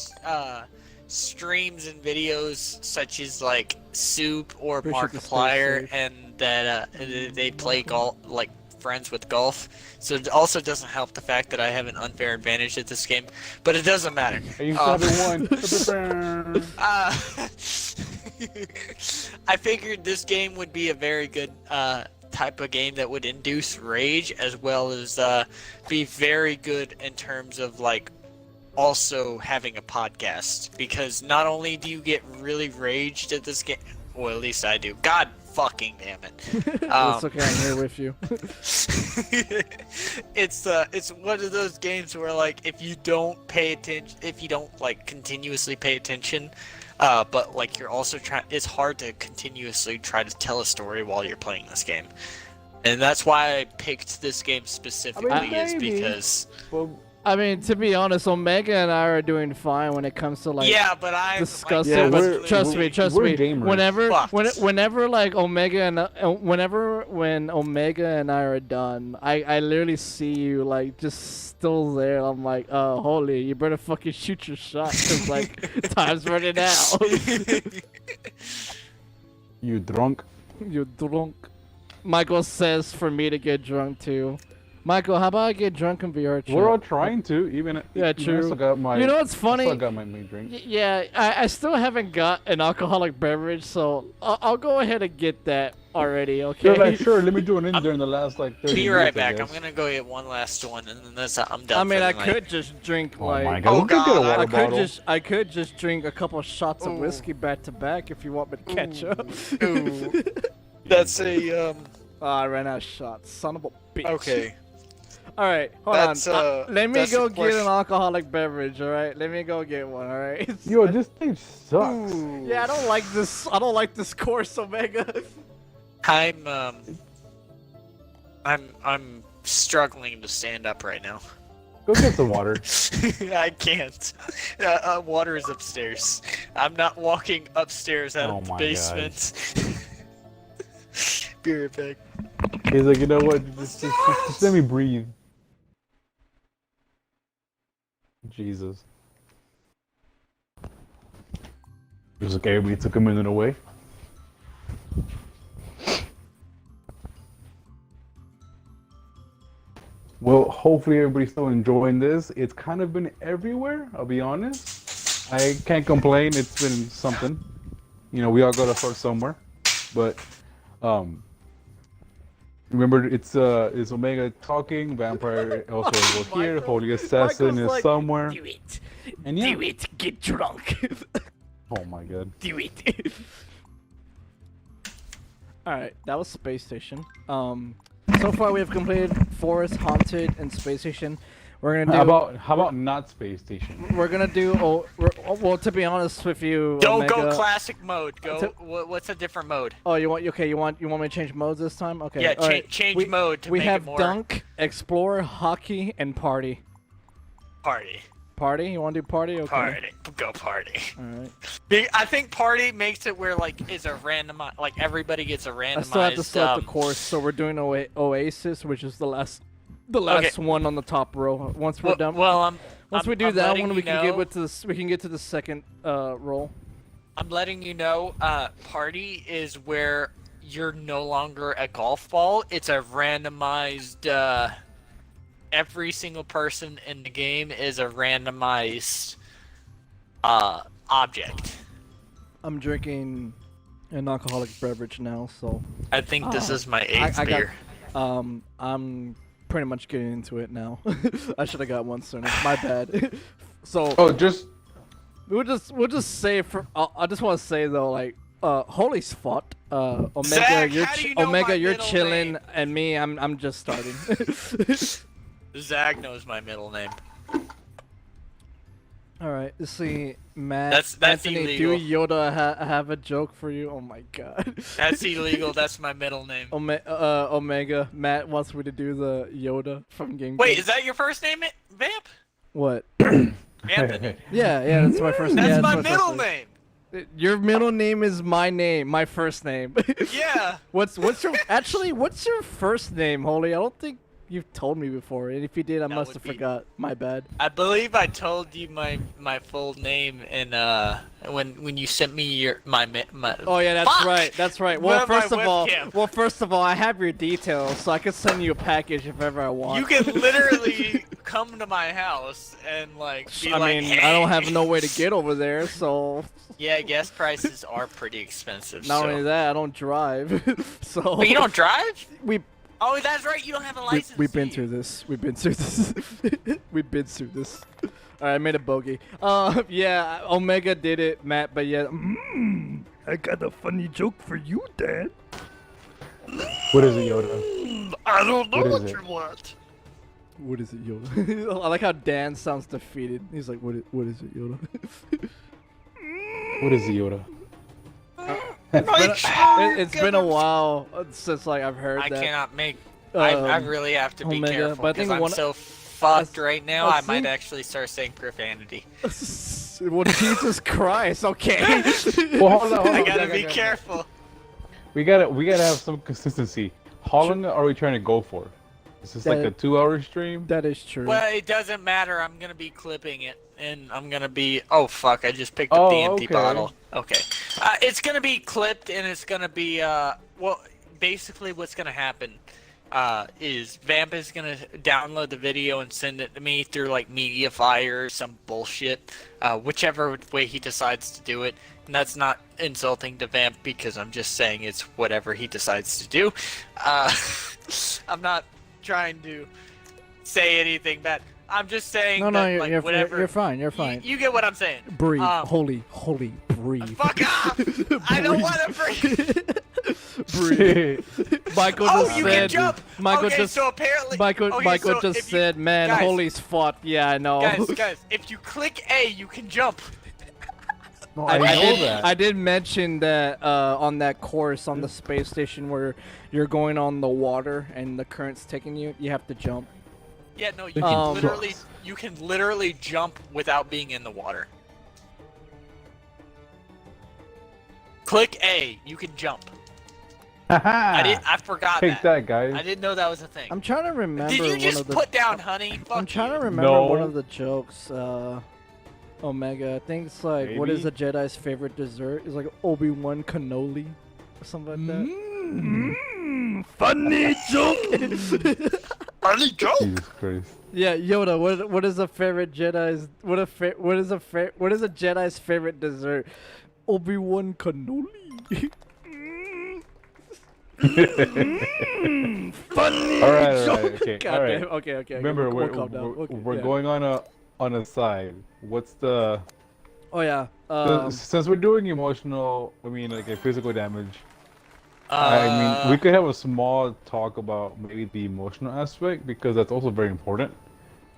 streams and videos such as Soup or Appreciate the Markiplier, safe. and that they play golf, friends with golf. So it also doesn't help the fact that I have an unfair advantage at this game, but it doesn't matter. You still haven't won. I figured this game would be a very good type of game that would induce rage, as well as be very good in terms of also having a podcast, because not only do you get really raged at this game, well, at least I do. God fucking damn it. It's okay, I'm here with you. It's one of those games where if you don't pay attention, if you don't continuously pay attention, but like you're also trying. It's hard to continuously try to tell a story while you're playing this game, and that's why I picked this game specifically. Is maybe. because Well, I mean, to be honest, Omega and I are doing fine when it comes to like yeah, but I discussing. Yeah, but we're- trust we're- me, trust we're me. gamers. Whenever like Omega and when Omega and I are done, I literally see you like just still there. I'm like, oh, holy, you better fucking shoot your shot, cause like time's running out. you drunk? You're drunk. Michael says for me to get drunk too. Michael, how about I get drunk and VR chat? We're all trying to, even Yeah, even I true. still got my, You know what's I funny? still got my main drink. Yeah, I still haven't got an alcoholic beverage, so I'll go ahead and get that already, okay? They're like, sure, let me do an in there in the last like 30 Be minutes, right I back. I'm guess. gonna go get one last one, and then that's I'm done. I mean, for I the night. could just drink Oh like my god, Oh we could get a God, water bottle. I could just drink a couple shots of Ooh. whiskey back to back if you want me to catch up. Ooh. That's a Oh, I ran out of shots. Son of a bitch. Okay. All right, hold That's, on. Let me that's go a get question. an alcoholic beverage. All right, let me go get one. All right. Yo, this thing sucks. Yeah, I don't like this. I don't like this course, Omega. I'm struggling to stand up right now. Go get some water. I can't. Water is upstairs. I'm not walking upstairs out Oh of the my basement. Be right back. He's like, you know what? Just let me breathe. Jesus. It was like everybody took a minute away. Well, hopefully everybody's still enjoying this. It's kind of been everywhere, I'll be honest. I can't complain. It's been something. You know, we all gotta start somewhere. But, remember, it's Omega talking, Vampire also is here, Michael- Holy Assassin Michael's is like, somewhere. Do it. And yeah. Do it. Get drunk. Oh my god. Do it. Alright, that was Space Station. So far we have completed Forest, Haunted, and Space Station. We're gonna do. How about not Space Station? We're gonna do. Well, to be honest with you, Don't Omega, go classic mode. Go. To- What's a different mode? Oh, you want? Okay, you want me to change modes this time? Okay. Yeah, all right. change mode to we make have it more Dunk, Explore, Hockey, and Party. party. Party? You want to do Party? Okay. Party. Go party. All right. I think party makes it where like is a random like everybody gets a randomized. I still have to select the course, so we're doing Oasis, which is the last one on the top row. Once we're done. Well, Once we do that one, we can get to the we can get to the second roll. I'm letting you know. Party is where you're no longer a golf ball. It's a randomized. Every single person in the game is a randomized object. I'm drinking an alcoholic beverage now, so I think this is my eighth I got- beer. I'm pretty much getting into it now. I should have got one sooner. My bad. So Oh, just we'll just say for I just want to say though, like holy spot, Omega, Zach, you're how do you know Omega, my you're middle chilling, name? and me, I'm just starting. Zach knows my middle name. All right, let's see, Matt. That's Anthony, do illegal. Yoda have a joke for you? Oh my god. That's illegal. That's my middle name. Omega, Matt wants me to do the Yoda from Game. Wait, is that your first name, Vamp? What? Anthony. Yeah, that's my first name. That's Yeah, my first middle name. name. Your middle name is my name, my first name. Yeah. What's your first name, Holy? I don't think you've told me before, and if you did, I That must would have be- forgot. My bad. I believe I told you my full name in when you sent me my. Oh yeah, that's Fuck! right. That's right. Where Well, my first of all, I have your details, so I can send you a package if ever I want. You can literally come to my house and like be I like, mean, hey. I don't have no way to get over there, so Yeah, gas prices are pretty expensive. not so. only that, I don't drive. So But you don't drive? we Oh, that's right. You don't have a license. we've been do through you? this. We've been through this. We've been through this. All right, I made a bogey. Yeah, Omega did it, Matt. But yeah, I got a funny joke for you, Dad. what is it, Yoda? I don't know What is what it? you want. What is it, Yoda? I like how Dan sounds defeated. He's like, what is it, Yoda? What is Yoda? It's been a while since like I've heard I that. cannot make. I um, really have to be Omega, careful but I because think I'm one- so fucked right now. I I might think- actually start saying profanity. Well, Jesus Christ, okay. Well, hold on. I gotta be careful. We gotta have some consistency. How long are we trying to go for? Is this like a That- 2-hour stream? That is true. Well, it doesn't matter. I'm gonna be clipping it, and I'm gonna be. Oh fuck! I just picked up Oh, the empty okay. bottle. Okay, it's gonna be clipped, and it's gonna be. Well, basically, what's gonna happen is Vamp is gonna download the video and send it to me through like MediaFire or some bullshit, whichever way he decides to do it. And that's not insulting to Vamp because I'm just saying it's whatever he decides to do. I'm not trying to say anything bad. I'm just saying no, that, no, like, you're whatever. you're fine. You're fine. You get what I'm saying. Breathe, Um, holy, breathe. Fuck off! I don't want to breathe. Breathe. Michael Oh, just you said. can jump. Michael Okay, just. so apparently. Michael okay, so just if you- said, "Man, guys, holy's fuck." Yeah, I know. Guys, if you click A, you can jump. No, I, I know did, that. I did mention that on that course on the space station where you're going on the water and the current's taking you, you have to jump. Yeah, no, you Um, can literally jump without being in the water. Click A, you can jump. I forgot Take that, guys. I didn't know that was a thing. I'm trying to remember. Did you one just of the, put down honey? Fuck I'm trying you. to remember one No. of the jokes. Omega. I think it's like, what is Maybe? a Jedi's favorite dessert? It's like Obi-Wan cannoli or something like that. Funny joke. Funny joke. Jesus Christ. Yeah, Yoda. What is a favorite Jedi's? What is a Jedi's favorite dessert? Obi-Wan cannoli. Funny All right, joke. okay, God all right. damn. Okay. Remember, we'll we're, calm down. we're, Okay, we're yeah. going on a side. What's the Oh yeah. since we're doing emotional, I mean like a physical damage. I mean, we could have a small talk about maybe the emotional aspect because that's also very important.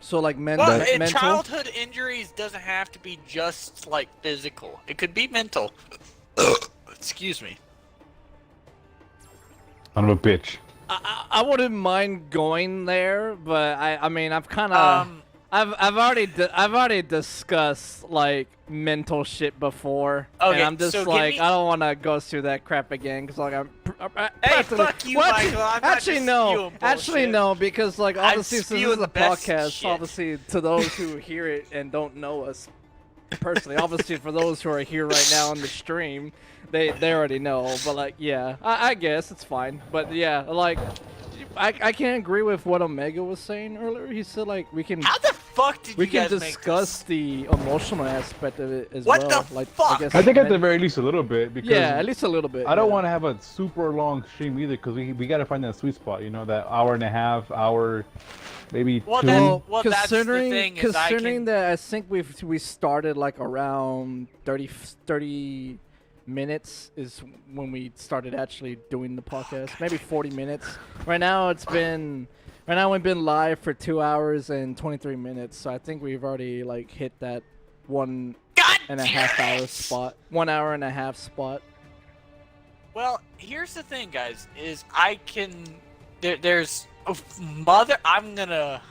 So like mental. Well, mental. childhood injuries doesn't have to be just like physical. It could be mental. Excuse me. Son of a bitch. I wouldn't mind going there, but I mean I've kind of I've already discussed like mental shit before, Okay, and I'm just so give like me- I don't want to go through that crap again because like I'm. Hey, practically- fuck you, Well, Michael. I'm not actually just no, spewing actually bullshit. no, because like I'm obviously since this spewing is the a best podcast, shit. obviously to those who hear it and don't know us personally, obviously for those who are here right now on the stream, they already know. But like yeah, I guess it's fine. But yeah, like. I can't agree with what Omega was saying earlier. He said like we can How the fuck did we you can guys make discuss this? the emotional aspect of it as What well. the like fuck? guess I think at the men- very least a little bit because yeah, at least a little bit. I don't yeah. want to have a super long stream either because we got to find that sweet spot. You know, that hour and a half, hour, maybe Well, two. then- Well, that's the considering thing is I considering can- that I think we started like around 30 minutes is when we started actually doing the podcast. Maybe 40 minutes. Right now we've been live for 2 hours and 23 minutes. So I think we've already like hit that 1.5 hour spot. 1 hour and a half spot. Well, here's the thing, guys. Is I can there's mother. I'm gonna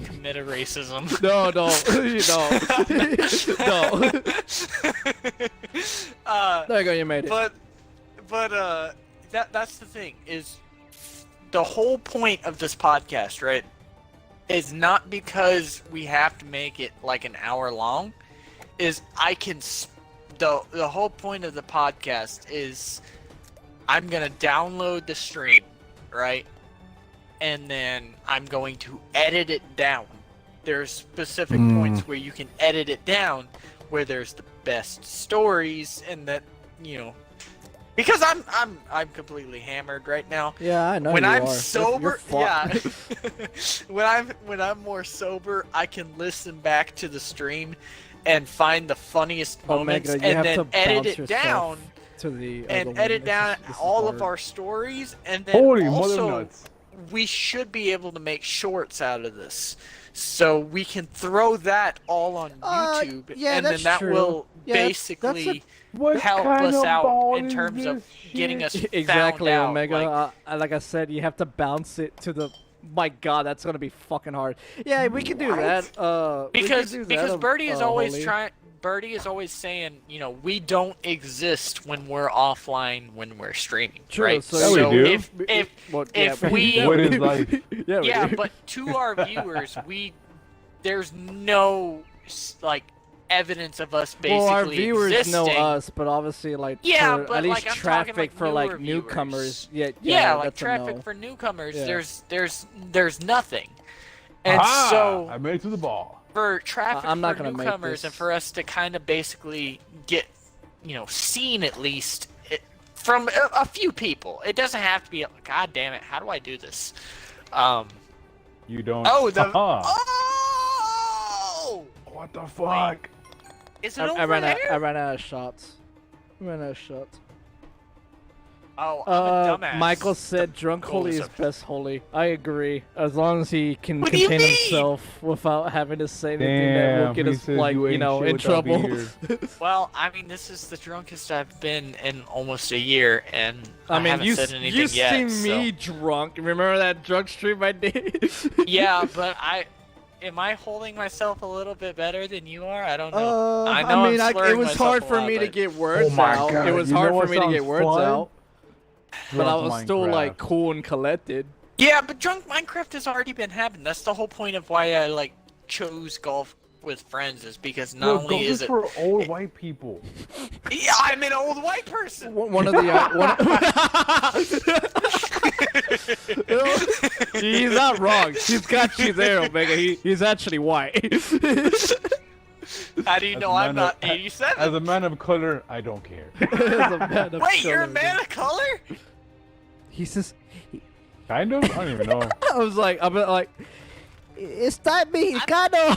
commit a racism. No, no. There you go, you made it. But that's the thing is the whole point of this podcast, right? Is not because we have to make it like an hour long. Is I can the whole point of the podcast is I'm gonna download the stream, right? And then I'm going to edit it down. There's specific points where you can edit it down where there's the best stories and that, you know, because I'm completely hammered right now. Yeah, I know When you I'm are. sober, You're yeah. fucked. when I'm more sober, I can listen back to the stream and find the funniest moments Omega, you and have then to edit bounce it yourself down to the other and one. edit down This is all of hard. our stories and then Holy mother also nuts! we should be able to make shorts out of this. So we can throw that all on YouTube Yeah, and then that's that true. will Yeah, basically What help kind us of out ball in is terms of this getting shit? us Exactly, found out. Omega. Like I said, you have to bounce it to the. My God, that's gonna be fucking hard. Yeah, we can do that. We can Because do that, because Birdie is always Holy. trying. Birdie is always saying, you know, we don't exist when we're offline when we're streaming, True, right? so Yeah, we do. if yeah, we yeah, What we is do. life? Yeah, we yeah, do. but to our viewers, there's no like evidence of us basically Well, our viewers existing. know us, but obviously, like, Yeah, for but at least like, I'm talking, traffic like, for like newer newcomers. viewers. Yeah, Like that's a traffic no. for newcomers, Yeah. there's nothing. And so I made it to the ball. for traffic I'm not for gonna make newcomers this. and for us to kind of basically get, you know, seen at least from a few people. It doesn't have to be. God damn it! How do I do this? You don't. Oh, the. Uh-huh. Oh! What the fuck? Is it I over ran out. there? I ran out of shots. Oh, I'm a dumbass. Michael said drunk holy is goals are- best holy. I agree. As long as he can What do you contain mean? himself without having to say anything that will Damn, get he us, says like, you ain't know, shit in without trouble. beer. Well, I mean, this is the drunkest I've been in almost a year, and I, mean, haven't said anything you yet. seen me drunk. Remember that drunk stream I did? Yeah, but am I holding myself a little bit better than you are? I don't know. I know I mean, I'm it slurring was myself hard a for lot, me to but- get words Oh my out. God, It was you hard know for what me to get sounds words fun? out. But I Drunk was still Minecraft. like cool and collected. Yeah, but drunk Minecraft has already been happening. That's the whole point of why I like chose golf with friends, is because not Bro, only golf is is it. for old white people. Yeah, I'm an old white person. One of the he's not wrong. He's got you there, Omega. He's actually white. How do you As know a I'm man not of- 87? As a man of color, I don't care. As a man of Wait, you're a color. man of color? He says. Kind of? I don't even know. I was like, está mexicano.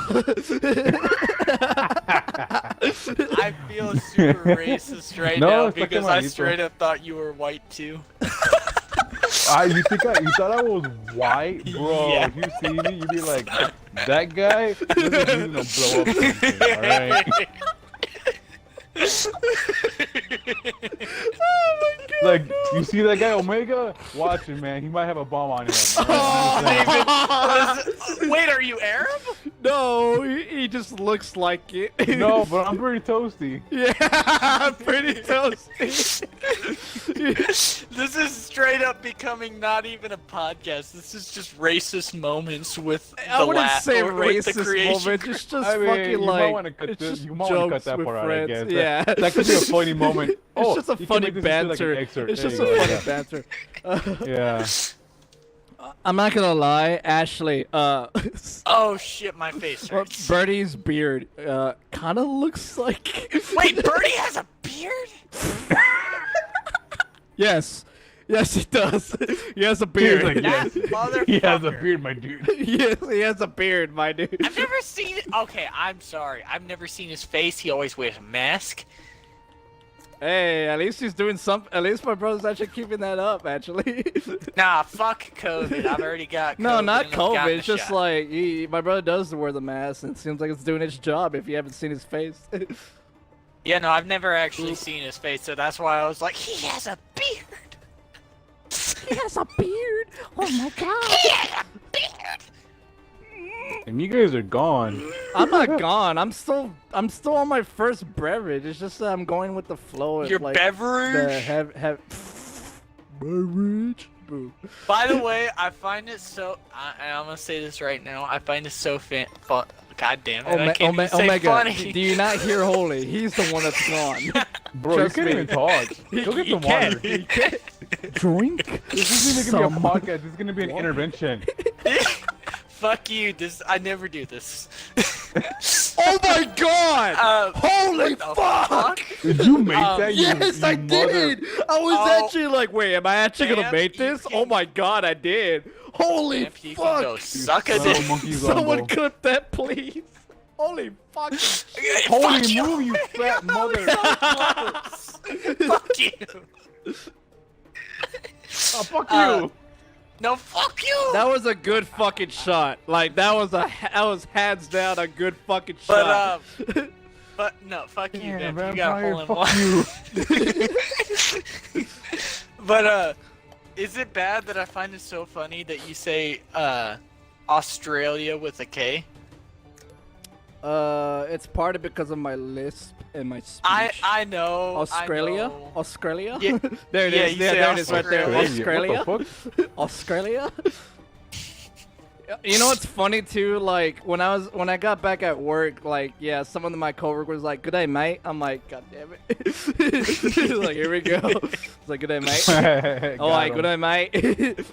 I feel super racist right No, now it's like because a I manito. straight up thought you were white too. You thought I was white, bro? Yeah. If you see me, you'd be like, that guy doesn't even blow up something, all right? Like, you see that guy Omega? Watch him, man. He might have a bomb on him. Wait, are you Arab? No, he just looks like it. No, but I'm pretty toasty. Yeah, pretty toasty. This is straight up becoming not even a podcast. This is just racist moments with the I wouldn't say with the racist creation moment. It's just I mean, fucking you like. might want to cut it's this. just You might want to cut jokes that with part out, I friends. guess. Yeah, That could be a funny moment. It's Oh, just a you can funny make this into, like, an banter. excerpt. It's There just you a go, funny yeah. banter. Yeah. I'm not gonna lie, Ashley. Oh shit, my face hurts. Birdie's beard, kind of looks like. Wait, Birdie has a beard? Yes, he does. He has a beard. like, That yes. motherfucker. He has a beard, my dude. Yes, he has a beard, my dude. I've never seen it. Okay, I'm sorry. I've never seen his face. He always wears a mask. Hey, at least he's doing something. At least my brother's actually keeping that up, actually. Nah, fuck COVID. I've already got COVID. No, not and I've gotten COVID. the It's just shot. like my brother does wear the mask, and it seems like it's doing its job. If you haven't seen his face. Yeah, no, I've never actually seen his face, so that's why I was like, he has a beard. He has a beard. Oh my god. He has a beard. And you guys are gone. I'm not gone. I'm still on my first beverage. It's just that I'm going with the flow. Your like, beverage? The beverage. Boo. By the way, I find it so. I'm gonna say this right now. I find it so fun. God damn it! I can't even say Omega, funny. do you not hear Holy? He's the one that's gone. Bro, Trust you can't me. even talk. Go get some water. Drink. This isn't even gonna be a podcast. This is gonna be an intervention. Fuck you. I never do this. Oh my god! Holy what the fuck! Did you make that? You, Yes, you I mother- did! I was Oh. actually like, wait, am I actually gonna Vamp, make you this? can- Oh my god, I did! Holy Vamp, you can go fuck! suck a son of dick. a monkey's Someone elbow. clip that, please! Holy fucking shit! Holy Fuck you. move, you fat mother! Fuck you. Oh, fuck Uh, you! No, fuck you. That was a good fucking shot. Like that was hands down a good fucking But shot. fuck you, Damn, man. You got a vampire, hole in fuck one. you. But is it bad that I find it so funny that you say Australia with a K? It's partly because of my lisp and my speech. I know. Australia? I know. Australia? Yeah, there it yeah, is. you Yeah, say there it is right there. Australia. Australia? What the fuck? Australia? You know what's funny too? Like when I got back at work, like yeah, some of my coworkers was like, "Good day, mate." I'm like, "God damn it!" Like here we go. It's like, "Good day, mate." Oh, like, "Good day, mate."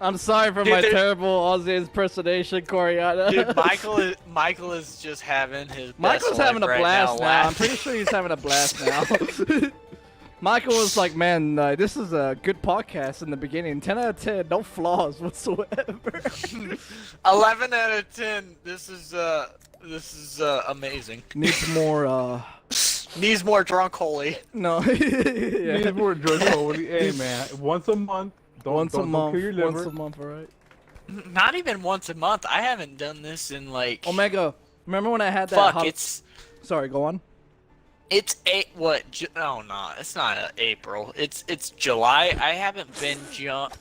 I'm sorry for Dude, my there- terrible Aussie impersonation, Coriana. Dude, Michael is just having his. Michael's best having a life right blast now. I'm laughing. pretty sure he's having a blast now. Michael was like, "Man, this is a good podcast in the beginning. 10 out of 10, no flaws whatsoever." 11 out of 10. This is amazing. Needs more. Needs more drunk holy. No. Yeah. Yeah. More drug holy. Hey man, once a month. Once a month. Kill your liver. Once a month, alright. Not even once a month. I haven't done this in like. Omega, remember when I had that? Fuck, Sorry, go on. it's oh no, it's not April. It's July. I haven't been drunk.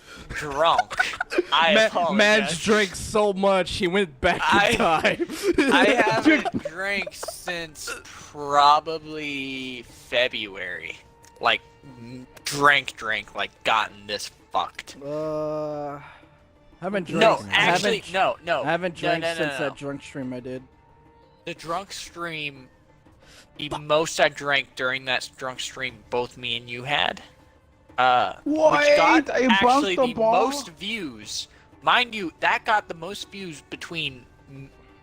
I apologize. Man's drank so much he went back in time. I haven't drank since probably February. Like drank, like gotten this fucked. Haven't drank. No, actually, no. I haven't drank no, since no. that drunk stream I did. The drunk stream, the most I drank during that drunk stream, both me and you had. Which got I actually bounced the the ball. most views. Mind you, that got the most views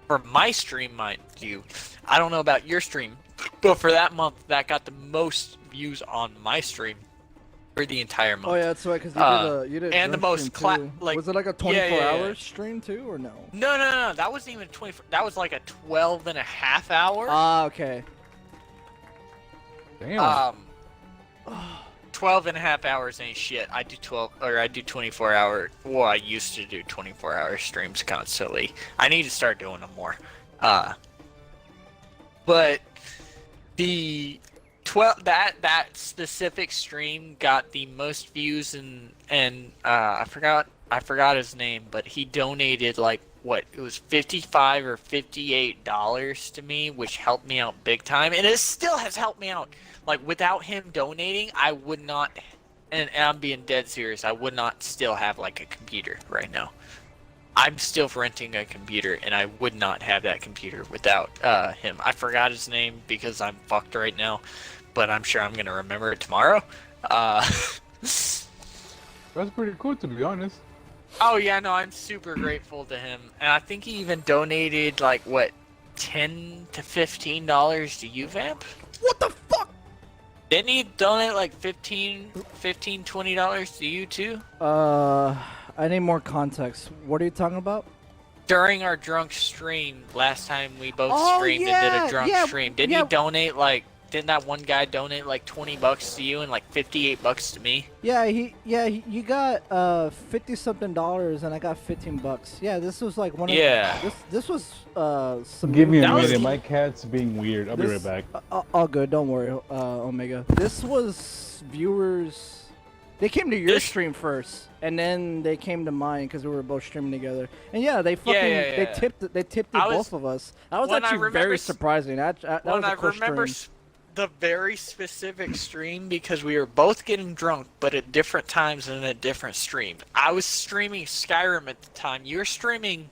for my stream, mind you. I don't know about your stream, but for that month, that got the most views on my stream for the entire month. Oh yeah, that's right. Because you did a and the drunk most stream too. like was it like a yeah, 24-hour yeah. stream too, or no? No, that wasn't even 24. That was like a 12 and a half hour. Ah, okay. Damn. 12 and a half hours ain't shit. I do 24 hour. Well, I used to do 24-hour streams constantly. I need to start doing them more. But the that specific stream got the most views and I forgot his name, but he donated like what, it was $55 or $58 to me, which helped me out big time, and it still has helped me out. Like without him donating, I would not, and I'm being dead serious, I would not still have like a computer right now. I'm still renting a computer, and I would not have that computer without him. I forgot his name because I'm fucked right now, but I'm sure I'm gonna remember it tomorrow. That's pretty cool, to be honest. Oh yeah, no, I'm super grateful to him, and I think he even donated like what, $10 to $15 to UVamp. What the fuck? Didn't he donate like $15, $20 to you too? I need more context. What are you talking about? During our drunk stream last time we both Oh, streamed yeah, and did a drunk yeah, stream, didn't yeah. he donate like? Didn't that one guy donate like $20 to you and like $58 to me? Yeah, you got $50-something and I got $15. Yeah, this was like one of Yeah. this was some Give me a That was- minute. My cat's being weird. I'll be right This- back. all good, don't worry, Omega. This was viewers. They came to your This- stream first, and then they came to mine because we were both streaming together. And yeah, they fucking yeah. they tipped I was- both of us. That was when I actually remember very s- surprising. That was When a I cool remember stream. the very specific stream, because we were both getting drunk, but at different times and at different streams. I was streaming Skyrim at the time. You were streaming,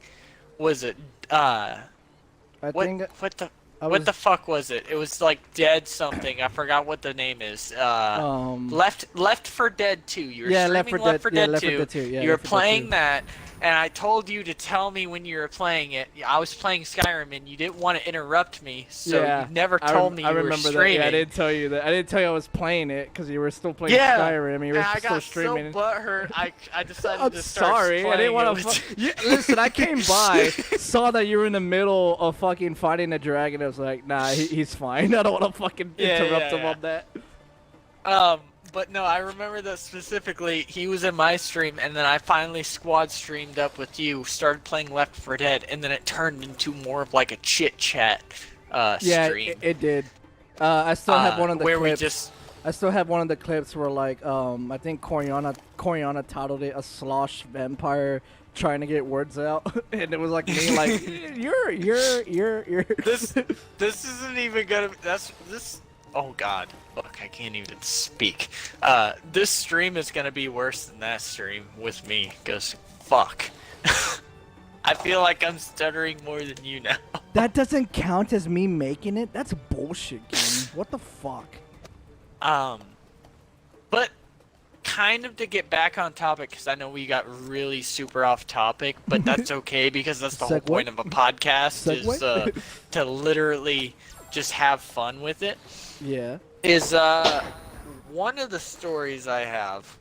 was it? I think What the? I What was the fuck was it? It was like Dead something. I forgot what the name is. Left 4 Dead 2. You were yeah, streaming Left 4 Left 4 Dead, yeah, Dead Left 4 2. Dead 2. Yeah, You were Left 4 Dead 2. playing that, and I told you to tell me when you were playing it. I was playing Skyrim, and you didn't want to interrupt me, so Yeah, you never told me you I were remember streaming. that. Yeah, I didn't tell you that. I didn't tell you I was playing it because you were still playing Yeah, Skyrim. And you were and I still got streaming. so butthurt, I decided I'm to start sorry. I didn't playing want it to. with- Yeah, listen, I came by, saw that you were in the middle of fucking fighting a dragon. I was like, nah, he's fine. I don't want to fucking interrupt him on that. But no, I remember that specifically. He was in my stream, and then I finally squad streamed up with you, started playing Left 4 Dead, and then it turned into more of like a chit chat Yeah, stream. it did. I still have one of the where clips. we just I still have one of the clips where like I think Coriana titled it a slosh vampire trying to get words out, and it was like me like you're this isn't even gonna this. Oh God, look, I can't even speak. This stream is gonna be worse than that stream with me, cause fuck. I feel like I'm stuttering more than you now. That doesn't count as me making it. That's bullshit, game. What the fuck? But kind of to get back on topic, because I know we got really super off topic, but that's okay because that's the whole Segue? point of a podcast is Segue? to literally just have fun with it. Yeah. Is one of the stories I have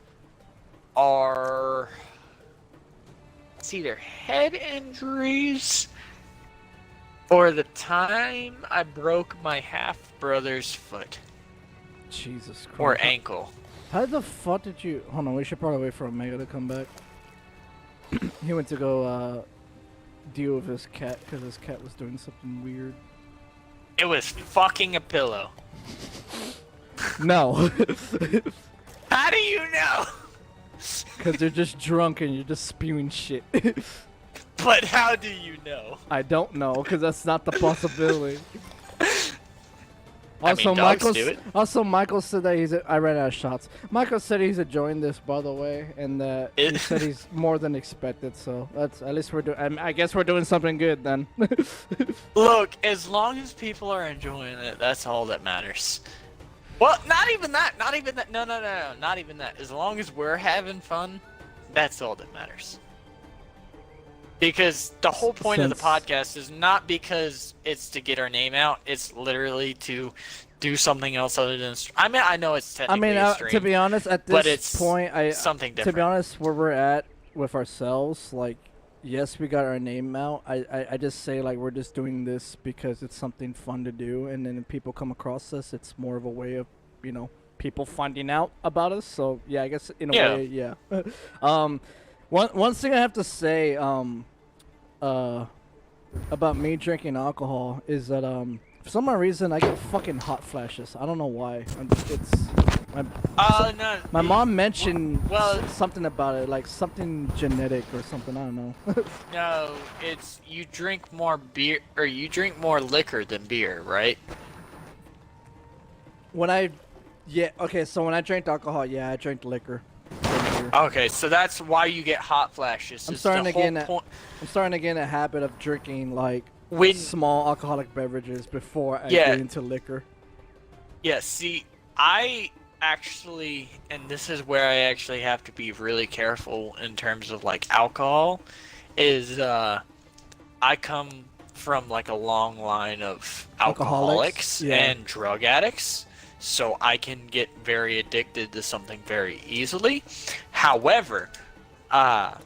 are it's either head injuries or the time I broke my half brother's foot Jesus Christ. or ankle. How the fuck did you? Hold on, we should probably wait for Omega to come back. He went to go deal with his cat because his cat was doing something weird. It was fucking a pillow. No, How do you know? because they're just drunk and you're just spewing shit. But how do you know? I don't know because that's not the possibility. I mean, dogs do it. Also, Michael said that I ran out of shots. Michael said he's enjoying this, by the way, and that he said he's more than expected. So that's at least we're doing. I guess we're doing something good then. Look, as long as people are enjoying it, that's all that matters. Well, not even that. Not even that. No, not even that. As long as we're having fun, that's all that matters. Because the whole point of the podcast is not because it's to get our name out. It's literally to do something else other than. I mean, I know it's technically a stream, to be honest, at but this it's point, something different. To be honest, where we're at with ourselves, like, yes, we got our name out. I just say like we're just doing this because it's something fun to do, and then if people come across us, it's more of a way of, people finding out about us. So yeah, I guess in a way, yeah. One thing I have to say about me drinking alcohol is that for some reason I get fucking hot flashes. I don't know why. My mom mentioned something about it, like something genetic or something. I don't know. No, it's you drink more beer or you drink more liquor than beer, right? So when I drank alcohol, yeah, I drank liquor. Okay, so that's why you get hot flashes. I'm starting to get a habit of drinking like small alcoholic beverages before I get into liquor. Yeah, see, I actually, and this is where I actually have to be really careful in terms of like alcohol, is I come from like a long line of alcoholics and drug addicts. So I can get very addicted to something very easily. However, don't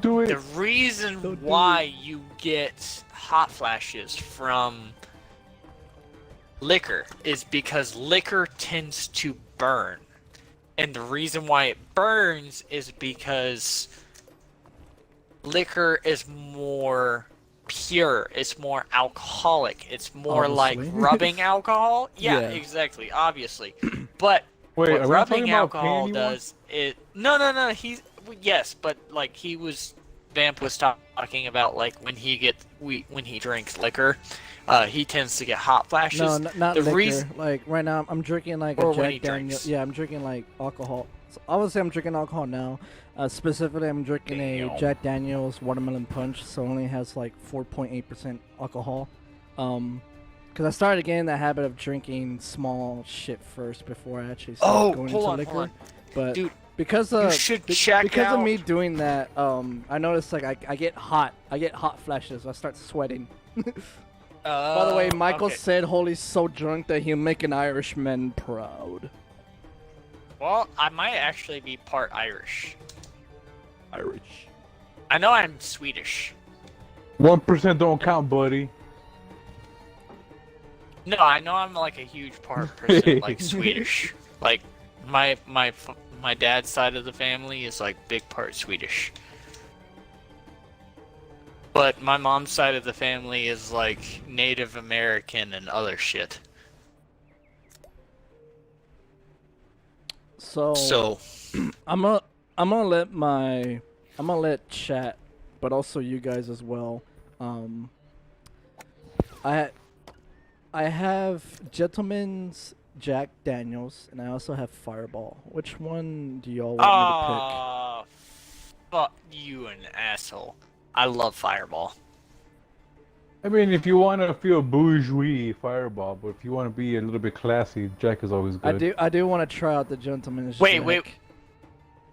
do it. The reason why you get hot flashes from liquor is because liquor tends to burn. And the reason why it burns is because liquor is more pure, it's more alcoholic, it's more like rubbing alcohol. Yeah, exactly, obviously. But wait, what rubbing alcohol does it yes, but like Vamp was talking about like when he drinks liquor, he tends to get hot flashes. No, not the liquor. reason Like right now I'm drinking like a Jack Daniels. Yeah, I'm drinking like alcohol. So obviously I'm drinking alcohol now. Specifically, I'm drinking a Jack Daniels Watermelon Punch, so it only has like 4.8% alcohol. Because I started getting the habit of drinking small shit first before I actually started going into liquor. But dude, because you should check out. of me doing that, I noticed like I get hot flashes. I start sweating. By the way, Michael said Holy's so drunk that he'll make an Irishman proud. Well, I might actually be part Irish. I know I'm Swedish. 1% don't count, buddy. No, I know I'm like a huge percent like Swedish. Like my dad's side of the family is like big part Swedish. But my mom's side of the family is like Native American and other shit. So I'm gonna let chat, but also you guys as well. I have Gentleman's Jack Daniels, and I also have Fireball. Which one do y'all want me to Fuck you, an asshole. I love Fireball. I mean, if you want to feel bourgeois, Fireball, but if you want to be a little bit classy, Jack is always good. pick? I do want to try out the Gentleman's Wait, Jack.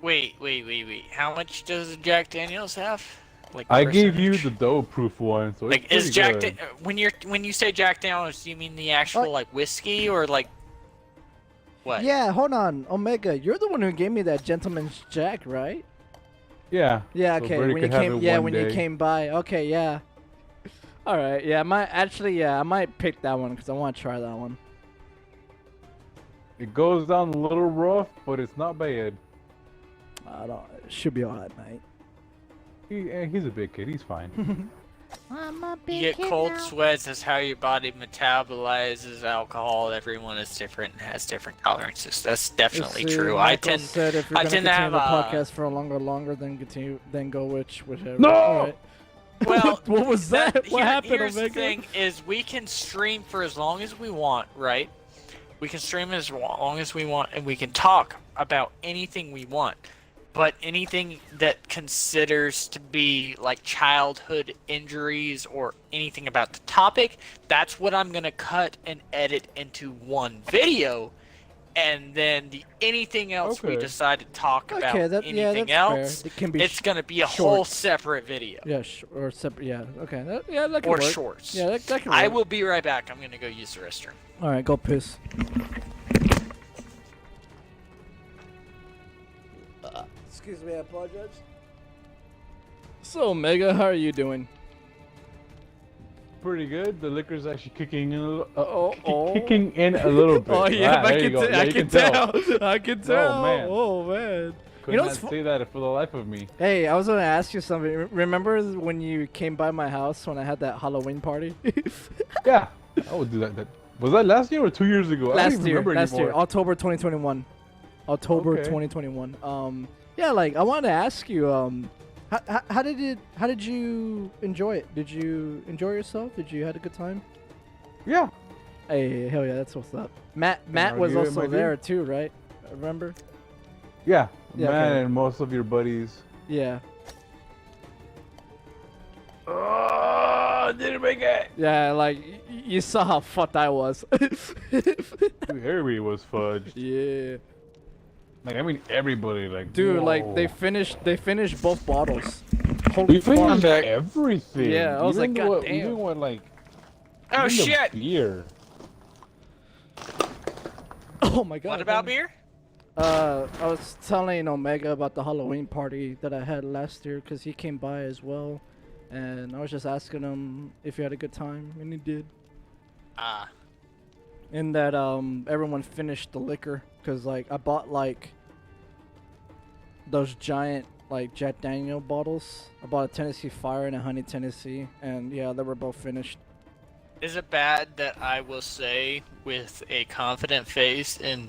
wait. How much does Jack Daniels have? Like I gave you percentage? the dough-proof one, so Like, it's is pretty Jack good. when you say Jack Daniels, do you mean the actual like whiskey or like what? Yeah, hold on, Omega. You're the one who gave me that Gentleman's Jack, right? Yeah. Yeah. so Okay. Birdie when you could have came, it yeah, one when you day. came by. Okay. Yeah. All right. Yeah. I might pick that one because I want to try that one. It goes down a little rough, but it's not bad. I don't. It should be alright, mate. He's a big kid. He's fine. You get cold sweats. That's how your body metabolizes alcohol. Everyone is different and has different tolerances. That's definitely Let's see, true. Michael said if you're I gonna tend to continue have the a- podcast for a longer, then go whichever. No! All right. Well, what was that? What happened, here's Omega? the thing: is we can stream for as long as we want, right? We can stream as long as we want, and we can talk about anything we want. But anything that considers to be like childhood injuries or anything about the topic, that's what I'm gonna cut and edit into one video. And then anything else we Okay. decide to talk about, Okay, anything that's else, fair. It can be it's gonna be a short. whole separate video. Yeah, or separate. Yeah. Okay. That can Or work. shorts. Yeah, that can I work. will be right back. I'm gonna go use the restroom. All right, go piss. Excuse me, I apologize. So, Omega, how are you doing? Pretty good. The liquor's actually kicking in a little. Oh. Kicking in a little bit. Oh yeah, Ah, there you go. Yeah, I you can tell. I can Oh, tell. man. Oh man. Could You know not what's fu- say that for the life of me. Hey, I was gonna ask you something. Remember when you came by my house when I had that Halloween party? Yeah, I would do that. Was that last year or 2 years ago? I don't last even year, remember anymore. October 2021. October Okay. 2021. Yeah, like I wanted to ask you, how did you enjoy it? Did you enjoy yourself? Did you had a good time? Yeah. Hey, hell yeah, that's what's up. Matt argue was it, my also dude. there too, right? Remember? Yeah. Yeah, Man, okay. and most of your buddies. Yeah. Oh, didn't make it. Yeah, like you saw how fucked I was. Dude, everybody was fudged. Yeah. Like, I mean, everybody. Like, Dude, like whoa. they finished both bottles. We Holy finished fuck. everything. Yeah, I was even like, what, God damn. even what, like. Oh even the shit! Beer. Oh my god. What about man. beer? I was telling Omega about the Halloween party that I had last year because he came by as well, and I was just asking him if he had a good time, and he did. Ah. And that everyone finished the liquor because like I bought like those giant like Jack Daniel bottles. I bought a Tennessee Fire and a Honey Tennessee, and yeah, they were both finished. Is it bad that I will say with a confident face and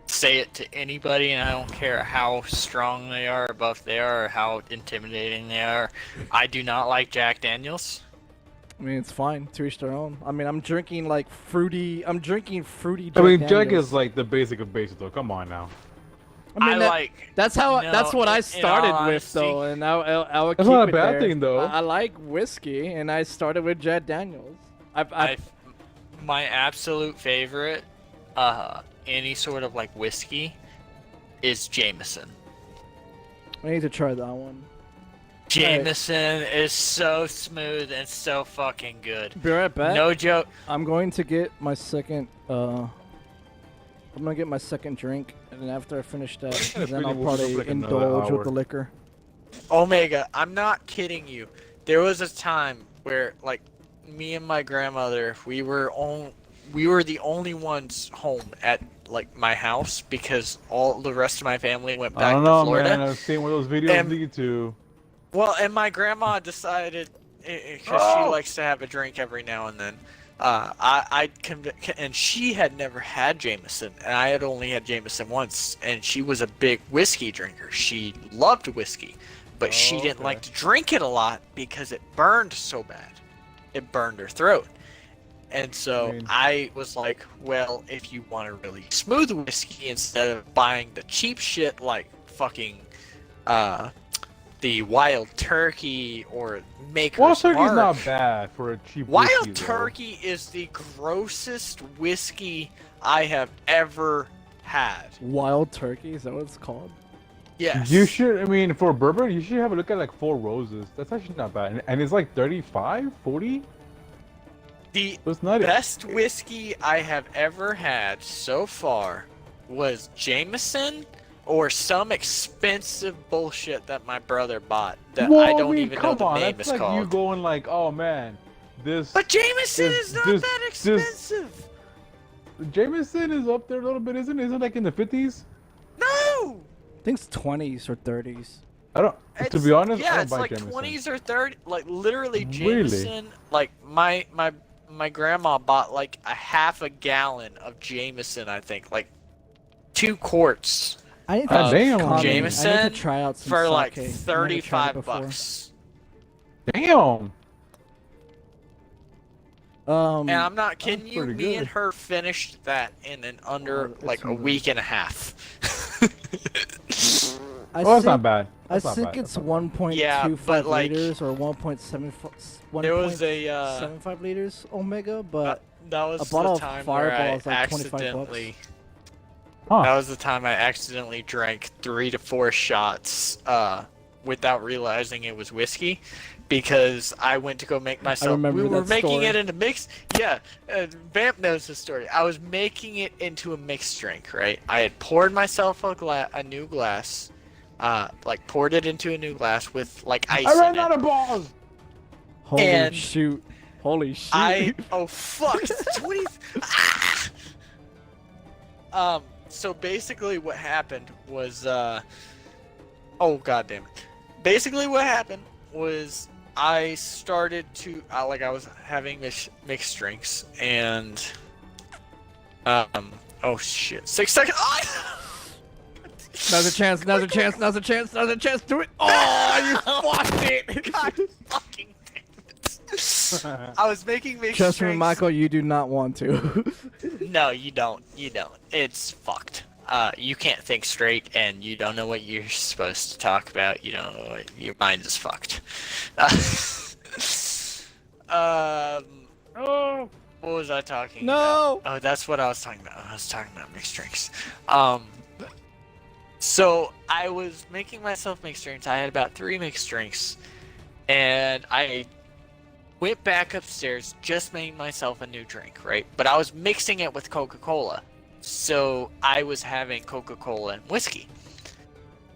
say it to anybody, and I don't care how strong they are, or buff they are, or how intimidating they are, I do not like Jack Daniels? I mean, it's fine. To each their own. I mean, I'm drinking fruity. I mean, Jack Daniels. is like the basic of basic, though. Come on now. I mean, that's No, what I in started all with, though, honesty- and I would That's keep not a it bad there. thing, though. I like whiskey, and I started with Jack Daniels. I My absolute favorite, any sort of like whiskey, is Jameson. need to try that one. Jameson is so smooth and so fucking good. Be right back. No joke. I'm going to get my second. I'm gonna get my second drink, and then after I finish that, then I'll We'll go probably for like another indulge with hour. the liquor. Omega, I'm not kidding you. There was a time where, like, me and my grandmother, we were the only ones home at like my house because all the rest of my family went I back don't to know, Florida. man. I've seen what those videos And- lead to. Well, and my grandma decided, because she likes to have a drink every now and then. And she had never had Jameson, and I had only had Jameson once, and she was a big whiskey drinker. She loved whiskey, but she didn't like to drink it a lot because it burned so bad. It burned her throat. And so I was like, well, if you want a really smooth whiskey instead of buying the cheap shit like fucking the Wild Turkey or Maker's Wild Turkey's Mark. not bad for a cheap Wild whiskey, Turkey is the grossest whiskey I have ever had. Wild Turkey, is that what it's called? Yes. You should, I mean, for bourbon, you should have a look at like Four Roses. That's actually not bad. And it's like 35, 40? The So it's not best whiskey I have ever had so far was Jameson or some expensive bullshit that my brother bought that I don't even know the name that's is like called. you going like, oh man, this. But Jameson is not that expensive. Jameson is up there a little bit, isn't it? Isn't it like in the 50s? No. I think it's 20s or 30s. I don't. To be honest, yeah, I don't it's buy like Jameson. 20s or 30s. Like literally, Really? Jameson. Like my grandma bought like a half a gallon of Jameson. I think like 2 quarts I need God damn. I need Jameson to try out some for like sake. I've never tried it before. $35. Damn. And I'm not kidding That's you. pretty Me good. and her finished that in under that's like a really week and a half. I Well, that's think, not bad. I That's not think bad. it's 1.25 Yeah, but, like, liters or 1.75 There was a 1.75 liters Omega, but that was a bottle the of time where Fireball I is like 25 bucks. accidentally. Huh. That was the time I accidentally drank 3 to 4 shots without realizing it was whiskey, because I went to go make myself. remember We were that making story. it in a mix. Yeah, Vamp knows the story. I was making it into a mixed drink, right? I had poured myself a new glass, like poured it into a new glass with like ice I ran in out it. of balls. Holy And shoot. Holy shoot. Oh fuck! 20. So basically, what happened was, oh god damn it! Basically, what happened was I started to like I was having mixed drinks and oh shit! 6 seconds. Now's a chance, now's a chance, now's a chance, now's a chance. Do it. Oh, you fucked it. God fucking damn it! I was making mixed Trust me, drinks. Michael, you do not want to. No, you don't. You don't. It's fucked. You can't think straight, and you don't know what you're supposed to talk about. You don't know what your mind is fucked. Oh. What was I talking No. about? Oh, that's what I was talking about. I was talking about mixed drinks. So I was making myself mixed drinks. I had about 3 mixed drinks, and I went back upstairs, just made myself a new drink, right? But I was mixing it with Coca-Cola. So I was having Coca-Cola and whiskey.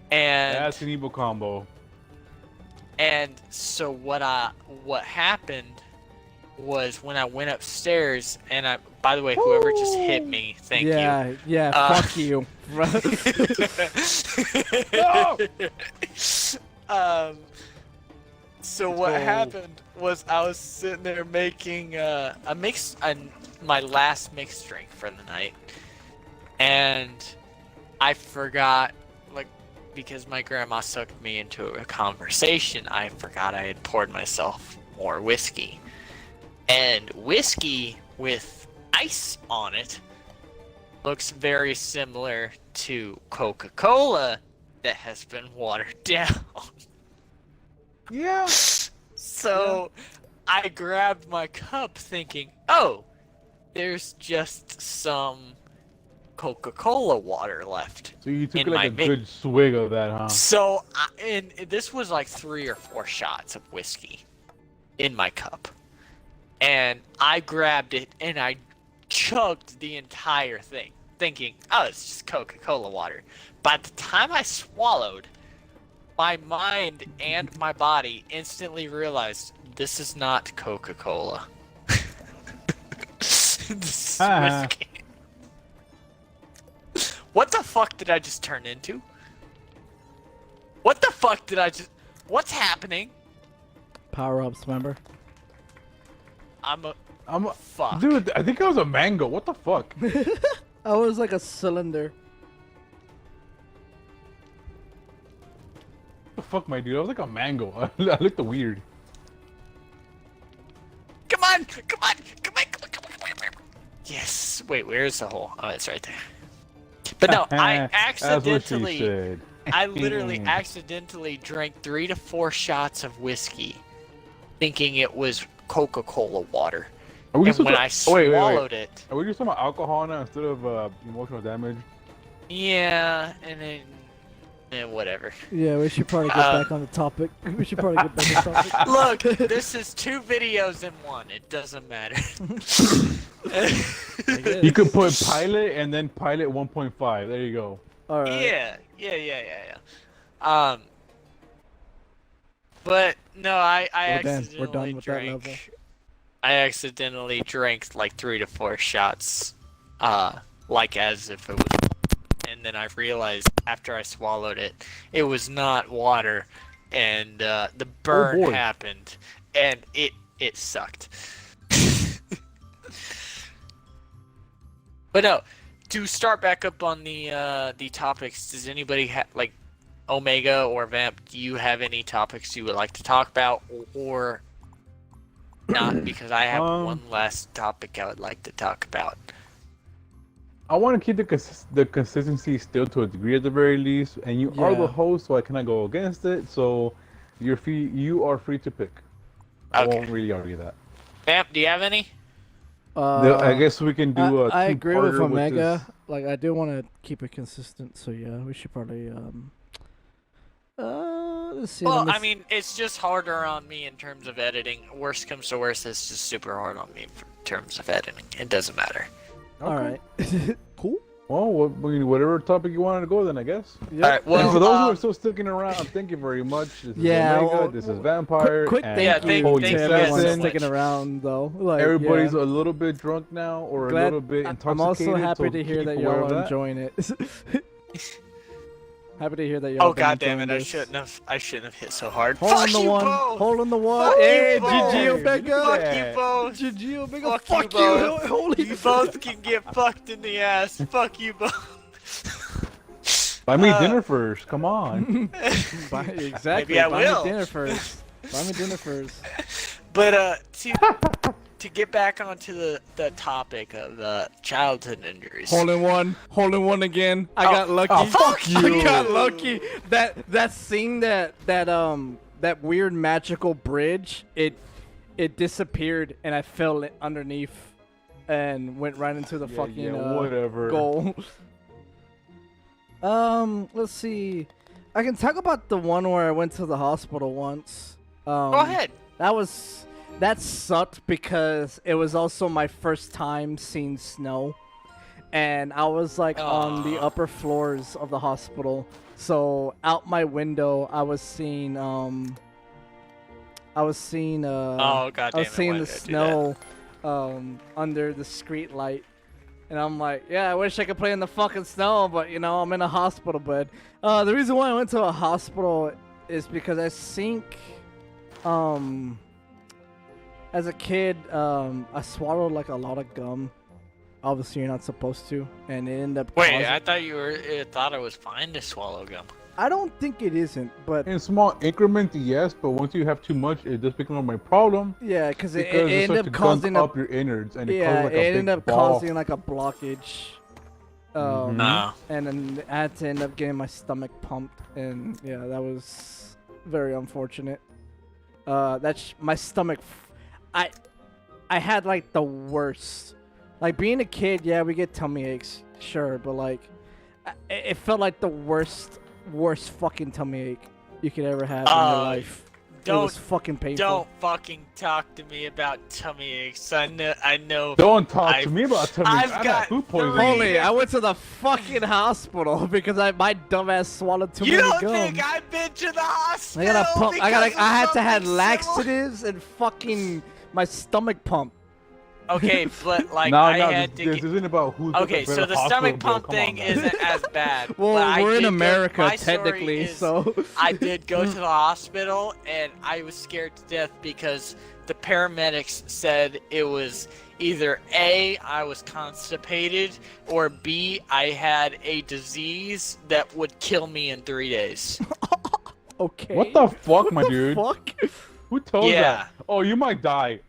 And That's an evil combo. and so what happened was when I went upstairs, and by the way, whoever just hit me, thank you. Yeah, fuck you. No! So what go. happened was I was sitting there making my last mixed drink for the night, and I forgot, like, because my grandma sucked me into a conversation, I forgot I had poured myself more whiskey. And whiskey with ice on it looks very similar to Coca-Cola that has been watered down. Yeah. So I grabbed my cup thinking, oh, there's just some Coca-Cola water left. So you took In like a my good swig of that, huh? So, and this was like 3 or 4 shots of whiskey in my cup. And I grabbed it and I chugged the entire thing, thinking, oh, it's just Coca-Cola water. By the time I swallowed, my mind and my body instantly realized this is not Coca-Cola. This is whiskey. What the fuck did I just turn into? What the fuck did I just... What's happening? power-ups, remember? I'm a I'm a, fuck. dude. I think I was a mango. What the fuck? I was like a cylinder. What the fuck, my dude? I was like a mango. I looked weird. Come on! Come on! Come on! Come on! Come on! Come on! Come on. Yes. Wait, where's the hole? Oh, it's right there. But no, I That's what she accidentally. said. I literally accidentally drank 3 to 4 shots of whiskey, thinking it was Coca-Cola water. Are we And supposed when to- I oh, wait, wait, wait. swallowed it, Are we just talking about alcohol now instead of emotional damage? yeah, and then whatever. Yeah, we should probably get back on the topic. We should probably get back on the topic. Look, this is 2 videos in one. It doesn't matter. You could put pilot and then pilot 1.5. There you go. All right. Yeah. But no, I We're done. accidentally We're done with that level. drank. I accidentally drank like 3 to 4 shots, like as if it was. And then I realized after I swallowed it, it was not water, and the burn boy. happened, and it sucked. But no, to start back up on the topics, does anybody have like Omega or Vamp? Do you have any topics you would like to talk about, or not? Because I have one last topic I would like to talk about. I want to keep the consistency still to a degree at the very least, and you are the Yeah. host, so I cannot go against it. So you are free to pick. I Okay. won't really argue that. Vamp, do you have any? I guess we can do a I agree with two-parter Omega. this. Like, I do want to keep it consistent, so yeah, we should probably let's see. Well, let me I mean, it's just harder on me in terms of editing. Worst comes to worst, it's just super hard on me in terms of editing. It doesn't matter. All right. Cool. Well, whatever topic you wanted to go, then I guess. Yep. All right. And Well, for those who are still sticking around, thank you very much. This is Yeah, Omega. well, This is Vampire. Quick and thank Yeah, you thank- Holy thank to you everyone guys so Assassin. sticking much. around, though. Like, Everybody's yeah. a little bit drunk now, or a Glad- little bit intoxicated. I'm also happy so to hear keep that aware y'all of are that. enjoying it. Happy to hear that y'all. oh have been god damn it! enjoying this. I shouldn't have hit so hard. Hole Fuck in the you one. both. Hole in the one. Fuck you Hey, both. GG Fuck Omega. Fuck you both. GG Omega. Fuck Fuck you you. both. Holy You both can get fucked in the ass. Fuck you both. Buy me dinner first. Come on. Exactly. Maybe I Buy will. me dinner first. Buy me dinner first. But to get back onto the topic of childhood injuries. Hole in one. Hole in one again. I Oh. got lucky. Oh, fuck you. I got lucky. That scene that weird magical bridge, it disappeared and I fell underneath and went right into the fucking whatever. goal. Let's see. I can talk about the one where I went to the hospital once. Go ahead. That sucked because it was also my first time seeing snow. And I was like on the Aw. upper floors of the hospital. So out my window I was seeing Oh god damn I was it! seeing why the did I do snow under the street light. And I'm like, yeah, I wish I could play in the fucking snow, but you know, I'm in a hospital bed. The reason why I went to a hospital is because I think as a kid, I swallowed like a lot of gum. Obviously, you're not supposed to, and it ended up. Wait, causing- I thought thought it was fine to swallow gum. I don't think it isn't, but In small increments, yes, but once you have too much, it does become my problem. yeah, because it Because it ended starts up to causing gunk up your innards, and it yeah, causes like it a ended big up ball. causing like a blockage. Mhm. No. And then I had to end up getting my stomach pumped, and yeah, that was very unfortunate. My stomach. I had like the worst. Like being a kid, yeah, we get tummy aches, sure, but like, it felt like the worst fucking tummy ache you could ever have in your life. It was fucking painful. Don't fucking talk to me about tummy aches. I know. Don't talk I've- to me about tummy. I've I got food poisoning. three- Holy, I went to the fucking hospital because my dumbass swallowed too You many don't gum. think I've been to the hospital? I gotta pump. because of I had to have something similar? laxatives and fucking my stomach pump. Okay, but like No, I no, had this to. Get... isn't about who's Okay, got the so better the hospital stomach bill. pump Come on, thing man. isn't as bad. Well, but I we're in did America my story technically, is, so I did go to the hospital and I was scared to death because the paramedics said it was either A, I was constipated, or B, I had a disease that would kill me in 3 days. okay. What the fuck, my What the dude? fuck? Who told Yeah. that? Oh, you might die.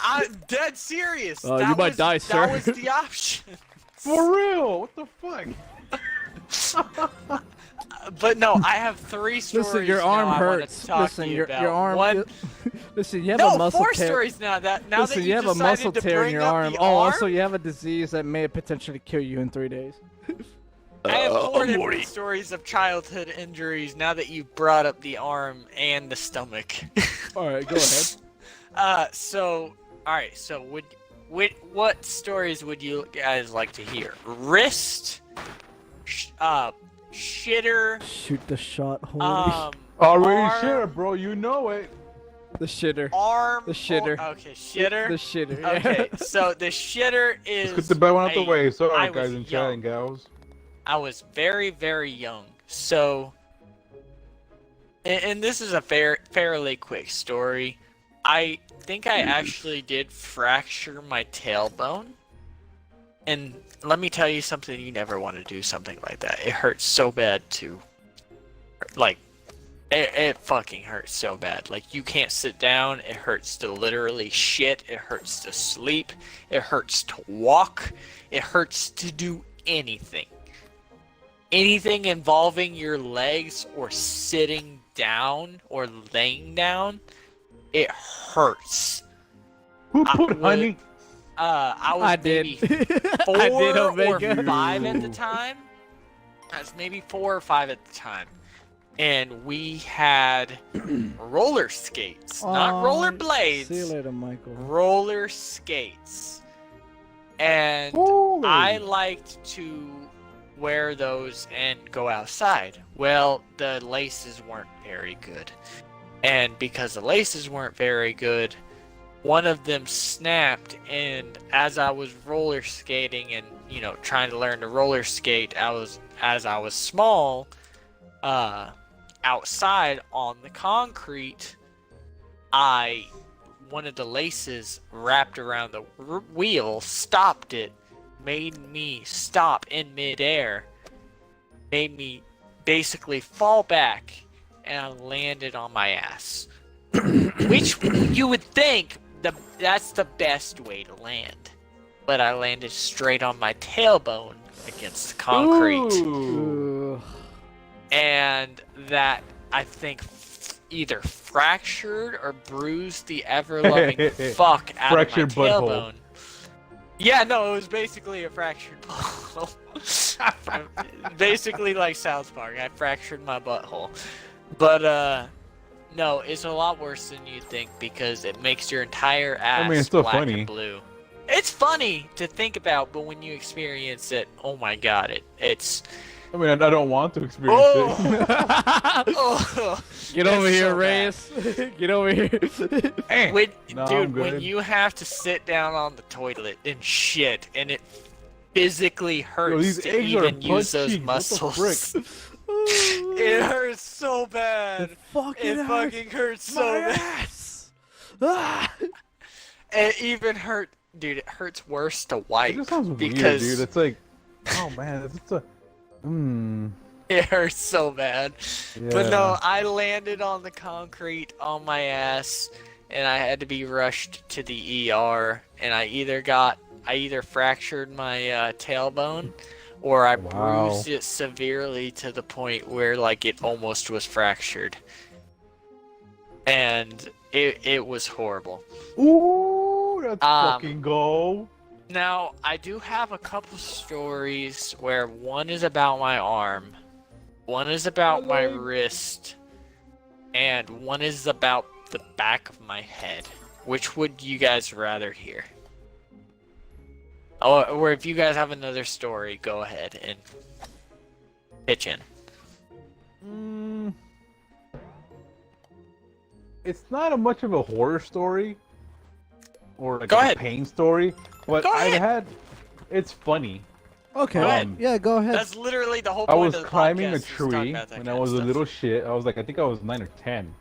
I'm dead serious. You That might was, die, sir. That was the option. For real? What the fuck? But no, I have 3 stories. Listen, your now arm I wanted hurts. to talk Listen, to you your about. arm. One, Listen, you have no, a muscle 4 tear. stories now. Now Listen, that you have a decided muscle to tear in bring your up arm. the Oh, arm, also you have a disease that may potentially kill you in 3 days. I have 4 different stories of childhood injuries. Now that you brought up the arm and the stomach. All right, go ahead. So, all right. So, what stories would you guys like to hear? Wrist, shitter, Shoot the shot. Holy. Already arm, sure, bro. You know it. The shitter. arm. The shitter. Okay, shitter. The shitter. Yeah. Okay, so the shitter is. Let's get the bad one out the I- way. Sorry, I guys was and chat young. and gals. I was very, very young. So, and this is a fairly quick story. I think I actually did fracture my tailbone. And let me tell you something, you never want to do something like that. It hurts so bad to, like, it fucking hurts so bad. Like, you can't sit down. It hurts to literally shit. It hurts to sleep. It hurts to walk. It hurts to do anything. Anything involving your legs or sitting down or laying down, it hurts. Who put honey? I was I did. maybe 4 I did, or Omega. 5 at the time. I was maybe 4 or 5 at the time. And we had roller skates. Not roller blades. See you later, Michael. Roller skates. And Holy. I liked to wear those and go outside. Well, the laces weren't very good. And because the laces weren't very good, one of them snapped, and as I was roller skating and, you know, trying to learn to roller skate, as I was small, outside on the concrete, one of the laces wrapped around the wheel, stopped it, made me stop in midair, made me basically fall back, and I landed on my ass. Which you would think that's the best way to land. But I landed straight on my tailbone against the concrete. Ooh. And that, I think, either fractured or bruised the ever-loving fuck out Fractured of my butthole. tailbone. Yeah, no, it was basically a fractured butthole. Basically like South Park, I fractured my butthole. But, no, it's a lot worse than you think because it makes your entire ass it's still black funny. and blue. It's funny to think about, but when you experience it, oh my god, it's... I mean, I don't want to experience it. Oh, Get it's over here, so bad. Reyes. Get over here. When, No, I'm dude, when good. you have to sit down on the toilet and shit, and it physically hurts these to eggs are even use butt those cheeks. What the muscles. frick? It hurts so bad. It fucking It hurts fucking hurts so my bad. ass. Ah. It even hurt, dude. It hurts worse to It wipe just sounds weird, because dude. It's like, oh man, it's a. it hurts so bad. But Yeah. no, I landed on the concrete on my ass, and I had to be rushed to the ER. And I either fractured my tailbone, or I Wow. bruised it severely to the point where like it almost was fractured. And it was horrible. Ooh, that's Um, fucking go. Now, I do have a couple stories where one is about my arm, one is about my wrist, and one is about the back of my head. Which would you guys rather hear? Or if you guys have another story, go ahead and pitch in. It's not much of a horror story, or like Go a ahead. pain story, but Go I've ahead. had. It's funny. Okay. Go ahead. Yeah, go ahead. That's literally the whole I point was of the climbing podcast a is to talk tree about that when kind I of was a stuff. little shit. I think I was 9 or 10.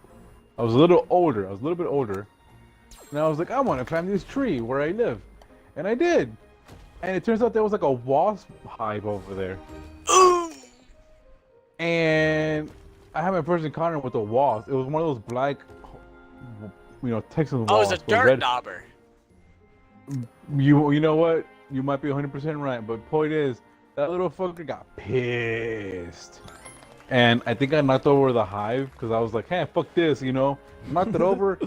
I was a little older. I was a little bit older. And I was like, I want to climb this tree where I live. And I did. And it turns out there was like a wasp hive over there. Ooh! And I had my first encounter with a wasp. It was one of those black, Texas wasps. Oh, it's a with dirt red- dauber. You know what? You might be 100% right, but point is, that little fucker got pissed. And I think I knocked over the hive because I was like, hey, fuck this, Knocked it over.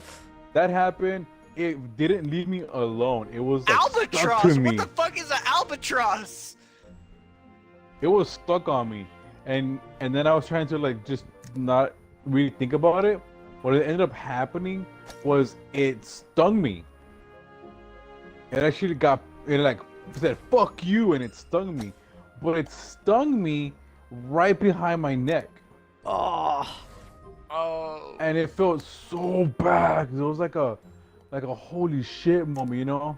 That happened. It didn't leave me alone. It was like stuck Albatross! to me. What the fuck is an albatross? It was stuck on me. And then I was trying to like just not really think about it. What ended up happening was it stung me. It actually said fuck you, and it stung me. But it stung me right behind my neck. Oh. Oh. And it felt so bad. It was like a holy shit moment,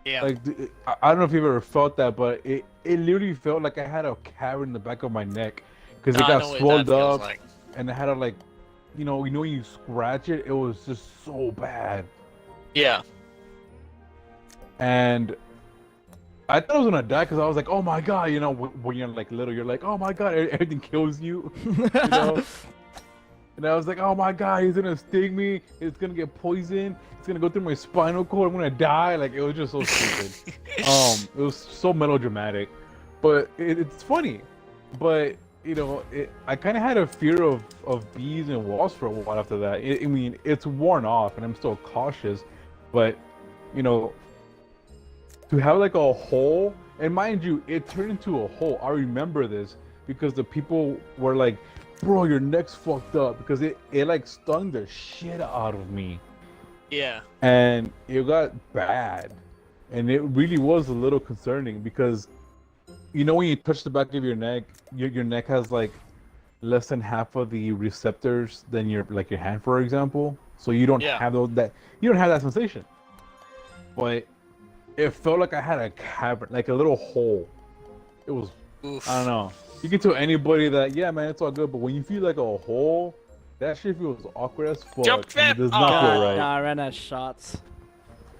Yeah. Like I don't know if you've ever felt that, but it literally felt like I had a cavern in the back of my neck because it I got know what swelled that feels up, like. and I had to like, when you scratch it, it was just so bad. Yeah. And I thought I was gonna die because I was like, oh my god, when you're like little, you're like, oh my god, everything kills you, And I was like, oh my god, he's gonna sting me. It's gonna get poisoned. It's gonna go through my spinal cord. I'm gonna die. Like, it was just so stupid. It was so melodramatic, but it's funny. But I kind of had a fear of bees and wasps for a while after that. I mean, it's worn off, and I'm still cautious. But to have like a hole, and mind you, it turned into a hole. I remember this because the people were like, bro, your neck's fucked up, because it like stung the shit out of me. Yeah. And it got bad. And it really was a little concerning because when you touch the back of your neck, your neck has like less than half of the receptors than your hand, for example. So you don't have that sensation. But it felt like I had a cavern, like a little hole. It was, Oof. I don't know. You can tell anybody that, yeah, man, it's all good, but when you feel like a hole, that shit feels awkward as fuck. Jump and fit! It does not feel right. Nah, I ran out of shots.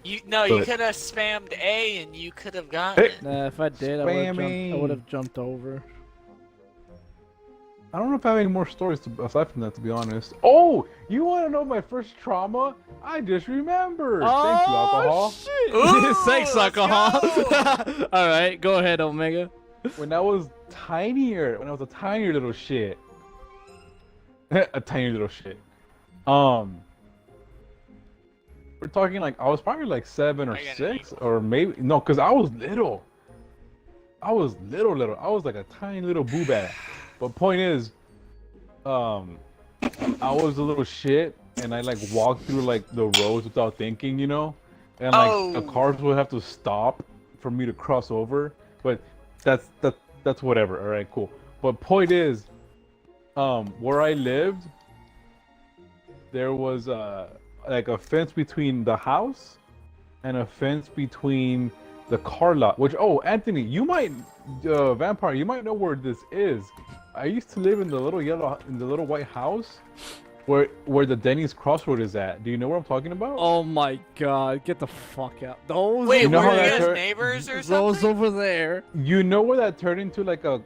You But- could have spammed A and you could have gotten it. Nah, if I did, I Spammy. would have jumped over. I don't know if I have any more stories aside from that, to be honest. Oh, you want to know my first trauma? I just remembered. Thank you, alcohol. Shit. Ooh, Thanks, let's alcohol. go. All right, go ahead, Omega. When I was a tinier little shit. A tiny little shit. We're talking like I was probably like 7 or I got 6, or maybe no, because I was little. I was little. I was like a tiny little boobat. But point is, I was a little shit, and I like walked through like the roads without thinking, and like the cars would have to stop for me to cross over. But that's whatever. All right, cool. But point is, where I lived, there was like a fence between the house and a fence between the car lot. Which, Anthony, you might, Vampire, you might know where this is. I used to live in the little white house where the Denny's Crossroad is at. Do you know what I'm talking about? Oh my god, get the fuck out. Those Wait, You know were how you that guys tur- neighbors or those something? over there. You know where that turned into like the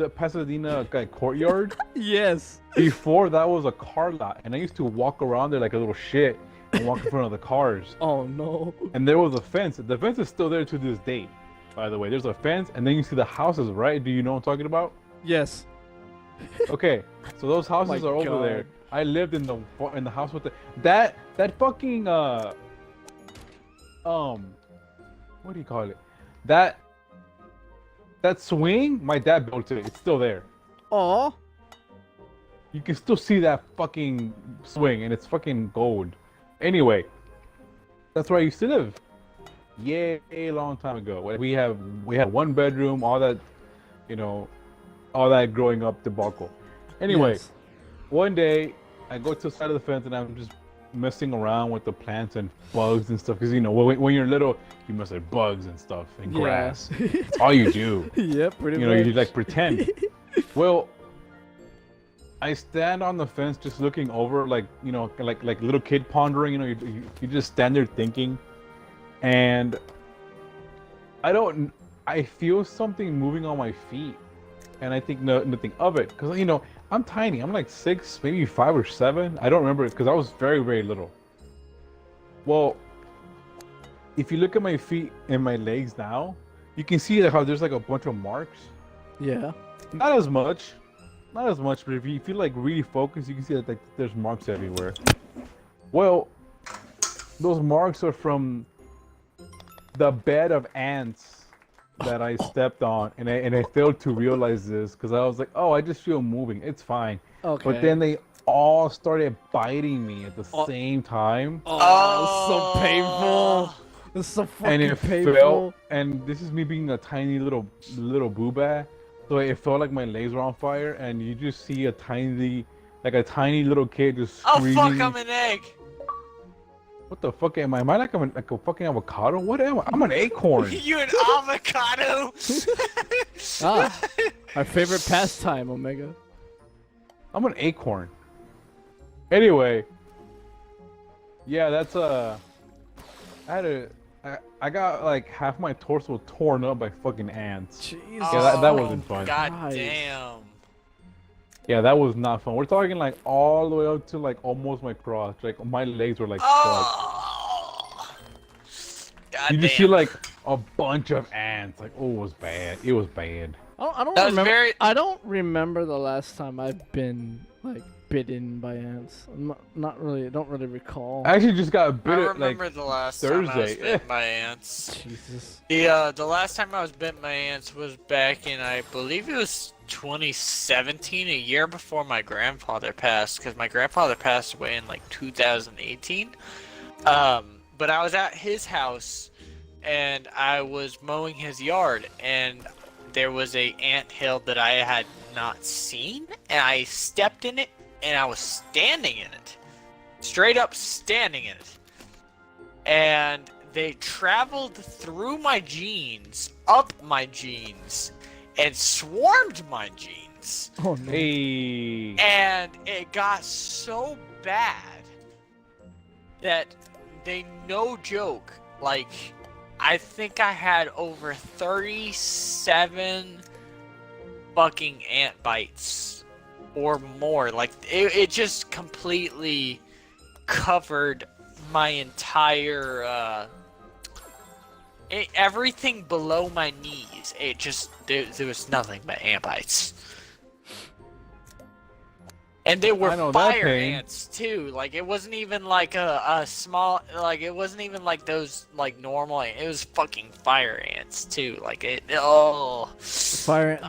Pasadena like courtyard? Yes. Before that was a car lot, and I used to walk around there like a little shit and walk in front of the cars. Oh no. And there was a fence. The fence is still there to this day, by the way. There's a fence, and then you see the houses, right? Do you know what I'm talking about? Yes. Okay, so those houses my are over God. there. I lived in the house with that fucking what do you call it? That swing, my dad built it. It's still there. Oh. You can still see that fucking swing, and it's fucking gold. Anyway, that's where I used to live. Yeah, a long time ago. We had 1 bedroom, all that, all that growing up debacle. Anyway, Yes. one day I go to the side of the fence and I'm just messing around with the plants and bugs and stuff. Because, you know, when you're little, you mess with bugs and stuff and grass. That's all you do. Yeah, pretty You much. know, you like pretend. Well, I stand on the fence just looking over, like, you know, like little kid pondering. You know, you just stand there thinking. And I feel something moving on my feet. And I think nothing of it. Because, you know, I'm tiny. I'm like 6, maybe 5 or 7. I don't remember it because I was very, very little. Well, if you look at my feet and my legs now, you can see how there's like a bunch of marks. Yeah. Not as much, but if you feel like really focused, you can see that like there's marks everywhere. Well, those marks are from the bed of ants that I stepped on, and I failed to realize this because I was like, oh, I just feel moving, it's fine. Okay. But then they all started biting me at the same time. Oh, it's so painful. It's so And fucking it painful. felt, and this is me being a tiny little boobah, so it felt like my legs were on fire, and you just see a tiny little kid just screaming. Oh fuck, I'm an egg. What the fuck am I? Am I like a fucking avocado? What am I? I'm an acorn. You an avocado? Our favorite pastime, Omega. I'm an acorn. Anyway, yeah, that's I got like half my torso torn up by fucking ants. Jesus. Yeah, that wasn't fun. God Christ. damn. Yeah, that was not fun. We're talking like all the way up to like almost my crotch. Like my legs were like stuck. Oh. God You damn. just see like a bunch of ants. Like, oh, it was bad. It was bad. I don't That was remember. very- I don't remember the last time I've been like bitten by ants. Not really. I don't really recall. I actually just got a I bit of remember like the last time I was Thursday. bitten by ants. Jesus. The last time I was bitten by ants was back in, I believe it was 2017, a year before my grandfather passed, because my grandfather passed away in like 2018. But I was at his house and I was mowing his yard, and there was a ant hill that I had not seen, and I stepped in it, and I was standing in it, straight up standing in it, and they traveled through my jeans, up my jeans, and swarmed my jeans. Oh no. Hey. And it got so bad that they, no joke, like, I think I had over 37 fucking ant bites or more. Like, it just completely covered my entire, everything below my knees. It just, there was nothing but ant bites. And they were I know that fire pain. ants too. Like, it wasn't even like a small, like, it wasn't even like those like normal. It was fucking fire ants too. Like it. Oh. The fire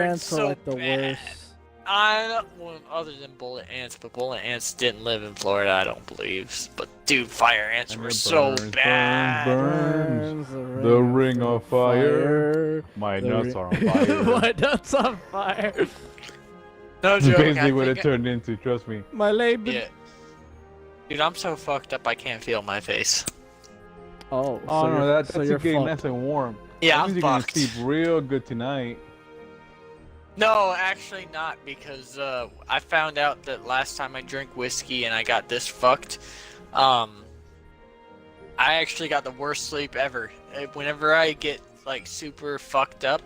ants so are like the bad. worst. Well, other than bullet ants, but bullet ants didn't live in Florida, I don't believe. But dude, fire ants And were it so burns, bad. burns. Burns The ring of fire. My The nuts ring- are on fire. My nuts on fire. No This is joke. basically I what it think turned into, trust me. My label. Yeah. Dude, I'm so fucked up I can't feel my face. Oh, Oh so no, you're, that's so you're getting fucked. nice and warm. Yeah, That I'm means you're gonna fucked. sleep real good tonight. No, actually not, because I found out that last time I drank whiskey and I got this fucked, I actually got the worst sleep ever. Whenever I get like super fucked up,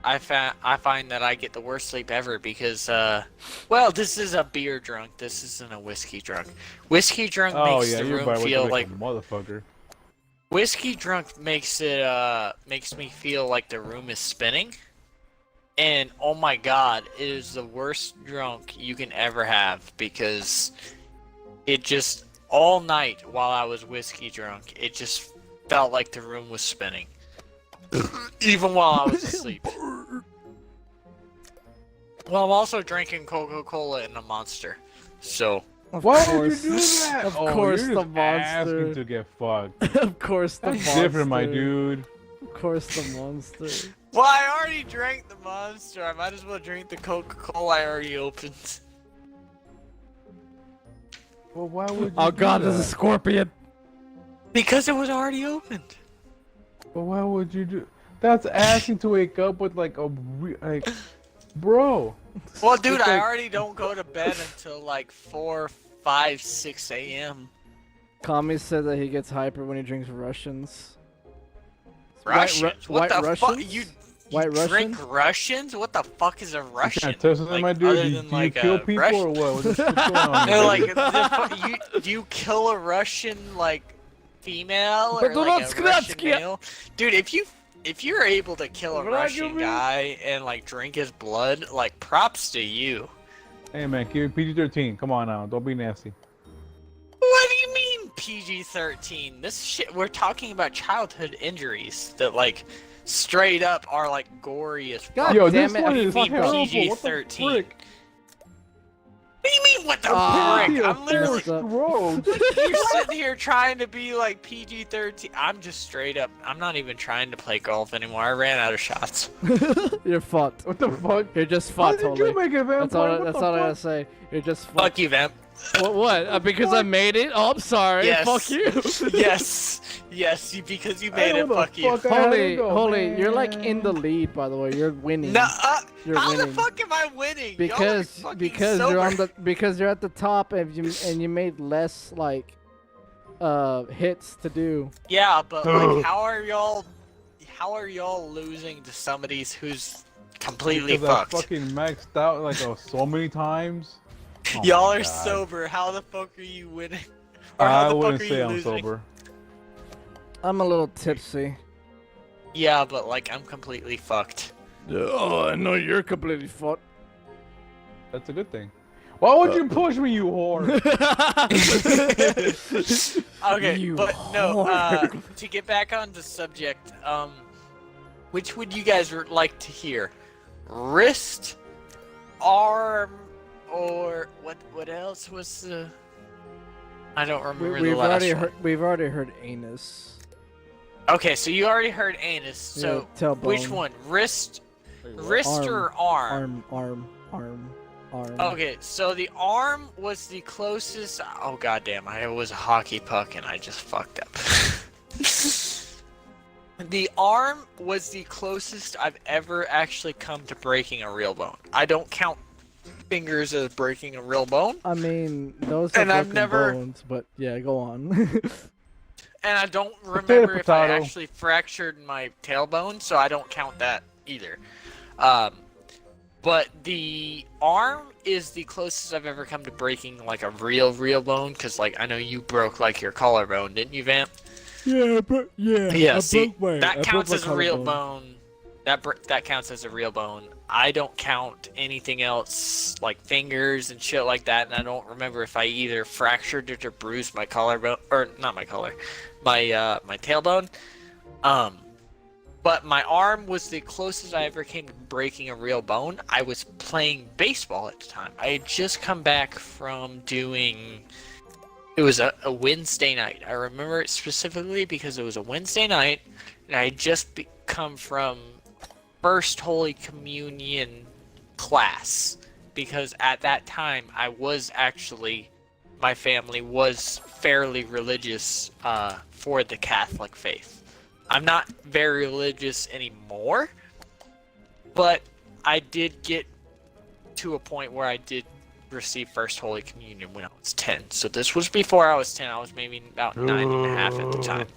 I find that I get the worst sleep ever because well, this is a beer drunk. This isn't a whiskey drunk. Whiskey drunk Oh makes yeah, the you're room probably feel like like a motherfucker. whiskey drunk makes me feel like the room is spinning. And oh my god, it is the worst drunk you can ever have because it just, all night while I was whiskey drunk, it just felt like the room was spinning. Even while I was asleep. Well, I'm also drinking Coca-Cola and a Monster. So, Why would you course. do that? Of Oh, course you're the just monster. asking to get fucked. Of course the That's monster. different, my dude. Of course the monster. well, I already drank the Monster. I might as well drink the Coca-Cola I already opened. Well, why would you Oh do god, that? there's a scorpion. Because it was already opened. But why would you do? That's asking to wake up with like bro. Well, dude, It's I like- already don't go to bed until like 4, 5, 6 a.m. Kami said that he gets hyper when he drinks Russians. Russians? What white the fuck? Russians? You White drink Russian? Russians? What the fuck is a Russian? You can't test something, my dude. other Do than, you like, kill a people Russian- or what? What's going on? They're here? like, do you kill a Russian like female or like a Russian male? Dude, if you're able to kill a Russian guy and like drink his blood, like props to you. Hey man, keep it PG-13. Come on now, don't be nasty. What do you mean PG-13? This shit, we're talking about childhood injuries that like straight up are like gory as fuck. God Yo, damn this it, one I is fucked up. terrible. What the PG-13. frick? What do you mean what the Ah, frick? Yeah, I'm literally messed up. gross. you're sitting here trying to be like PG-13. I'm just straight up. I'm not even trying to play golf anymore. I ran out of shots. You're fucked. What the fuck? You're just How fucked, did Holy. you make it, vampire? That's all. What That's the all I gotta fuck? say. You're just fucked. Fuck you, Vamp. What? Because I made it? Oh, I'm sorry. Yes. Fuck you. Yes, because you made Hey, it. what the Fuck you. fuck? I had Holy, to go, Holy, you're like man. in the lead, by the way. You're winning. No, You're how winning. the fuck am I winning? Because Y'all are fucking because sober. you're on the because you're at the top and you made less like hits to do. Yeah, but like, how are y'all losing to somebody who's completely Because I fucked? fucking maxed out like so many times. Oh Y'all my are God. sober. How the fuck are you winning? Or how I the fuck wouldn't are say you I'm losing? sober. I'm a little tipsy. Yeah, but like I'm completely fucked. Oh, I know you're completely fucked. That's a good thing. Why would you push me, you whore? Okay, You but no. whore. To get back on the subject, which would you guys like to hear? Wrist, arm, or what else was the? I don't remember the last one. We've already heard anus. Okay, so you already heard anus. So Yeah, tailbone. which one? Wrist or arm? Arm. Okay, so the arm was the closest. Oh goddamn! I was a hockey puck and I just fucked up. The arm was the closest I've ever actually come to breaking a real bone. I don't count fingers as breaking a real bone, I mean, those are And I've broken never- bones, but yeah, go on. and I don't remember if I potato. actually fractured my tailbone, so I don't count that either. But the arm is the closest I've ever come to breaking like a real bone, because like I know you broke like your collarbone, didn't you, Vamp? yeah, but yeah. Yeah, see, that counts as a real bone. That counts as a real bone. I don't count anything else like fingers and shit like that, and I don't remember if I either fractured it or bruised my collarbone, or not my collar, my my tailbone. But my arm was the closest I ever came to breaking a real bone. I was playing baseball at the time. I had just come back from doing. It was a Wednesday night. I remember it specifically because it was a Wednesday night, and I had just come from First Holy Communion class. Because at that time, I was actually, my family was fairly religious for the Catholic faith. I'm not very religious anymore, but I did get to a point where I did receive First Holy Communion when I was 10. So this was before I was 10. I was maybe about 9.5 at the time.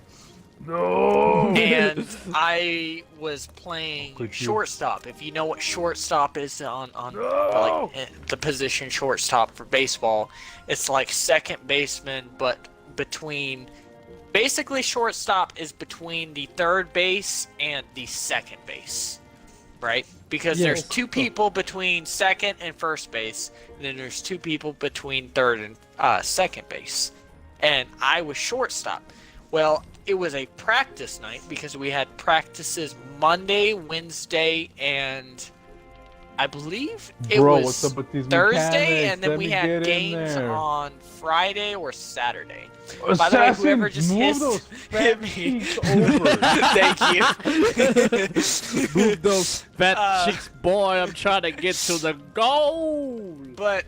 No. And I was playing Could you- shortstop. If you know what shortstop is on No. like the position shortstop for baseball, it's like second baseman, but between. Basically, shortstop is between the third base and the second base, right? Because there's Yes. two people between second and first base, and then there's two people between third and second base. And I was shortstop. Well, it was a practice night because we had practices Monday, Wednesday, and I believe it Bro, was what's up with these Thursday, mechanics? and then Let we me had get in games there. on Friday or Saturday. By the way, Assassin, whoever just move hissed- those hit fat me. cheeks over. Thank you. Move those fat Uh, cheeks, boy. I'm trying to get to the goal. But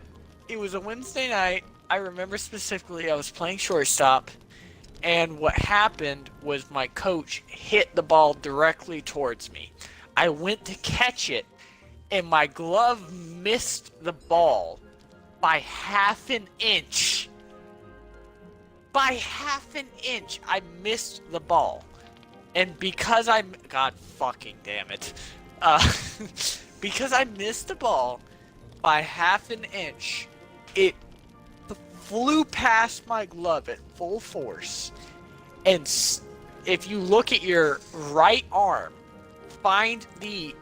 it was a Wednesday night. I remember specifically I was playing shortstop, and what happened was my coach hit the ball directly towards me. I went to catch it, and my glove missed the ball by half an inch. By half an inch, I missed the ball. And because God fucking damn it. Because I missed the ball by half an inch, it flew past my glove at full force. And if you look at your right arm, find the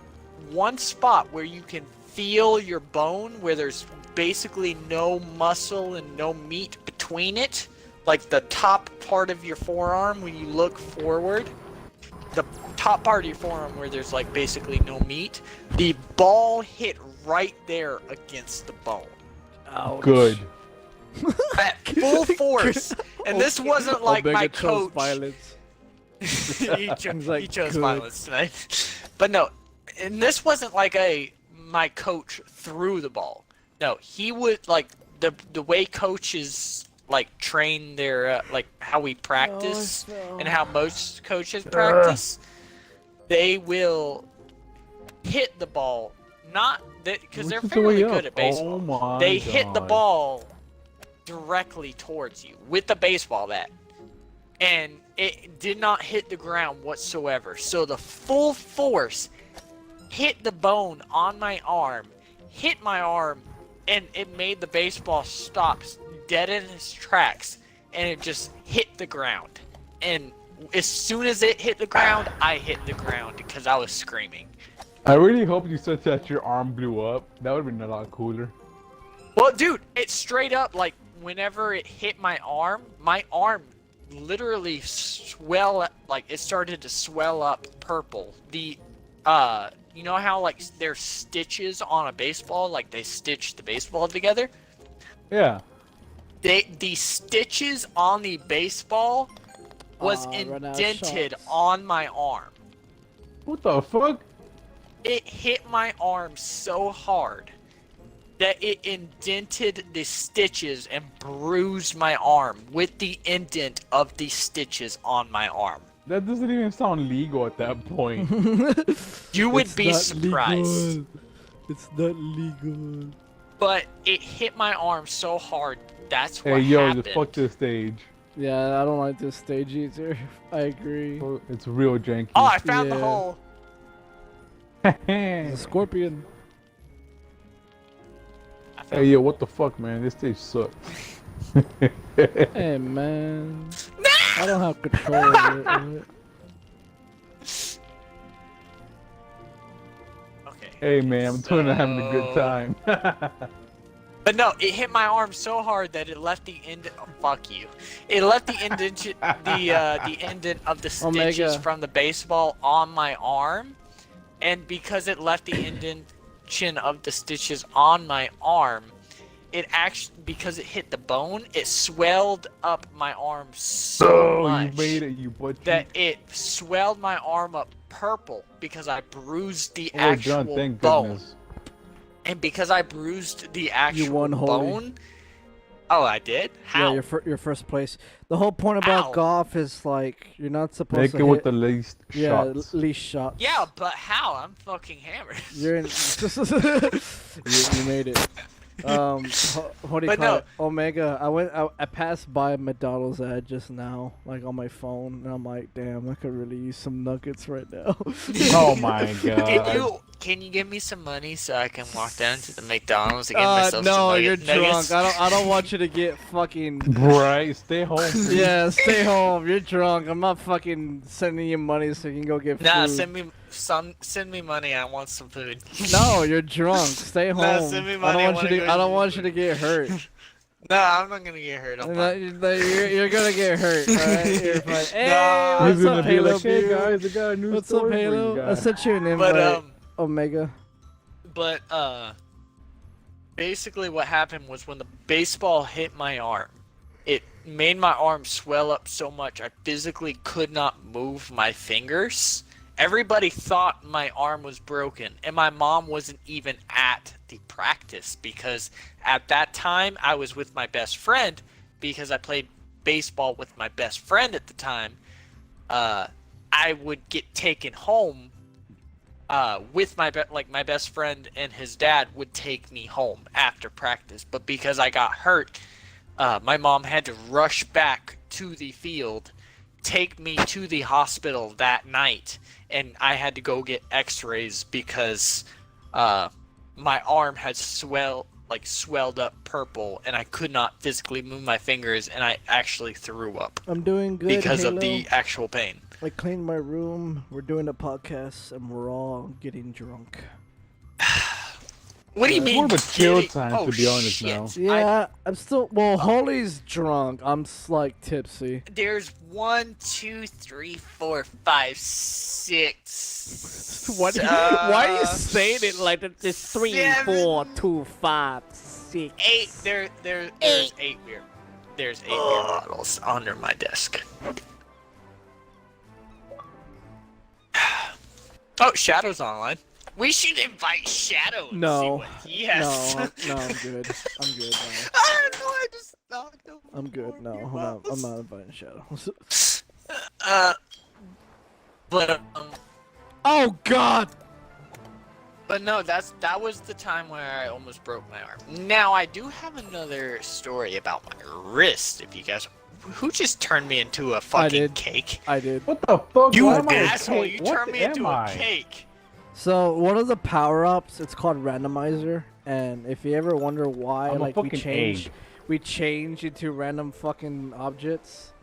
one spot where you can feel your bone, where there's basically no muscle and no meat between it, like the top part of your forearm when you look forward, the top part of your forearm where there's like basically no meat, the ball hit right there against the bone. Ouch. Good. At full force. And this wasn't like Omega my chose coach. violence. he like, chose good. violence tonight. But no, and this wasn't like my coach threw the ball. No, he would like the way coaches like train their like how we practice and how most coaches practice. They will hit the ball, not because they're fairly good at baseball. Oh my They hit the God. ball directly towards you with the baseball bat, and it did not hit the ground whatsoever. So the full force hit the bone on my arm, and it made the baseball stop dead in its tracks, and it just hit the ground. And as soon as it hit the ground, I hit the ground because I was screaming. I really hope you said that your arm blew up. That would have been a lot cooler. Well, dude, it straight up, like, whenever it hit my arm literally it started to swell up purple. The, you know how, like, there's stitches on a baseball, like they stitch the baseball together? Yeah. The stitches on the baseball was run out of indented shots. on my arm. What the fuck? It hit my arm so hard that it indented the stitches and bruised my arm with the indent of the stitches on my arm. That doesn't even sound legal at that point. You would It's be not surprised. legal. It's not legal. But it hit my arm so hard, that's what Hey, yo, happened. just fuck this stage. Yeah, I don't like this stage either. I agree. It's real janky. Oh, I found the Yeah. hole. The scorpion. I found Hey, yo, what the fuck, man? This stage sucks. Hey, man. I don't have control of it. Right? Okay. Hey, man, I'm totally having a good time. But no, it hit my arm so hard that it left the end. Oh, fuck you! It left the indent, the indent of the stitches Omega. from the baseball on my arm, and because it left the indentation of the stitches on my arm, it actually because it hit the bone, it swelled up my arm so Oh, much you made it, you butt that it swelled my arm up purple because I bruised the Oh, actual John, thank bone. goodness. And because I bruised the actual won, Holy. bone. Oh, I did? How? Yeah, your first place. The whole point about Ow. golf is like you're not supposed Make to it hit. with the least yeah, shots. least shots. Yeah, but how? I'm fucking hammered. You're in. you made it. What do you But call no. it? Omega. I passed by a McDonald's ad just now, like on my phone, and I'm like, damn, I could really use some nuggets right now. Oh my god. Can you give me some money so I can walk down to the McDonald's and get myself some no, you're nuggets? drunk. I don't want you to get fucking. Right, stay home. please. Yeah, stay home. You're drunk. I'm not fucking sending you money so you can go get food. Nah, send me money. I want some food. No, you're drunk. Stay home. Nah, send me I money, I don't want wanna you go to. I don't to- want you to get hurt. No, I'm not gonna get hurt. I'm fine. You're gonna get hurt. All right, you're fine. Hey, Nah. what's He's gonna up, be Halo? like, hey Beer? guys, I got a new What's up, story for you Halo? I guys. sent you an invite. But Omega. basically what happened was when the baseball hit my arm, it made my arm swell up so much I physically could not move my fingers, Everybody thought my arm was broken, and my mom wasn't even at the practice because at that time I was with my best friend because I played baseball with my best friend at the time. I would get taken home with my best friend, and his dad would take me home after practice. But because I got hurt, my mom had to rush back to the field, take me to the hospital that night, and I had to go get x-rays because my arm had swelled up purple, and I could not physically move my fingers, and I actually threw up I'm doing good because Halo. of the actual pain. I cleaned my room. We're doing a podcast, and we're all getting drunk. What do you It's mean? more of a chill getting- time, oh, to be honest, shit. now. Yeah, I'm still. Well, Holly's drunk. I'm like tipsy. There's 1, 2, 3, 4, 5, 6. Why are you saying it like that? There's 3, 7, 4, 2, 5, 6. 8. There's 8 beer. There's 8 beer bottles under my desk. Oh, Shadow's online. We should invite Shadow. And No. See what he has. No, I'm good. I'm good. No. I don't know. I just knocked him. I'm good. No, I'm not inviting Shadow. But Oh God! But no, that was the time where I almost broke my arm. Now I do have another story about my wrist. If you guys, who just turned me into a fucking did. cake? I did. What the fuck? You Why am I a asshole! cake? You What turned me into am a I? cake. So one of the power-ups, it's called randomizer, and if you ever wonder why, I'm a like we fucking change egg. into random fucking objects,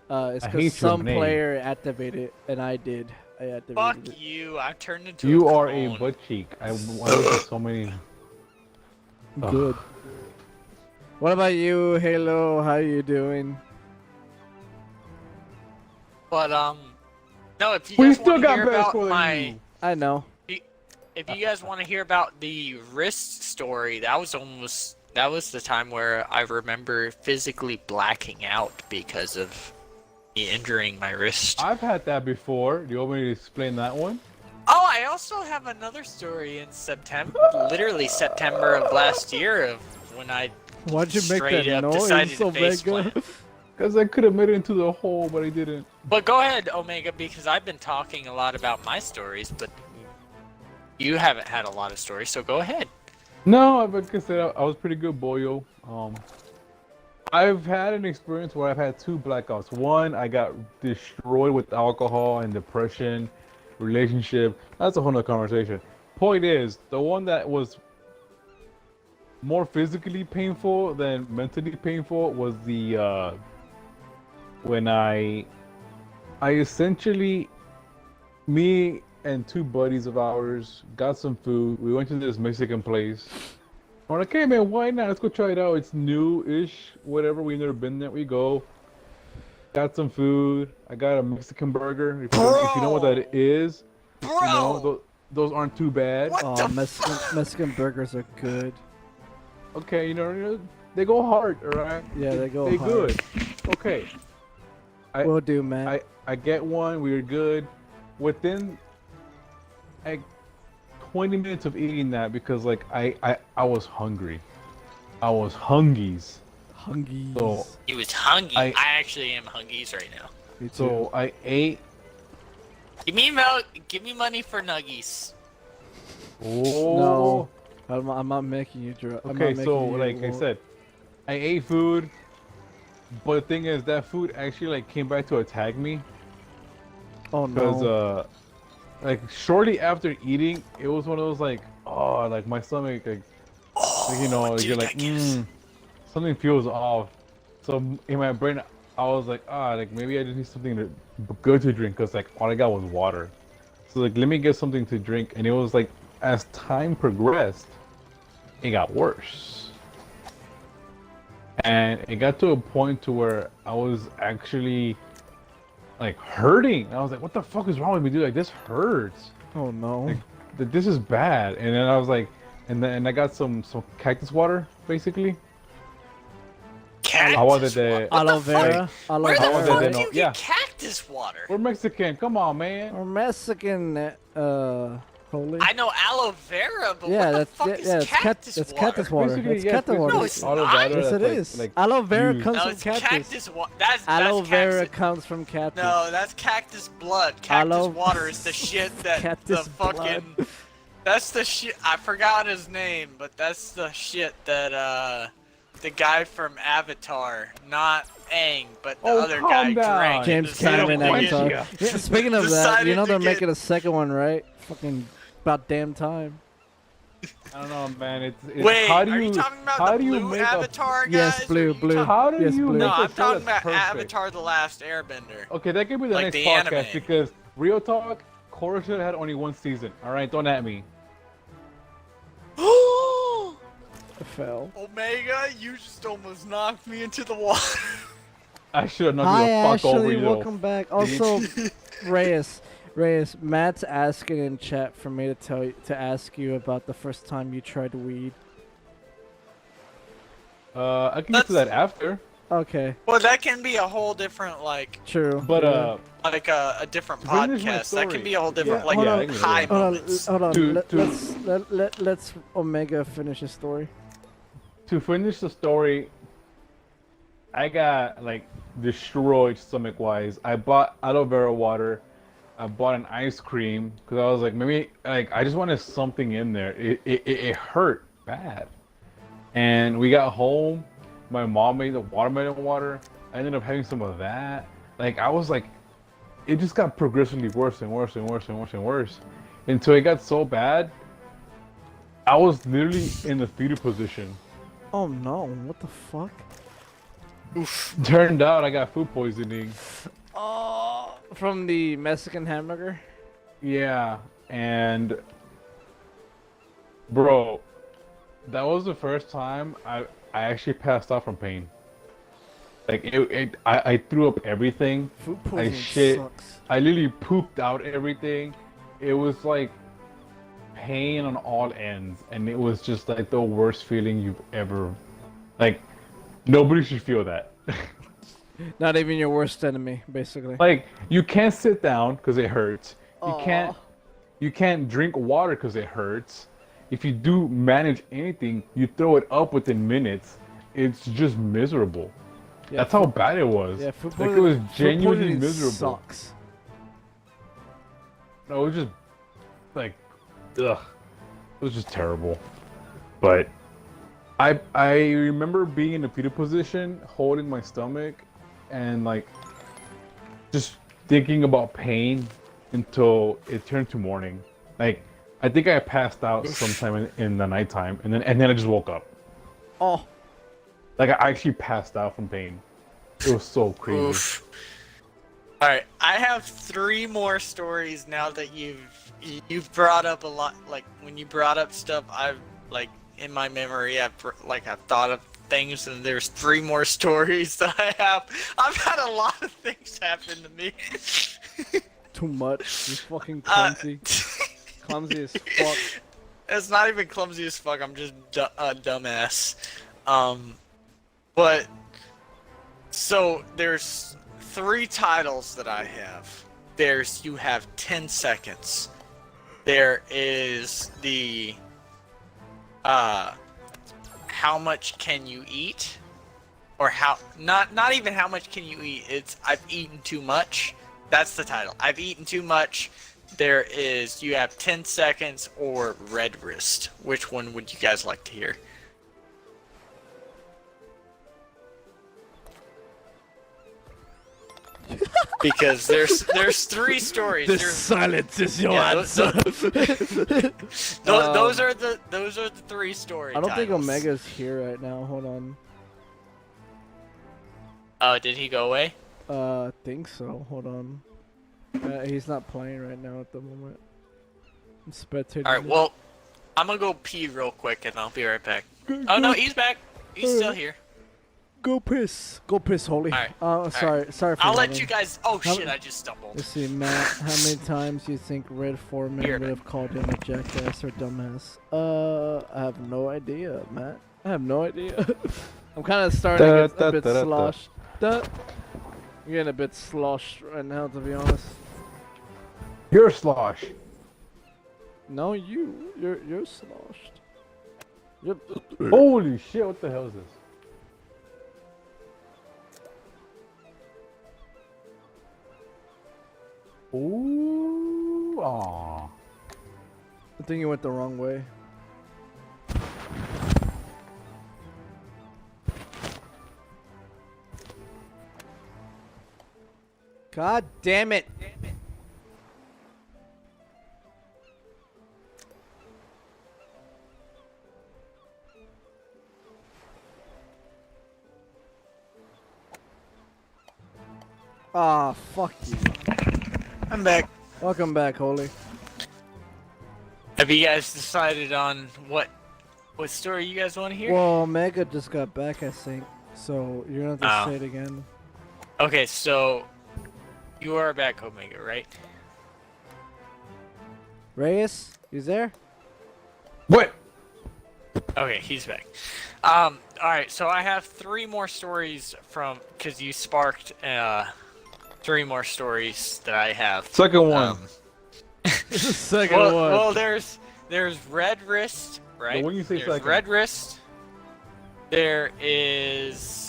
it's I hate because you, some I'm an egg. player activated it, and I did. I activated Fuck it. you! I turned into. You a are clone. a butt cheek. I look at so many. Ugh. Good. What about you, Halo? How you doing? But no. If you We guys still want to got hear better about score than my, you. I know. if you guys want to hear about the wrist story, that was the time where I remember physically blacking out because of me injuring my wrist. I've had that before. Do you want me to explain that one? Oh, I also have another story in September, literally September of last year, of when I Why'd you make straight that up noise decided so to face mega? plant. Because I could have made it into the hole, but I didn't. But go ahead, Omega, because I've been talking a lot about my stories, but you haven't had a lot of stories, so go ahead. No, like I said, I was pretty good, boyo. I've had an experience where I've had 2 blackouts. One, I got destroyed with alcohol and depression, relationship. That's a whole nother conversation. Point is, the one that was more physically painful than mentally painful was the when I essentially, me and 2 buddies of ours got some food. We went to this Mexican place. I'm like, hey man, why not? Let's go try it out. It's new-ish, whatever. We've never been there. We go. Got some food. I got a Mexican burger. If you know what that is, Bro! you know, those aren't too bad. What Oh, the Mexican burgers are good. Okay, you know, they go hard, alright? Yeah, they go They hard. good. Okay. Will do, man. I get one. We were good. Within like 20 minutes of eating that, because like I was hungry. I was hungies. Hungies. So He was hungry. I- I actually am hungies right now. Me too. so I ate. Give me money for nuggies. Oh. No. I'm not making you drunk. Okay, so like I said, I ate food, but the thing is that food actually like came back to attack me, Oh because no. like shortly after eating, it was one of those like, oh, like my stomach like you know, dude, you're I like guess. something feels off. So in my brain I was like, like maybe I just need something good to drink, because like all I got was water. So like, let me get something to drink. And it was like, as time progressed, it got worse. And it got to a point to where I was actually like hurting. I was like, what the fuck is wrong with me, dude? Like, this hurts. Oh no. Like, this is bad. And then I was like, and I got some cactus water, basically. Cactus. I wanted the Aloe vera. Aloe Where the I wanted vera. fuck to do know- you yeah. get cactus cactus water. We're Mexican. Come on, man. Or Mexican, holy. I know aloe vera, but Yeah, what the that's fuck is it's cactus that's water? cactus water. Basically, That's yeah, cactus basically water. No, it's auto not. batter Yes, it that's is. like Aloe vera used- comes No, from it's cactus. cactus water. That's Aloe vera cactus. comes from cactus. No, that's cactus blood. Cactus Aloe- water is the shit that Cactus the fucking. blood. That's the shit. I forgot his name, but that's the shit that the guy from Avatar, not Aang, but the Oh, other calm guy down. drank. James decided Cameron to get- Avatar. Yeah. Yeah, speaking of that, Decided you know to they're get- making a second one, right? Fucking about damn time. I don't know, man. It's Wait, how do are you talking about how the do you blue make Avatar, guys? Yes, or blue, you blue. How do Yes, you blue. make No, a I'm show talking that's about perfect? Avatar: The Last Airbender. Okay, that could be the Like next the podcast anime. because real talk, Korra should have had only one season. All right, don't at me. I fell. Omega, you just almost knocked me into the water. I should have knocked Hi, you the fuck over, Ashley. you Welcome back. Also, Reyes, Matt's asking in chat for me to ask you about the first time you tried weed. I can get to that after, Okay, Well, that can be a whole different true. but yeah. like a different Finish my podcast. That can story. be a whole different Yeah, like hold on. I can do high that. Hold on, moments. hold on. To- Let's Omega finish his story. to finish the story, I got like destroyed stomach wise. I bought aloe vera water. I bought an ice cream because I was like, maybe like I just wanted something in there. It hurt bad. And we got home. My mom made the watermelon water. I ended up having some of that. Like I was like, it just got progressively worse and worse and worse and worse and worse, until it got so bad. I was literally in the fetal position. Oh no! What the fuck? Turned out I got food poisoning. Oh, from the Mexican hamburger. Yeah, and bro, that was the first time I actually passed out from pain. Like I threw up everything. Food poisoning shit. sucks. I literally pooped out everything. It was like pain on all ends, and it was just like the worst feeling you've ever. Like nobody should feel that. Not even your worst enemy, basically. Like you can't sit down because it hurts. Aw. You can't drink water because it hurts. If you do manage anything, you throw it up within minutes. It's just miserable. Yeah, That's how bad it was. Yeah, food Like it was poisoning- food genuinely poisoning miserable. Sucks. No, it was just like, ugh. It was just terrible. But I remember being in a fetal position, holding my stomach, and like just thinking about pain until it turned to morning. Like I think I passed out sometime in the nighttime, and then I just woke up. Oh, Like I actually passed out from pain. It was so crazy. Oof. All right, I have 3 more stories now that you've brought up a lot. Like when you brought up stuff, I've like in my memory, I've thought of things, and there's 3 more stories that I have. I've had a lot of things happen to me. too much. You're fucking clumsy. Clumsy as fuck. It's not even clumsy as fuck. I'm just a dumbass. But so there's 3 titles that I have. There's you have 10 seconds. There is the how much can you eat? Or how not even how much can you eat, it's I've eaten too much. That's the title. I've eaten too much. There is you have 10 seconds or red wrist. Which one would you guys like to hear? Because there's 3 stories. This There's- silence is your Yeah, answer. those are the 3 stories. I don't think Omega's here right now. Hold on. Oh, did he go away? I think so. Hold on. He's not playing right now at the moment. I'm spectating. All right. him. Well, I'm gonna go pee real quick, and I'll be right back. Oh no, he's back. He's still here. Go piss. Go piss, Holy. Alright, Sorry for I'll let yelling. you guys. Oh How- shit! I just stumbled. Let's see, Matt. How many times do you think Red Foreman Here, would man. have called him a jackass or dumbass? I have no idea, Matt. I have no idea. I'm kind of starting to get a bit sloshed. I'm getting a bit sloshed right now, to be honest. You're slosh. No, you're sloshed. Yep. Holy shit! What the hell is this? Ooh, aw. I think you went the wrong way. God damn it! Ah, fuck you. I'm back. Welcome back, Holy. Have you guys decided on what story you guys want to hear? Well, Mega just got back, I think. So you're gonna have to Oh. say it again. Okay, so you are back, Omega, right? Reyes, you there? What? Okay, he's back. All right, so I have 3 more stories from because you sparked 3 more stories that I have. Second one. This is the second Well, one. well, there's Red Wrist, right? when you say there's second. Red Wrist. There is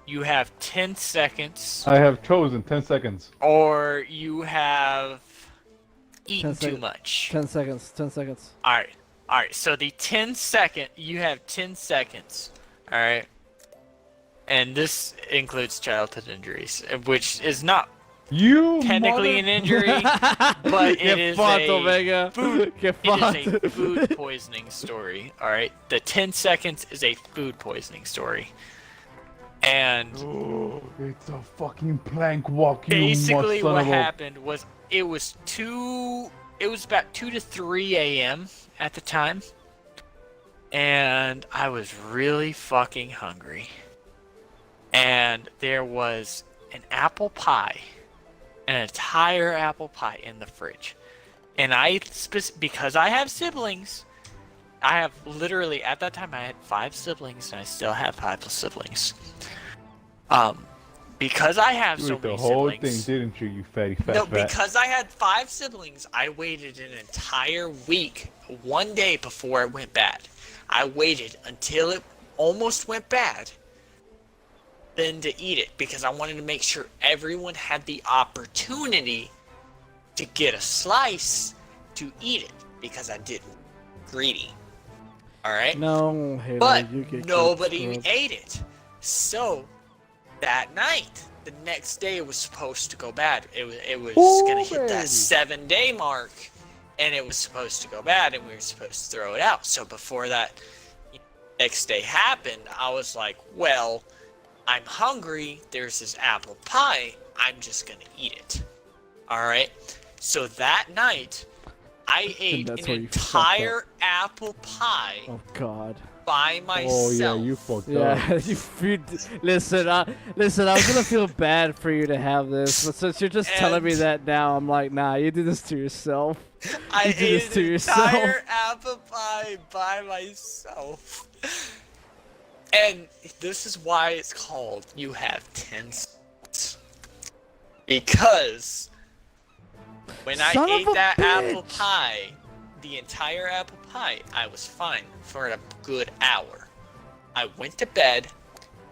you have 10 seconds, I have chosen 10 seconds. or you have eaten 10 too sec- much. 10 seconds. 10 seconds. All right. So the 10-second, you have 10 seconds. All right, and this includes childhood injuries, which is not You technically an injury, but it Get is fucked, a Omega. Get It is fucked. a food poisoning story, alright? The 10 seconds is a food poisoning story. And Oh, it's a fucking plank walk, you basically son what of a- happened was it was about 2 to 3 a.m. at the time. And I was really fucking hungry. And there was an apple pie, an entire apple pie in the fridge. And because I have siblings, I have literally, at that time I had 5 siblings, and I still have 5 siblings. Because I have You so ate the many whole siblings. thing, didn't you, you fatty fat No, fat? because I had 5 siblings, I waited an entire week, 1 day before it went bad. I waited until it almost went bad, then to eat it, because I wanted to make sure everyone had the opportunity to get a slice to eat it, because I didn't greedy. Alright? No, Haley, But you get nobody screwed. ate it. So that night, the next day it was supposed to go bad. It was gonna hit baby. that 7-day mark, and it was supposed to go bad, and we were supposed to throw it out. So before that next day happened, I was like, well, I'm hungry. There's this apple pie. I'm just gonna eat it. All right. So that night, I ate that's an where you fucked entire apple pie Oh God. by myself. Oh yeah, you fucked up. Yeah, listen, I was gonna feel bad for you to have this, but since you're just telling me And- that now, I'm like, nah, you did this to yourself. I You did this ate to an yourself. entire apple pie by myself. And this is why it's called You Have 10 Cents. Because when Son I of ate a that apple bitch. pie, the entire apple pie, I was fine for a good hour. I went to bed.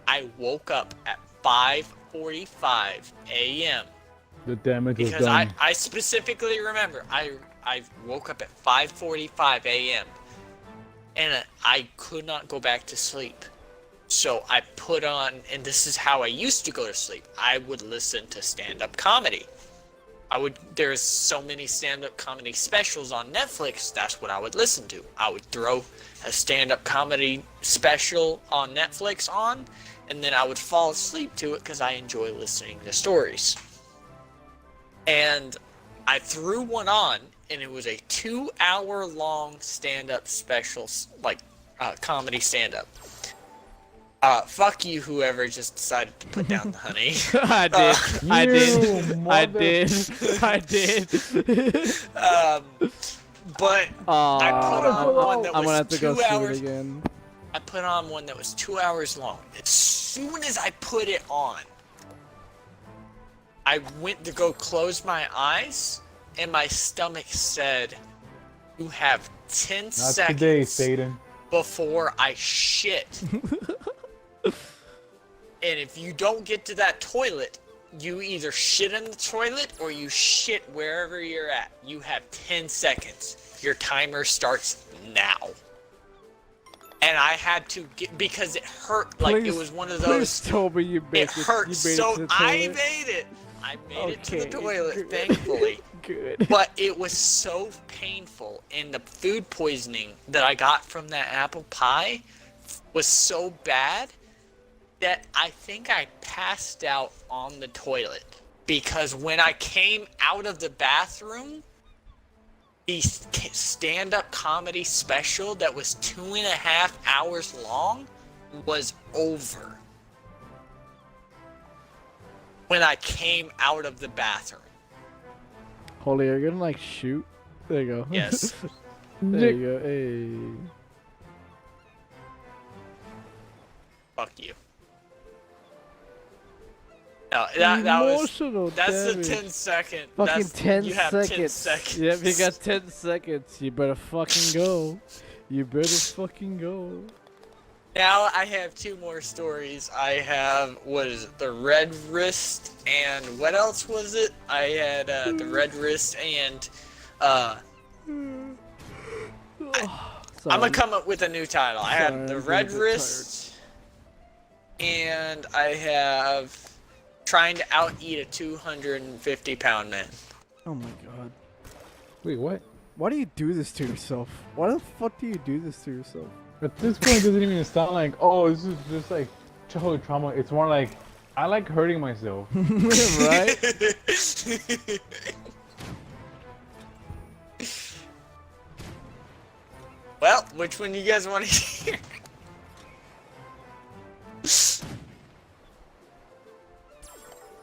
I woke up at 5:45 a.m. The damage was Because done. I specifically remember I woke up at 5:45 a.m. and I could not go back to sleep. So I put on, and this is how I used to go to sleep. I would listen to stand-up comedy. There's so many stand-up comedy specials on Netflix, that's what I would listen to. I would throw a stand-up comedy special on Netflix on, and then I would fall asleep to it because I enjoy listening to stories. And I threw one on, and it was a 2-hour-long stand-up special, like comedy stand-up. Fuck you, whoever just decided to put down the honey. I did. But I put on one that I'm gonna was have to go 2 see hours. it again. I put on one that was 2 hours long. As soon as I put it on, I went to go close my eyes, and my stomach said, "You have 10 Not seconds today, Satan. before I shit." And if you don't get to that toilet, you either shit in the toilet or you shit wherever you're at. You have 10 seconds. Your timer starts now. And I had to get, because it hurt, like it was one of those. Please tell me you made It hurt you made so it to the I toilet. made it. I made it to the Okay, toilet, good. thankfully. Good. But it was so painful, and the food poisoning that I got from that apple pie was so bad that I think I passed out on the toilet. Because when I came out of the bathroom, the stand-up comedy special that was 2.5 hours long was over. When I came out of the bathroom. Holy, are you gonna like shoot? There you go. Yes. There you go. Hey. Fuck you. No, that was Emotional that's the damage. 10-second. Fucking That's, 10 you have seconds. 10 seconds. Yep, you got 10 seconds. You better fucking go. You better fucking go. Now I have 2 more stories. I have, what is it, the red wrist, and what else was it? I had the red wrist and I'm gonna come up with a new title. I have Sorry, the I'm red getting a bit wrist, and I have trying to out eat a 250-pound man. Oh my god. Wait, what? Why do you do this to yourself? Why the fuck do you do this to yourself? At this point, it doesn't even sound like, oh, this is just like childhood trauma. It's more like, I like hurting myself. Right? Well, which one do you guys want to hear?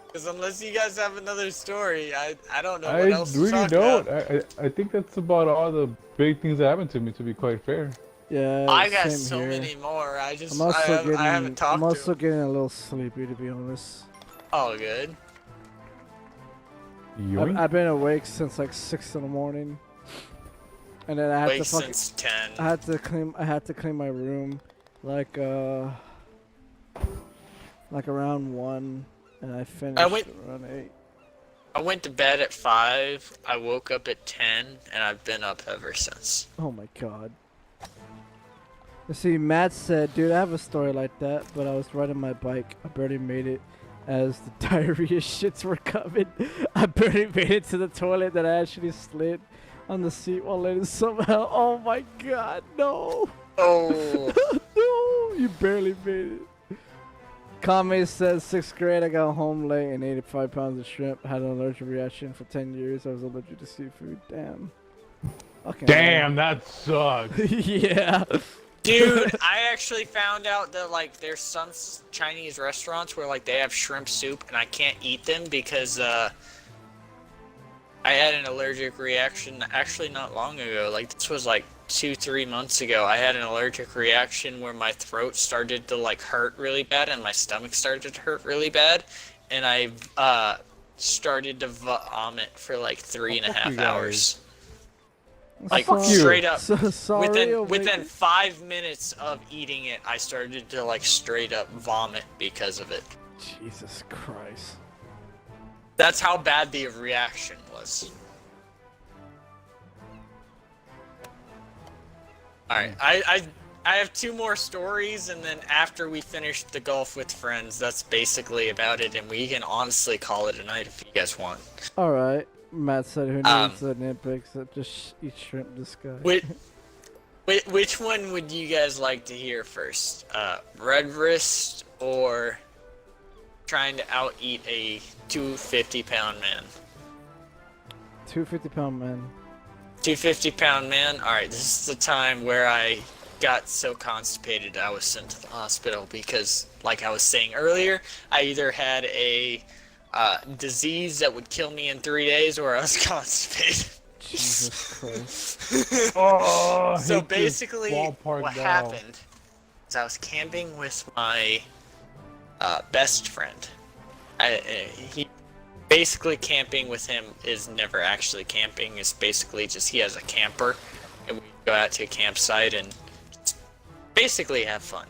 Because unless you guys have another story, I don't know what I else to really talk don't. about. I think that's about all the big things that happened to me, to be quite fair. Yeah. I got same so here. many more. I I'm also I haven't talked I'm to also them. getting a little sleepy, to be honest. Oh, good. Yoink. I've been awake since like 6 in the morning, and then I had Wake to fucking since 10. I had to clean my room like around 1, and I finished went- around 8. I went to bed at 5. I woke up at 10, and I've been up ever since. Oh my god. You see, Matt said, dude, I have a story like that, but I was riding my bike. I barely made it as the diarrhea shits were coming. I barely made it to the toilet that I actually slid on the seat while in somehow. Oh my god, no. Oh. No, you barely made it. Kame says 6th grade, I got home late and ate 5 pounds of shrimp. Had an allergic reaction for 10 years. I was allergic to seafood. Damn. Fucking Damn, that sucks. yeah. Dude, I actually found out that, like, there's some Chinese restaurants where, like, they have shrimp soup, and I can't eat them because, I had an allergic reaction actually not long ago. Like, this was, like, 2-3 months ago. I had an allergic reaction where my throat started to, like, hurt really bad, and my stomach started to hurt really bad, and I, started to vomit for, like, 3.5 you hours. Like, Fuck you. straight up. So sorry, Within 5 minutes of eating it, I started to like straight up vomit because of it. Jesus Christ. That's how bad the reaction was. Alright, I have 2 more stories, and then after we finish the golf with friends, that's basically about it, and we can honestly call it a night if you guys want. Alright. Matt said, who needs the nitpicks that just eat shrimp this guy? Which one would you guys like to hear first? Red wrist or trying to out eat a 250-pound man? 250-pound man. 250-pound man? Alright, this is the time where I got so constipated I was sent to the hospital because, like I was saying earlier, I either had a disease that would kill me in 3 days or I was constipated. Jesus Christ. Oh, I So hate this basically, ballpark what now. happened is I was camping with my best friend. basically camping with him is never actually camping. It's basically just he has a camper, and we go out to a campsite and basically have fun.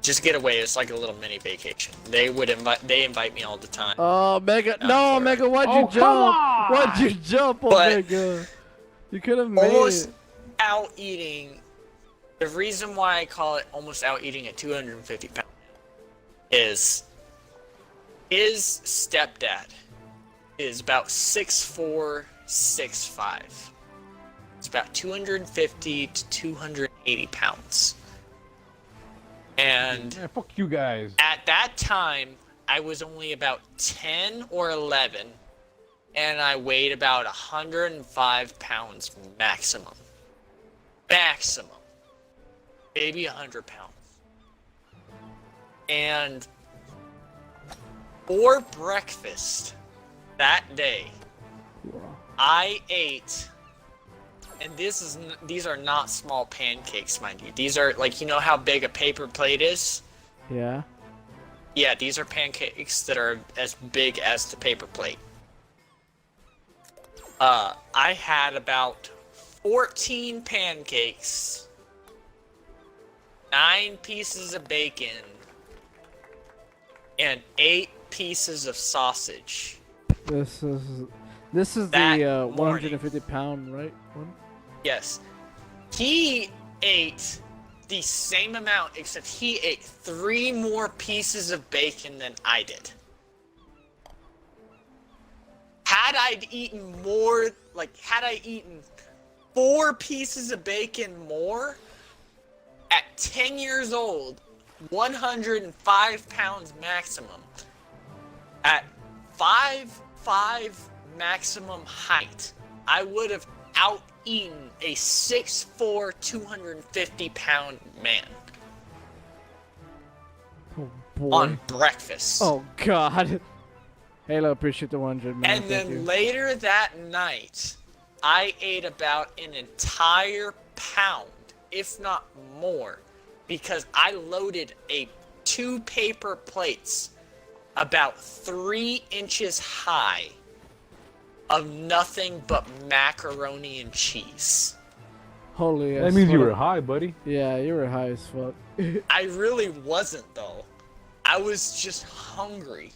Just get away. It's like a little mini vacation. They invite me all the time. Oh, Mega! Not No, for Mega! it. Why'd Oh, you come jump? on! Why'd you jump, But- Omega? You could have made Almost it. out eating. The reason why I call it almost out eating at 250 pounds is his stepdad is about 6'4", 6'5". It's about 250 to 280 pounds. And Man, fuck you guys. at that time, I was only about 10 or 11, and I weighed about 105 pounds maximum. Maximum. Maybe 100 pounds. And for breakfast that day, I ate, and these are not small pancakes, mind you. These are like, you know how big a paper plate is? Yeah. Yeah, these are pancakes that are as big as the paper plate. I had about 14 pancakes, 9 pieces of bacon, and 8 pieces of sausage. This is That the morning. 150 pound, right? One? Yes. He ate the same amount, except he ate 3 more pieces of bacon than I did. Had I eaten 4 pieces of bacon more, at 10 years old, 105 pounds maximum, at 5'5" maximum height, I would have out-eaten a 6'4", 250 pound man Oh boy. on breakfast. Oh God. Halo, appreciate the 100, man. And Thank then you. later that night, I ate about an entire pound, if not more, because I loaded 2 paper plates about 3 inches high of nothing but macaroni and cheese. Holy. That means you were high, buddy. Yeah, you were high as fuck. I really wasn't, though. I was just hungry.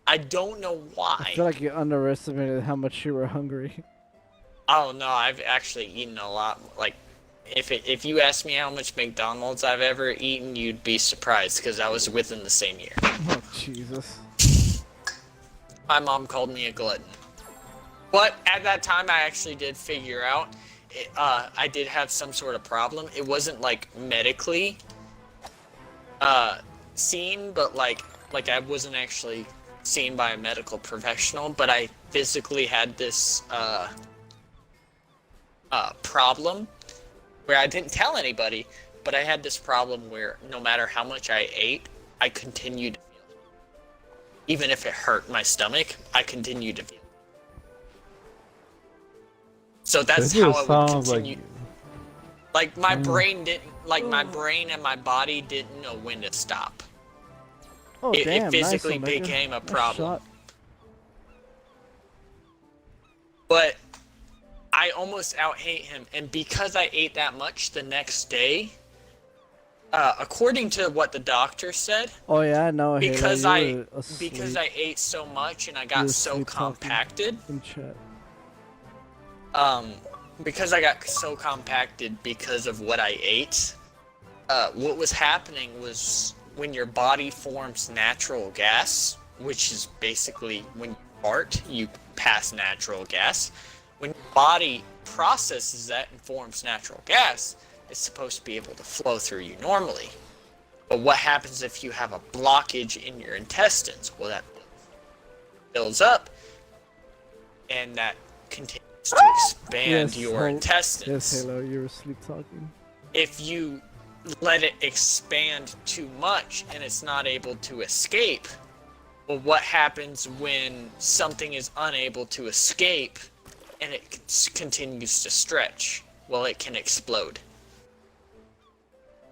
I don't know why. I feel like you underestimated how much you were hungry. Oh no, I've actually eaten a lot. Like, if you ask me how much McDonald's I've ever eaten, you'd be surprised because I was within the same year. Oh Jesus. My mom called me a glutton. But at that time, I actually did figure out I did have some sort of problem. It wasn't like medically seen, but like I wasn't actually seen by a medical professional, but I physically had this problem where I didn't tell anybody, but I had this problem where no matter how much I ate, I continued to feel it. Even if it hurt my stomach, I continued to feel it. So that's This how just I would sounds continue. Like my brain didn't, like my Oh. brain and my body didn't know when to stop. Oh It damn. physically nice, Omega. became a Nice problem. shot. But I almost out-ate him, and because I ate that much the next day, according to what the doctor said, Oh yeah, no. because Halo, I you were asleep because I ate so much and I You got were so sleep-talking. compacted, in chat. because I got so compacted because of what I ate, what was happening was when your body forms natural gas, which is basically when you fart, you pass natural gas. When your body processes that and forms natural gas, it's supposed to be able to flow through you normally. But what happens if you have a blockage in your intestines? Well, that builds up, and that continues to expand Yes, your intestines. Yes, Halo, you were sleep talking. If you let it expand too much and it's not able to escape, well, what happens when something is unable to escape and it continues to stretch? Well, it can explode.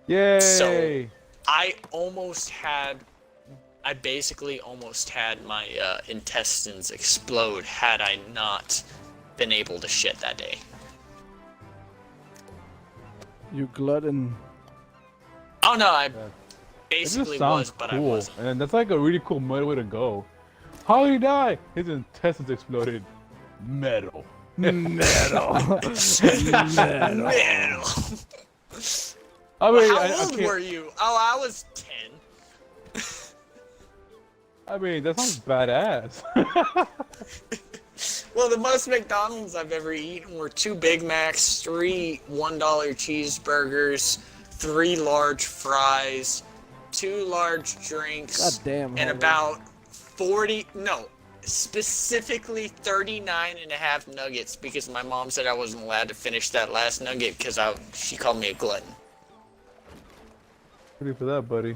Yay! So- I almost had I basically almost had my intestines explode had I not been able to shit that day. You glutton. Oh no, I It basically just sounds was, but cool. I wasn't. And that's like a really cool meta way to go. How did he die? His intestines exploded. Metal. Metal. Metal. I Well, mean, how old were you? Oh, I was 10. I mean, that sounds badass. Well, the most McDonald's I've ever eaten were 2 Big Macs, 3 $1 cheeseburgers, 3 large fries, 2 large drinks, God damn. and Homer. about specifically 39 and a half nuggets because my mom said I wasn't allowed to finish that last nugget because she called me a glutton. Ready for that, buddy.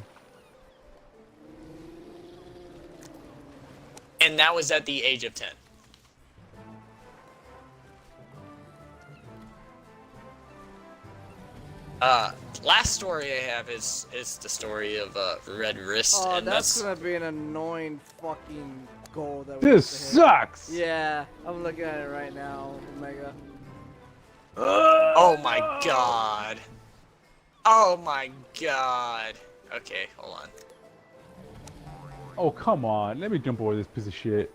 And that was at the age of 10. Last story I have is the story of Red Wrist, Oh, and that's gonna be an annoying fucking goal that we This have to hit. sucks! Yeah, I'm looking at it right now, Omega. oh my god. Oh my god. Okay, hold on. Oh, come on. Let me jump over this piece of shit.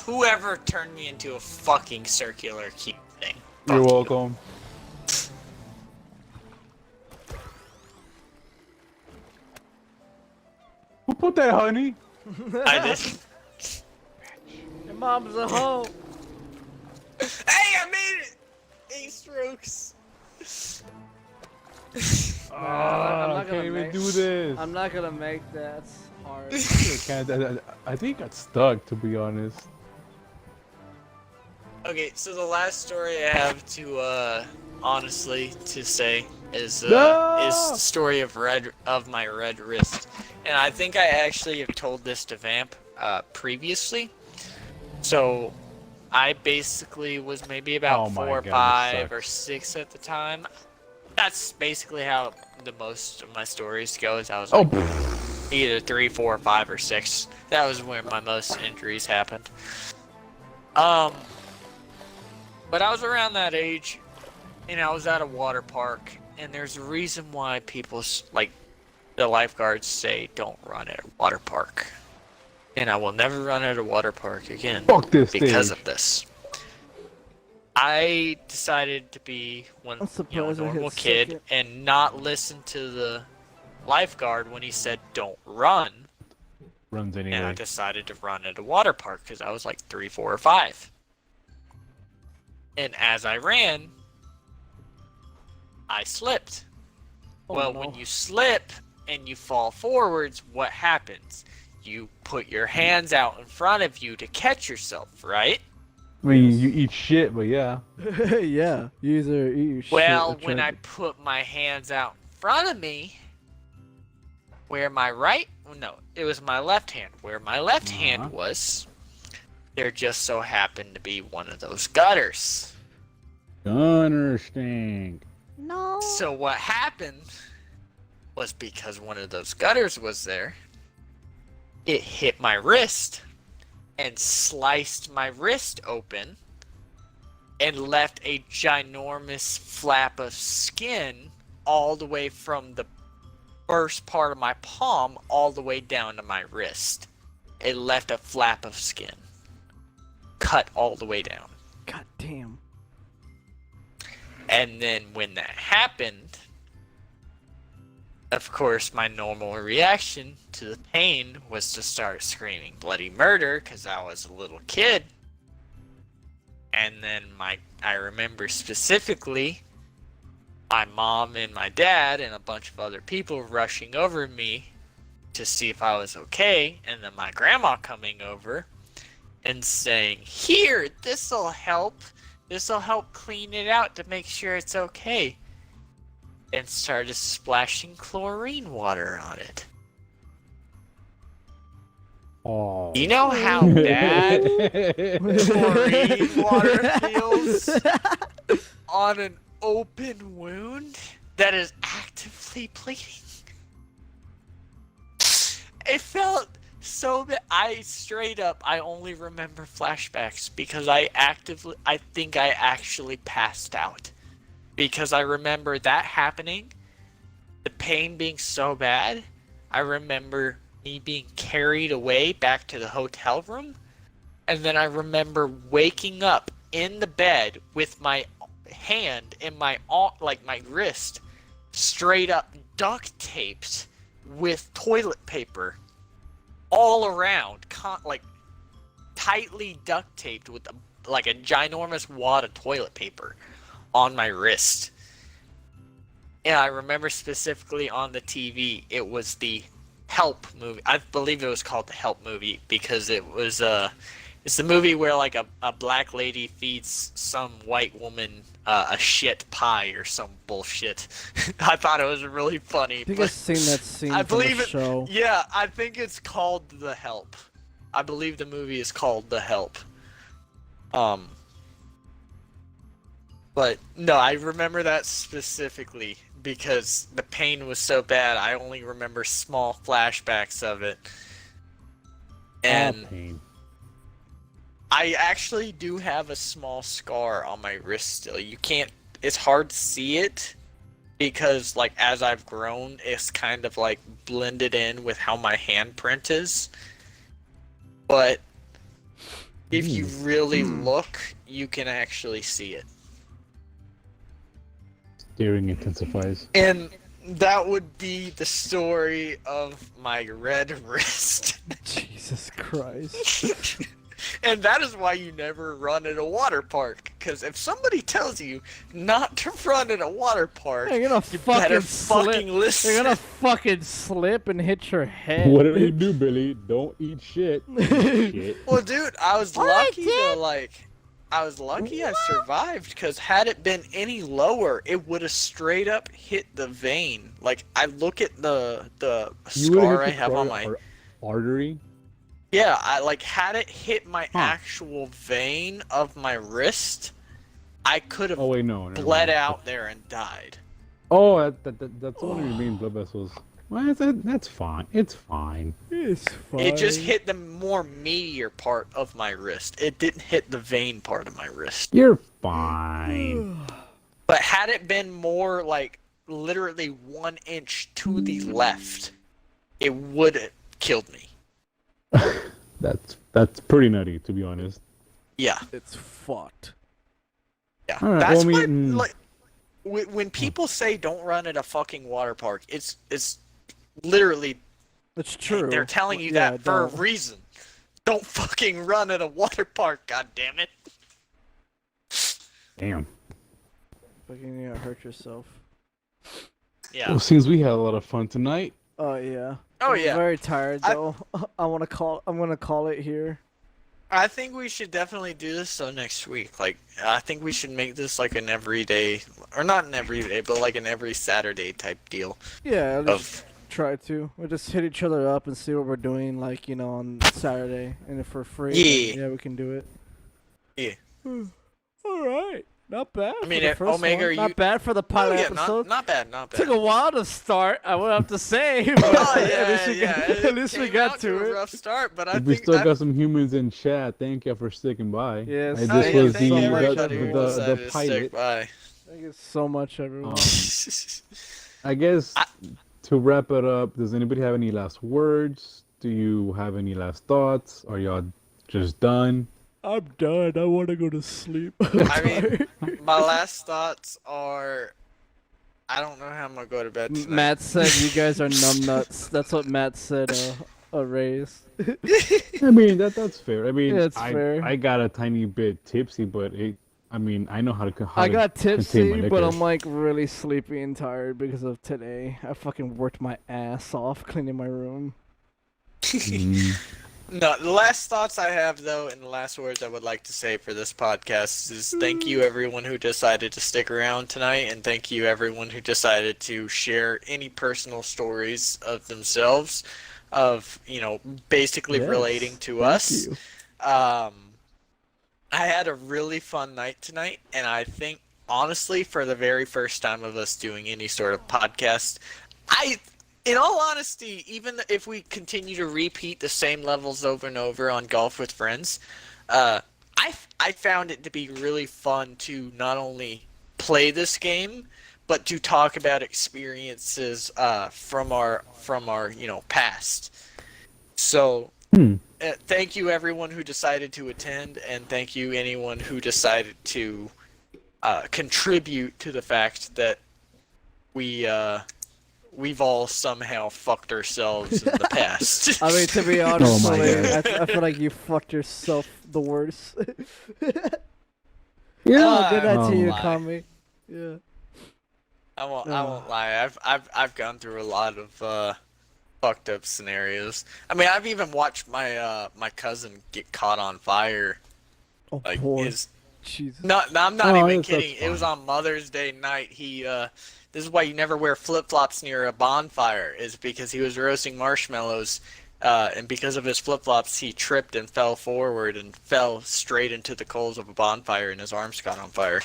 Whoever turned me into a fucking circular cube thing. You're Fuck you. welcome. Who put that, honey? I did. Your mom's a hoe. Hey, I made it! 8 strokes. I'm I not gonna can't even make- do this. I'm not gonna make that. It's hard. I think I got stuck, to be honest. Okay, so the last story I have to honestly to say is No! is the story of my red wrist, and I think I actually have told this to Vamp previously. So I basically was maybe about Oh my 4, God, this 5, or sucks. 6 at the time. That's basically how the most of my stories go. Is I was Oh, like either 3, 4, 5, or 6. That was where my most injuries happened. But I was around that age, and I was at a water park, and there's a reason why people, like, the lifeguards say don't run at a water park. And I will never run at a water park again fuck this because stage. of this. I decided to be I'm a surprised I hit normal kid second. and not listen to the lifeguard when he said don't run. Runs And I anyway. decided to run at a water park because I was like 3, 4, or 5. And as I ran, I slipped. Oh, Well, no. when you slip and you fall forwards, what happens? You put your hands out in front of you to catch yourself, right? I mean, you eat shit, but yeah. Yeah, you either eat your shit Well, or when try I to- put my hands out in front of me, where my it was my left hand. Where my left hand was, there just so happened to be one of those gutters. Gunner stink. No. So what happened was because one of those gutters was there, it hit my wrist and sliced my wrist open and left a ginormous flap of skin all the way from the first part of my palm all the way down to my wrist. It left a flap of skin cut all the way down. God damn. And then when that happened, of course, my normal reaction to the pain was to start screaming bloody murder because I was a little kid. And then I remember specifically my mom and my dad and a bunch of other people rushing over me to see if I was okay, and then my grandma coming over and saying, "Here, this'll help. This'll help clean it out to make sure it's okay." And started splashing chlorine water on it. Oh. You know how bad chlorine water feels on an open wound that is actively bleeding? It felt so bad. I only remember flashbacks because I think I actually passed out. Because I remember that happening, the pain being so bad. I remember me being carried away back to the hotel room, and then I remember waking up in the bed with my hand in my wrist straight up duct taped with toilet paper all around, tightly duct taped with a ginormous wad of toilet paper on my wrist. And I remember specifically on the TV, it was the Help movie. I believe it was called the Help movie because it's the movie where a black lady feeds some white woman a shit pie or some bullshit. I thought it was really funny. I think I've seen that scene I from believe the show. Yeah, I think it's called The Help. I believe the movie is called The Help. But no, I remember that specifically because the pain was so bad. I only remember small flashbacks of it. And pain. I actually do have a small scar on my wrist still. It's hard to see it because as I've grown, it's kind of blended in with how my handprint is. But if you really look, you can actually see it. Staring intensifies. And that would be the story of my red wrist. Jesus Christ. And that is why you never run at a water park. Because if somebody tells you not to run at a water park, You're gonna you fucking better slip. fucking listen. You're gonna fucking slip and hit your head. Whatever you do, Billy, don't eat shit. Shit. Well, dude, I was lucky to I survived because had it been any lower, it would have straight up hit the vein. I look at the scar I have on my artery. Yeah, had it hit my actual vein of my wrist, I could have bled out there and died. Oh, that's one of your main blood vessels. Well, that's fine. It's fine. It's fine. It just hit the more meatier part of my wrist. It didn't hit the vein part of my wrist. You're fine. But had it been more literally 1 inch to the left, it would have killed me. That's pretty nutty, to be honest. Yeah. It's fucked. Yeah. All right, That's well, when people say don't run at a fucking water park, it's literally It's true. they're telling you Yeah, that for a don't. reason. Don't fucking run at a water park, god damn it. Damn. Fucking hurt yourself. Yeah. Well, seems we had a lot of fun tonight. Oh yeah. Oh I'm yeah. very tired though. I'm gonna call it here. I think we should definitely do this next week. I think we should make this an everyday, or not an everyday, but an every Saturday type deal. Yeah, let's try to. We'll just hit each other up and see what we're doing, on Saturday. And if we're free, then, we can do it. Yeah. All right. Not bad. I mean, for the first Omega, one. Not bad for the pilot episode. not bad, not bad. Took a while to start, I would have to say. But at least we got to it. A rough start, but I think We still got some humans in chat. Thank you for sticking by. Yes. And Thank this you was so much, the pilot. Thank you so much, everyone. I guess to wrap it up, does anybody have any last words? Do you have any last thoughts? Are y'all just done? I'm done. I want to go to sleep. I mean, my last thoughts are, I don't know how I'm gonna go to bed tonight. Matt said you guys are numbnuts. That's what Matt said. Raise. I mean that's fair. I mean, Yeah, it's fair. I got a tiny bit tipsy, but I know how to. I got tipsy, but liquor. I'm really sleepy and tired because of today. I fucking worked my ass off cleaning my room. No, the last thoughts I have, though, and the last words I would like to say for this podcast is thank you, everyone who decided to stick around tonight, and thank you, everyone who decided to share any personal stories of themselves. of basically Yes, relating to thank us. you. I had a really fun night tonight, and I think honestly, for the very first time of us doing any sort of podcast, in all honesty, even if we continue to repeat the same levels over and over on Golf with Friends, I found it to be really fun to not only play this game, but to talk about experiences from our past. So Hmm. thank you everyone who decided to attend, and thank you anyone who decided to contribute to the fact that we've all somehow fucked ourselves in the past. I mean, to be honest, Oh my Soler, God. I feel like you fucked yourself the worst. Yeah. Good night to you, lie. Kami. Yeah. I won't lie. I've gone through a lot of fucked up scenarios. I mean, I've even watched my cousin get caught on fire. Oh, Like poor his Jesus. No, I'm not Oh, even that's kidding. It was fine. on Mother's Day night. This is why you never wear flip-flops near a bonfire, is because he was roasting marshmallows, and because of his flip-flops, he tripped and fell forward and fell straight into the coals of a bonfire, and his arms caught on fire.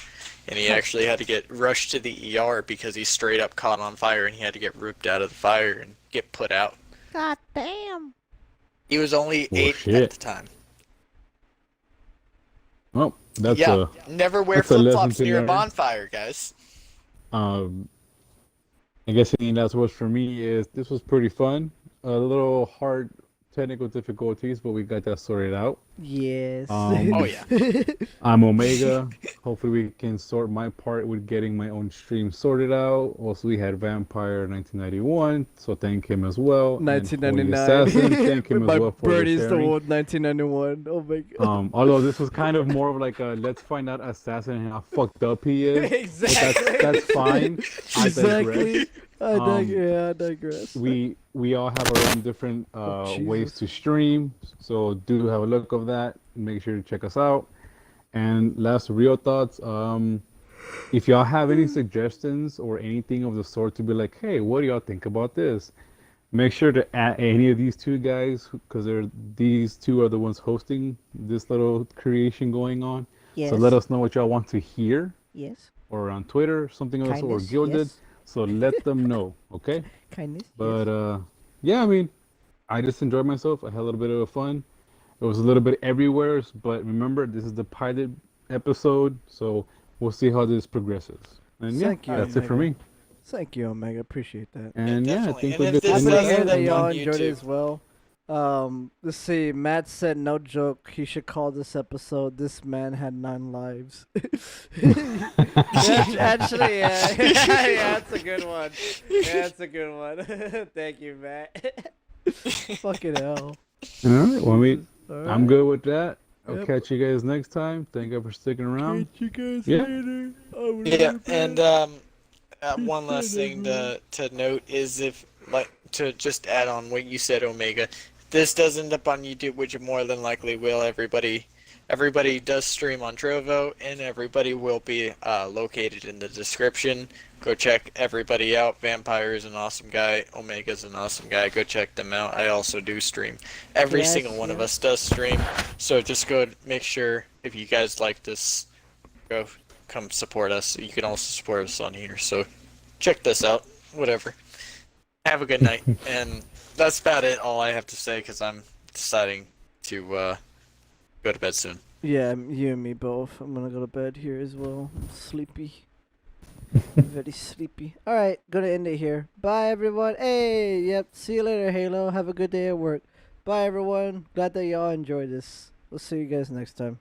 And he actually had to get rushed to the ER because he straight up caught on fire, and he had to get ripped out of the fire and get put out. God damn. He was only Well, 8 at shit. the time. Well, that's Yeah, never wear that's a lesson flip-flops to near a learn. bonfire, guys. um. I guess any last words for me is this was pretty fun. A little hard technical difficulties, but we got that sorted out. Yes. Oh, yeah. I'm Omega. Hopefully we can sort my part with getting my own stream sorted out. Also, we had Vampire 1991, so thank him as well. And Holy 1999. Assassin, thank him as My well for the birdie's the sharing. one. 1991. Oh my god. Although this was kind of more of like a let's find out Assassin and how fucked up he is. Exactly. But that's fine. I digress. Exactly. I digress. We all have our own different ways Jesus. to stream, so do have a look of that. Make sure to check us out. And last real thoughts. If y'all have any suggestions or anything of the sort to be like, hey, what do y'all think about this? Make sure to add any of these two guys because these two are the ones hosting this little creation going on. Yes. So let us know what y'all want to hear, Yes. or on Twitter, something else, or Kindness, Gilded. yes. So let them know, okay? Kindness. But yeah, I mean, I just enjoyed myself. I had a little bit of fun. It was a little bit everywhere, but remember, this is the pilot episode, so we'll see how this progresses. And yeah, Thank you, that's it for Omega. me. Thank you, Omega. Appreciate that. And yeah, I definitely. think And we're if good. this I'm And glad to doesn't hear end that up y'all on enjoyed it YouTube. as well. Let's see. Matt said, no joke, he should call this episode "This Man Had 9 Lives." Actually, yeah. Yeah, that's a good one. Yeah, that's a good one. Thank you, Matt. Fucking hell. all right, well, I mean, All I'm right. good with that. I'll Yep. catch you guys next time. Thank you for sticking around. Catch you guys Yeah. later. I will Yeah, go to and bed. one last thing to note is to just add on what you said, Omega. If this does end up on YouTube, which it more than likely will. Everybody does stream on Trovo, and everybody will be located in the description. Go check everybody out. Vampire is an awesome guy. Omega's an awesome guy. Go check them out. I also do stream. Every Yes, single one of yes. us does stream. So just go make sure if you guys like this, go come support us. You can also support us on here. So check this out. Whatever. Have a good night. And that's about it. All I have to say because I'm deciding to go to bed soon. Yeah, you and me both. I'm gonna go to bed here as well. I'm sleepy. Very sleepy. Alright, gonna end it here. Bye, everyone. Hey, yep. See you later, Halo. Have a good day at work. Bye, everyone. Glad that y'all enjoyed this. We'll see you guys next time.